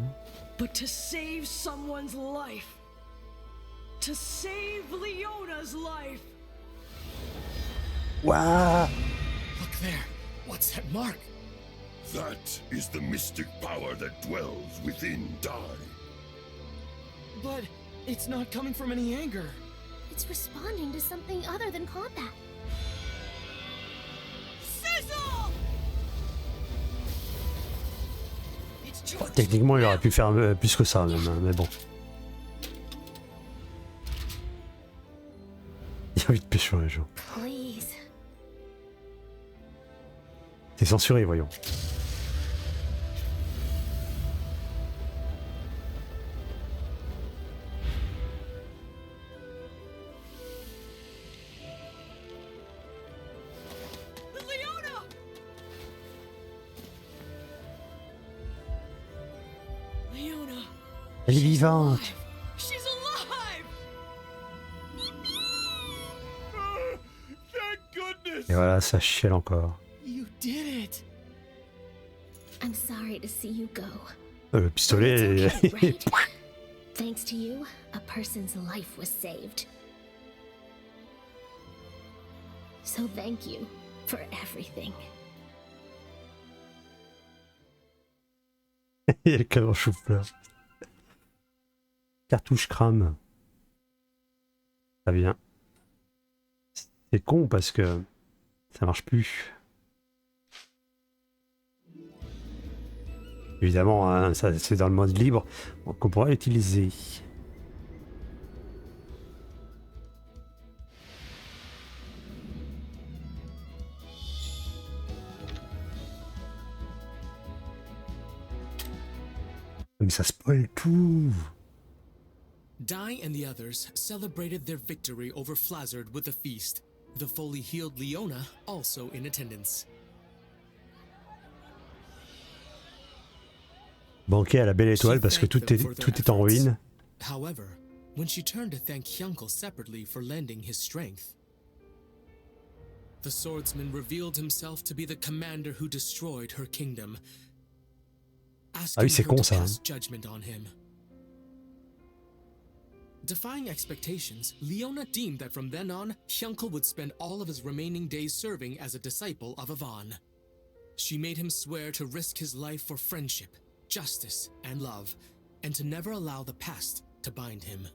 but to save someone's life. To save Leona's life. Waouh! Look there. What's that mark? That is the mystic power that dwells within Dai. But it's not coming from any anger. It's responding to something other than combat. Sizzle! Oh, techniquement, il aurait pu faire plus que ça même, hein, mais bon. Il a envie de pêcher un jour. Please. C'est censuré, voyons. Leona. Elle est vivante. She's alive. Thank goodness! Et voilà, ça chiale encore. You did it. I'm sorry to see you go. Le pistolet. It's okay, right? Thanks to you, a person's life was saved. So thank you for everything. Il y a le canon chou-fleur. Cartouche crame. Ça vient. C'est con parce que ça marche plus. Évidemment, hein, ça c'est dans le mode libre, donc on pourra l'utiliser. Mais ça spoil tout. Dai and the others celebrated their victory over Flazzard with a feast, the fully healed Leona also in attendance. Banquet à la belle étoile parce que tout est en ruine. However, when she turned to thank Hyuncle separately for lending his strength, the swordsman revealed himself to be the commander who destroyed her kingdom, asking oui, c'est her con, to ça, pass hein. judgment on him. Defying expectations, Leona deemed that from then on, Hyuncle would spend all of his remaining days serving as a disciple of Yvonne. She made him swear to risk his life for friendship, justice, and love, and to never allow the past to bind him.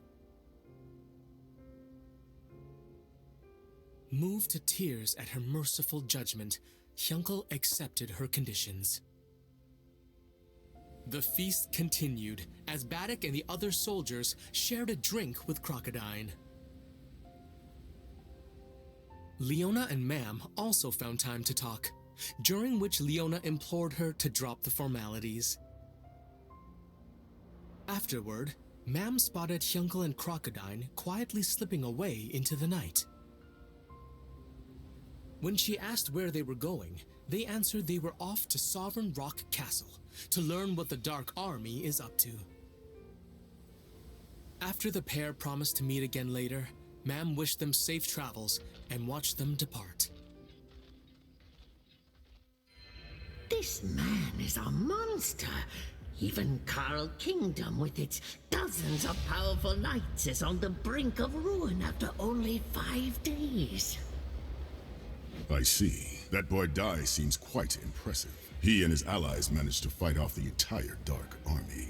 Moved to tears at her merciful judgment, Hyuncle accepted her conditions. The feast continued as Baddock and the other soldiers shared a drink with Crocodine. Leona and Mam also found time to talk, during which Leona implored her to drop the formalities. Afterward, Mam spotted Hyuncle and Crocodine quietly slipping away into the night. When she asked where they were going, they answered they were off to Sovereign Rock Castle to learn what the Dark Army is up to. After the pair promised to meet again later, Mam wished them safe travels and watched them depart. This man is a monster. Even Carl Kingdom, with its dozens of powerful knights, is on the brink of ruin after only 5 days. I see. That boy Dai seems quite impressive. He and his allies managed to fight off the entire Dark Army.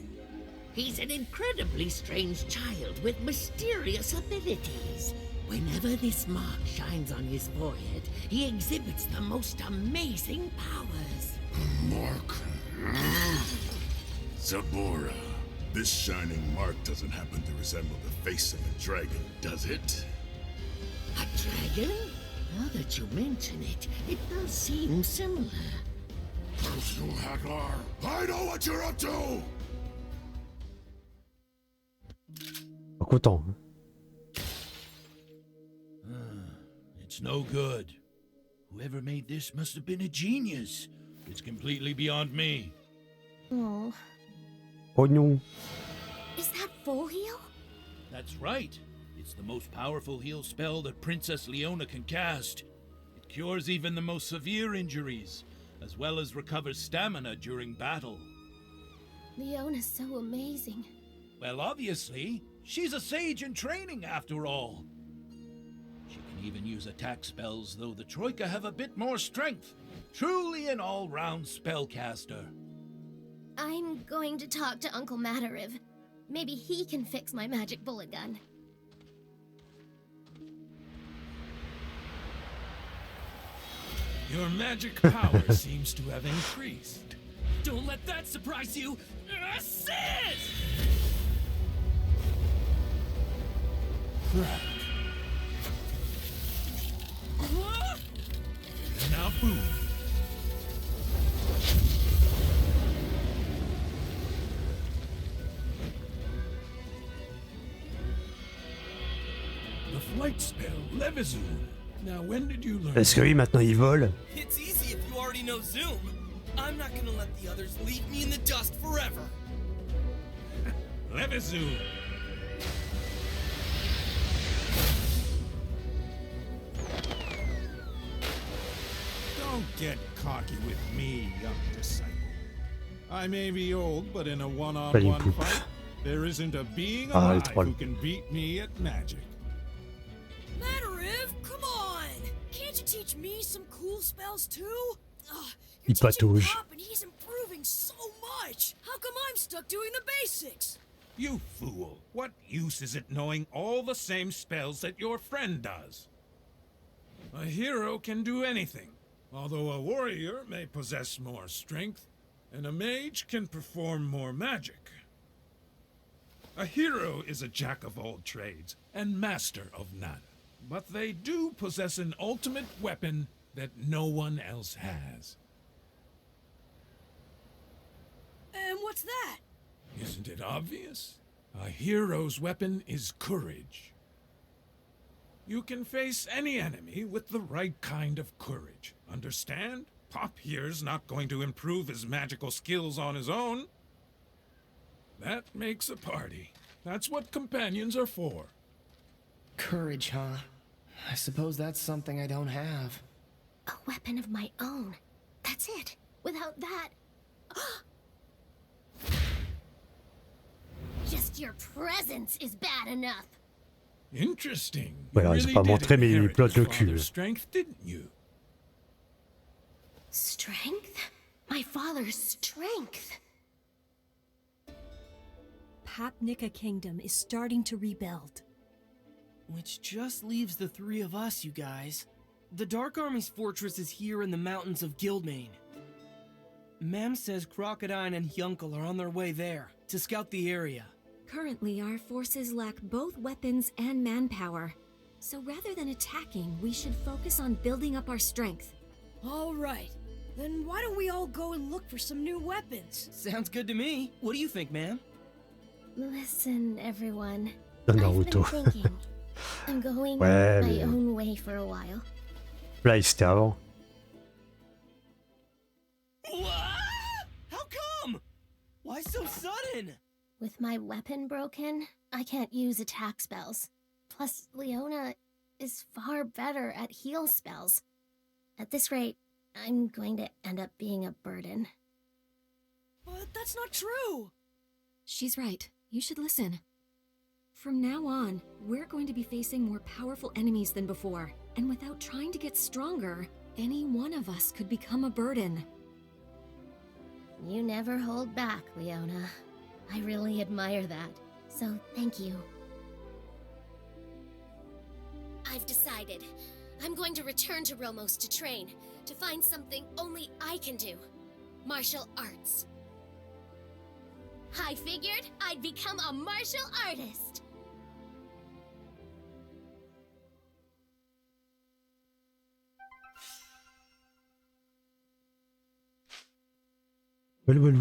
He's an incredibly strange child with mysterious abilities. Whenever this mark shines on his forehead, he exhibits the most amazing powers. Mark. Zabora. This shining mark doesn't happen to resemble the face of a dragon, does it? A dragon? Now that you mention it, it does seem similar. Curse you, Hadlar! I know what you're up to! Pas content. It's no good. Whoever made this must have been a genius. It's completely beyond me. Oh. Oh non. Is that full heal? That's right. It's the most powerful heal spell that Princess Leona can cast. It cures even the most severe injuries, as well as recovers stamina during battle. Leona's so amazing. Well, obviously, she's a sage in training after all. She can even use attack spells, though the Troika have a bit more strength. Truly an all-round spellcaster. I'm going to talk to Uncle Matariv. Maybe he can fix my magic bullet gun. Your magic power seems to have increased. Don't let that surprise you! Assist! Now boom. The flight spell, Levizoon. Now when did you learn? Parce que oui, maintenant il vole. It's easy if you already know Zoom. I'm not gonna let the others leave me in the dust forever. Levizoon. Don't get cocky with me, young disciple. I may be old, but in a one-on-one fight, there isn't a being alive who can beat me at magic. Matariv, come on! Can't you teach me some cool spells too? Il patauge. Pop and he's improving so much! How come I'm stuck doing the basics? You fool! What use is it knowing all the same spells that your friend does? A hero can do anything, although a warrior may possess more strength, and a mage can perform more magic. A hero is a jack of all trades and master of none, but they do possess an ultimate weapon that no one else has. And what's that? Isn't it obvious? A hero's weapon is courage. You can face any enemy with the right kind of courage. Understand? Pop here's not going to improve his magical skills on his own. That makes a party. That's what companions are for. Courage, huh? I suppose that's something I don't have. A weapon of my own. That's it. Without that... Just your presence is bad enough. Interesting. Ouais, alors, ils ont pas montré, mais il plotte le cul. Strength, didn't you? Strength? My father's strength. Papnica Kingdom is starting to rebuild. Which just leaves the three of us, you guys. The Dark Army's fortress is here in the mountains of Guildmane. Mam says Crocodile and Hyunkel are on their way there, to scout the area. Currently, our forces lack both weapons and manpower. So rather than attacking, we should focus on building up our strength. All right. Then why don't we all go and look for some new weapons? Sounds good to me. What do you think, ma'am? Listen, everyone. Naruto. I've been thinking. I'm going Ouais, my mais... own way for a while. Là, c'était avant. How come? Why so sudden? With my weapon broken, I can't use attack spells. Plus, Leona is far better at heal spells. At this rate, I'm going to end up being a burden. That's not true! She's right. You should listen. From now on, we're going to be facing more powerful enemies than before. And without trying to get stronger, any one of us could become a burden. You never hold back, Leona. I really admire that. So, thank you. I've decided. I'm going to return to Romos to train, to find something only I can do. Martial arts. I figured I'd become a martial artist. Walou.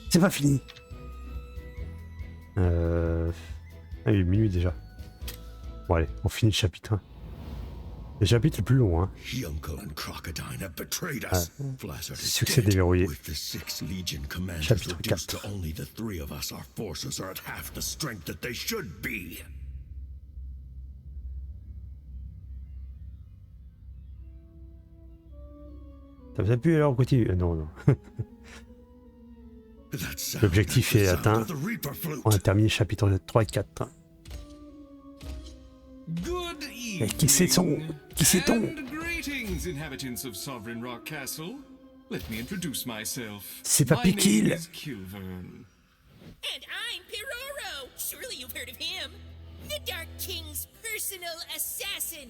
C'est pas fini. Ah, il est minuit déjà. Bon allez, on finit le chapitre 1. Le chapitre le plus long, hein. Succès déverrouillé. Chapitre 4. Ça vous a plu alors on continue? Non, non. L'objectif est atteint. On a terminé chapitre 3 et 4. Good Et qui c'est-on? Qui c'est-on? Greetings, inhabitants of Sovereign Rock Castle. Let me introduce myself. C'est pas Pikil. And I'm Piroro. Surely you've heard of him. The Dark King's personal assassin.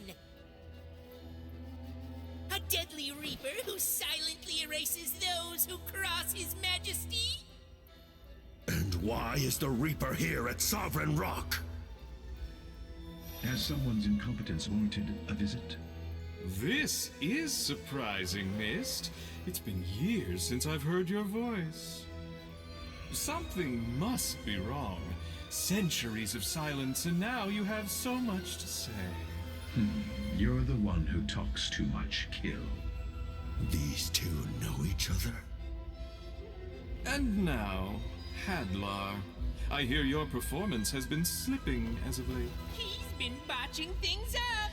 A deadly reaper who silently erases those who cross his majesty. And why is the Reaper here at Sovereign Rock? Has someone's incompetence warranted a visit? This is surprising, Mist. It's been years since I've heard your voice. Something must be wrong. Centuries of silence, and now you have so much to say. You're the one who talks too much, Kill. These two know each other? And now, Hadlar. I hear your performance has been slipping as of late. He's been botching things up.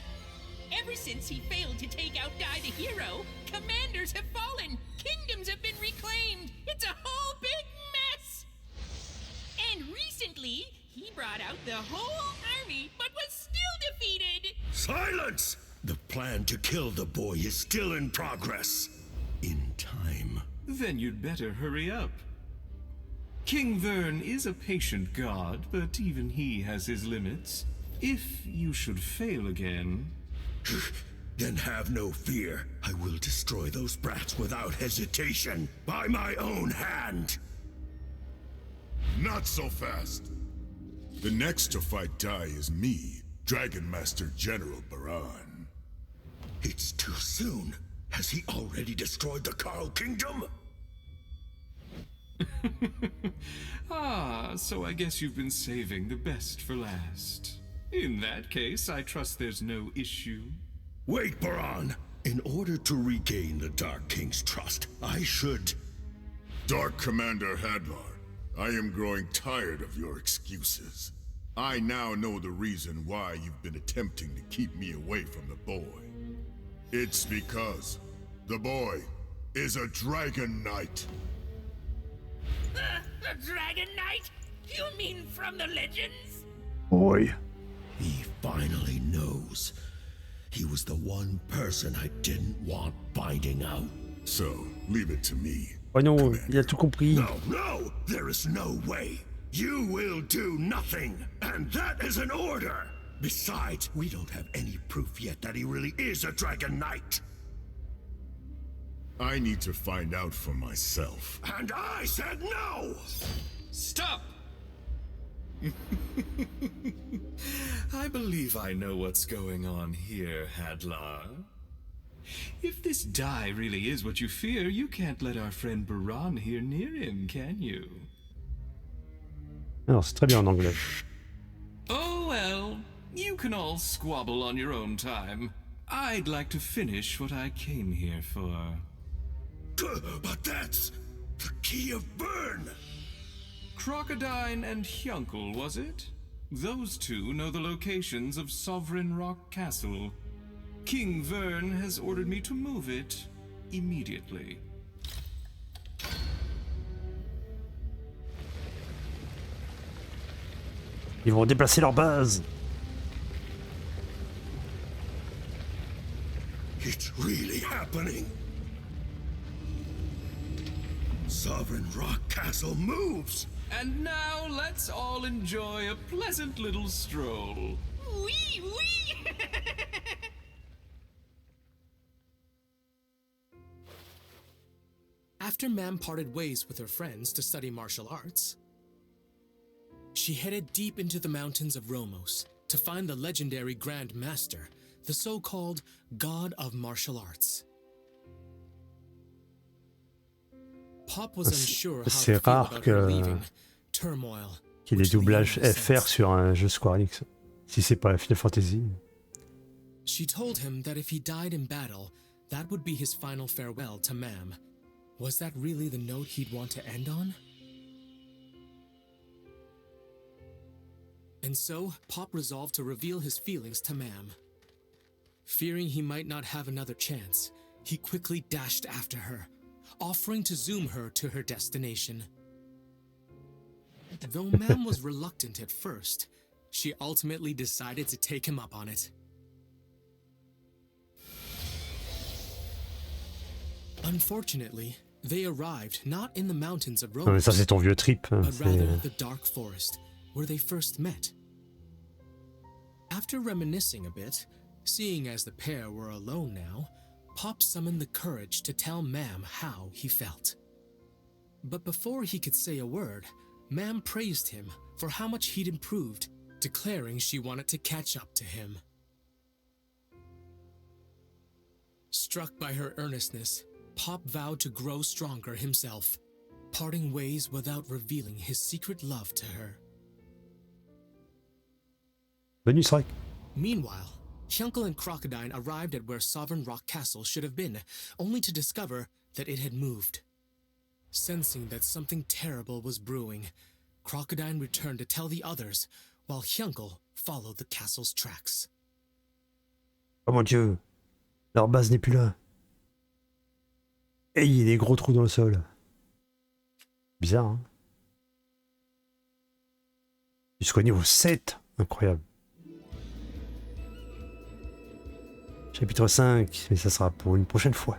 Ever since he failed to take out Dai the hero, commanders have fallen, kingdoms have been reclaimed. It's a whole big mess. And recently, he brought out the whole army, but was still defeated. Silence! The plan to kill the boy is still in progress. In time. Then you'd better hurry up. King Vern is a patient god, but even he has his limits. If you should fail again... Then have no fear. I will destroy those brats without hesitation, by my own hand. Not so fast. The next to fight Dai is me, Dragon Master General Baran. It's too soon. Has he already destroyed the Carl Kingdom? Ah, so I guess you've been saving the best for last. In that case, I trust there's no issue. Wait, Baran! In order to regain the Dark King's trust, I should... Dark Commander Hadlar, I am growing tired of your excuses. I now know the reason why you've been attempting to keep me away from the boy. It's because the boy is a Dragon Knight. A Dragon Knight? You mean from the legends? Boy. He finally knows. He was the one person I didn't want finding out. So, leave it to me. Oh non, il a tout compris. No, there is no way. You will do nothing, and that is an order. Besides, we don't have any proof yet that he really is a Dragon Knight. I need to find out for myself. And I said no! Stop! I believe I know what's going on here, Hadlar. If this Dai really is what you fear, you can't let our friend Baran here near him, can you? Alors, c'est très bien en anglais. Oh well, you can all squabble on your own time. I'd like to finish what I came here for. But that's the key of Vern! Crocodile and Hyunkel, was it? Those two know the locations of Sovereign Rock Castle. King Vern has ordered me to move it immediately. Ils vont déplacer leur base. It's really happening. Sovereign Rock Castle moves. And now let's all enjoy a pleasant little stroll. Wee wee! After Mam parted ways with her friends to study martial arts, she headed deep into the mountains of Romos to find the legendary Grand Master, the so-called God of Martial Arts. Pop was unsure how to C'est feel rare about her que leaving. Turmoil. qu'il y ait des doublages FR sur un jeu Square Enix. Si c'est pas Final Fantasy. She told him that if he died in battle, that would be his final farewell to Mam. Was that really the note he'd want to end on? And so, Pop resolved to reveal his feelings to Mam. Fearing he might not have another chance, he quickly dashed after her, offering to zoom her to her destination. Though Mam was reluctant at first, she ultimately decided to take him up on it. Unfortunately, they arrived not in the mountains of Non mais Rome, ça c'est ton vieux trip. Hein, but rather the dark forest, where they first met. After reminiscing a bit, seeing as the pair were alone now, Pop summoned the courage to tell Mam how he felt. But before he could say a word, Mam praised him for how much he'd improved, declaring she wanted to catch up to him. Struck by her earnestness, Pop vowed to grow stronger himself, parting ways without revealing his secret love to her. Bonus strike. Meanwhile, Hyunkel and Crocodile arrived at where Sovereign Rock Castle should have been, only to discover that it had moved. Sensing that something terrible was brewing, Crocodile returned to tell the others, while Hyunkel followed the castle's tracks. Oh mon dieu. Leur base n'est plus là. Et il y a des gros trous dans le sol. Bizarre, hein. Jusqu'au niveau 7. Incroyable. Chapitre 5, mais ça sera pour une prochaine fois.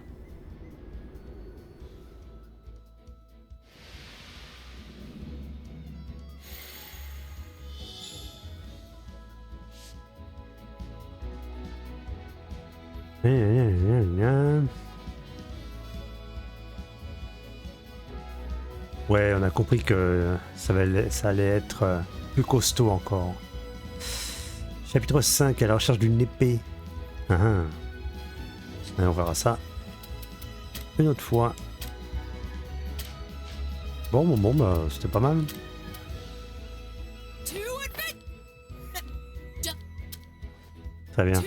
Ouais, on a compris que ça allait être plus costaud encore. Chapitre 5, à la recherche d'une épée. Ah. Allez, on verra ça une autre fois. Bon, bah, c'était pas mal. Très bien.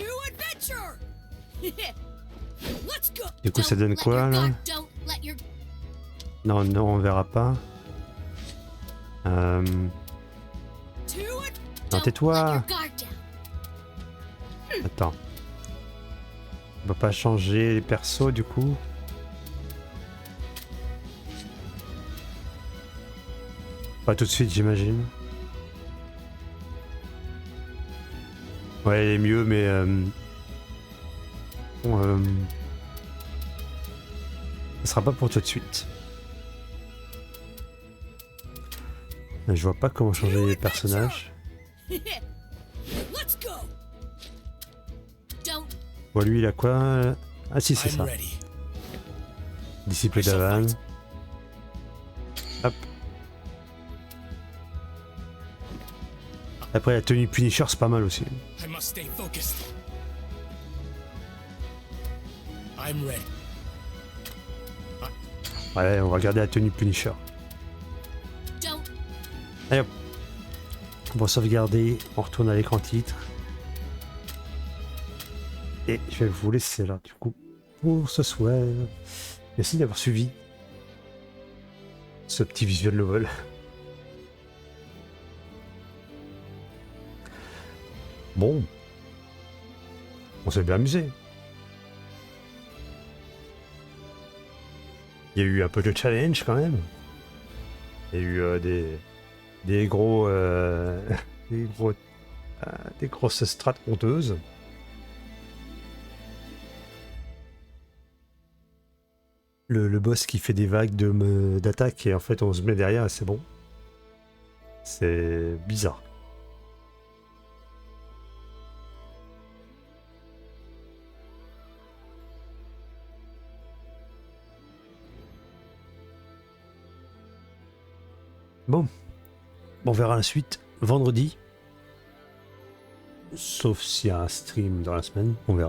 Du coup, ça donne quoi, là? Non, on verra pas. Non, tais-toi. Attends. On peut pas changer les persos, du coup. Pas tout de suite, j'imagine. Ouais, elle est mieux, mais... ce sera pas pour tout de suite. Je vois pas comment changer les personnages. Bon, lui, il a quoi? Ah si, c'est ça. Disciple d'Avan. Hop. Après, la tenue Punisher, c'est pas mal aussi. Ouais, on va regarder la tenue Punisher. Allez hop. On va sauvegarder, on retourne à l'écran titre. Et je vais vous laisser là, du coup, pour ce soir. Merci d'avoir suivi ce petit visual novel. Bon. On s'est bien amusé. Il y a eu un peu de challenge quand même. Il y a eu des gros des grosses strates honteuses. Le boss qui fait des vagues d'attaque et en fait on se met derrière et c'est bon. C'est bizarre. Bon, on verra la suite vendredi. Sauf s'il y a un stream dans la semaine, on verra.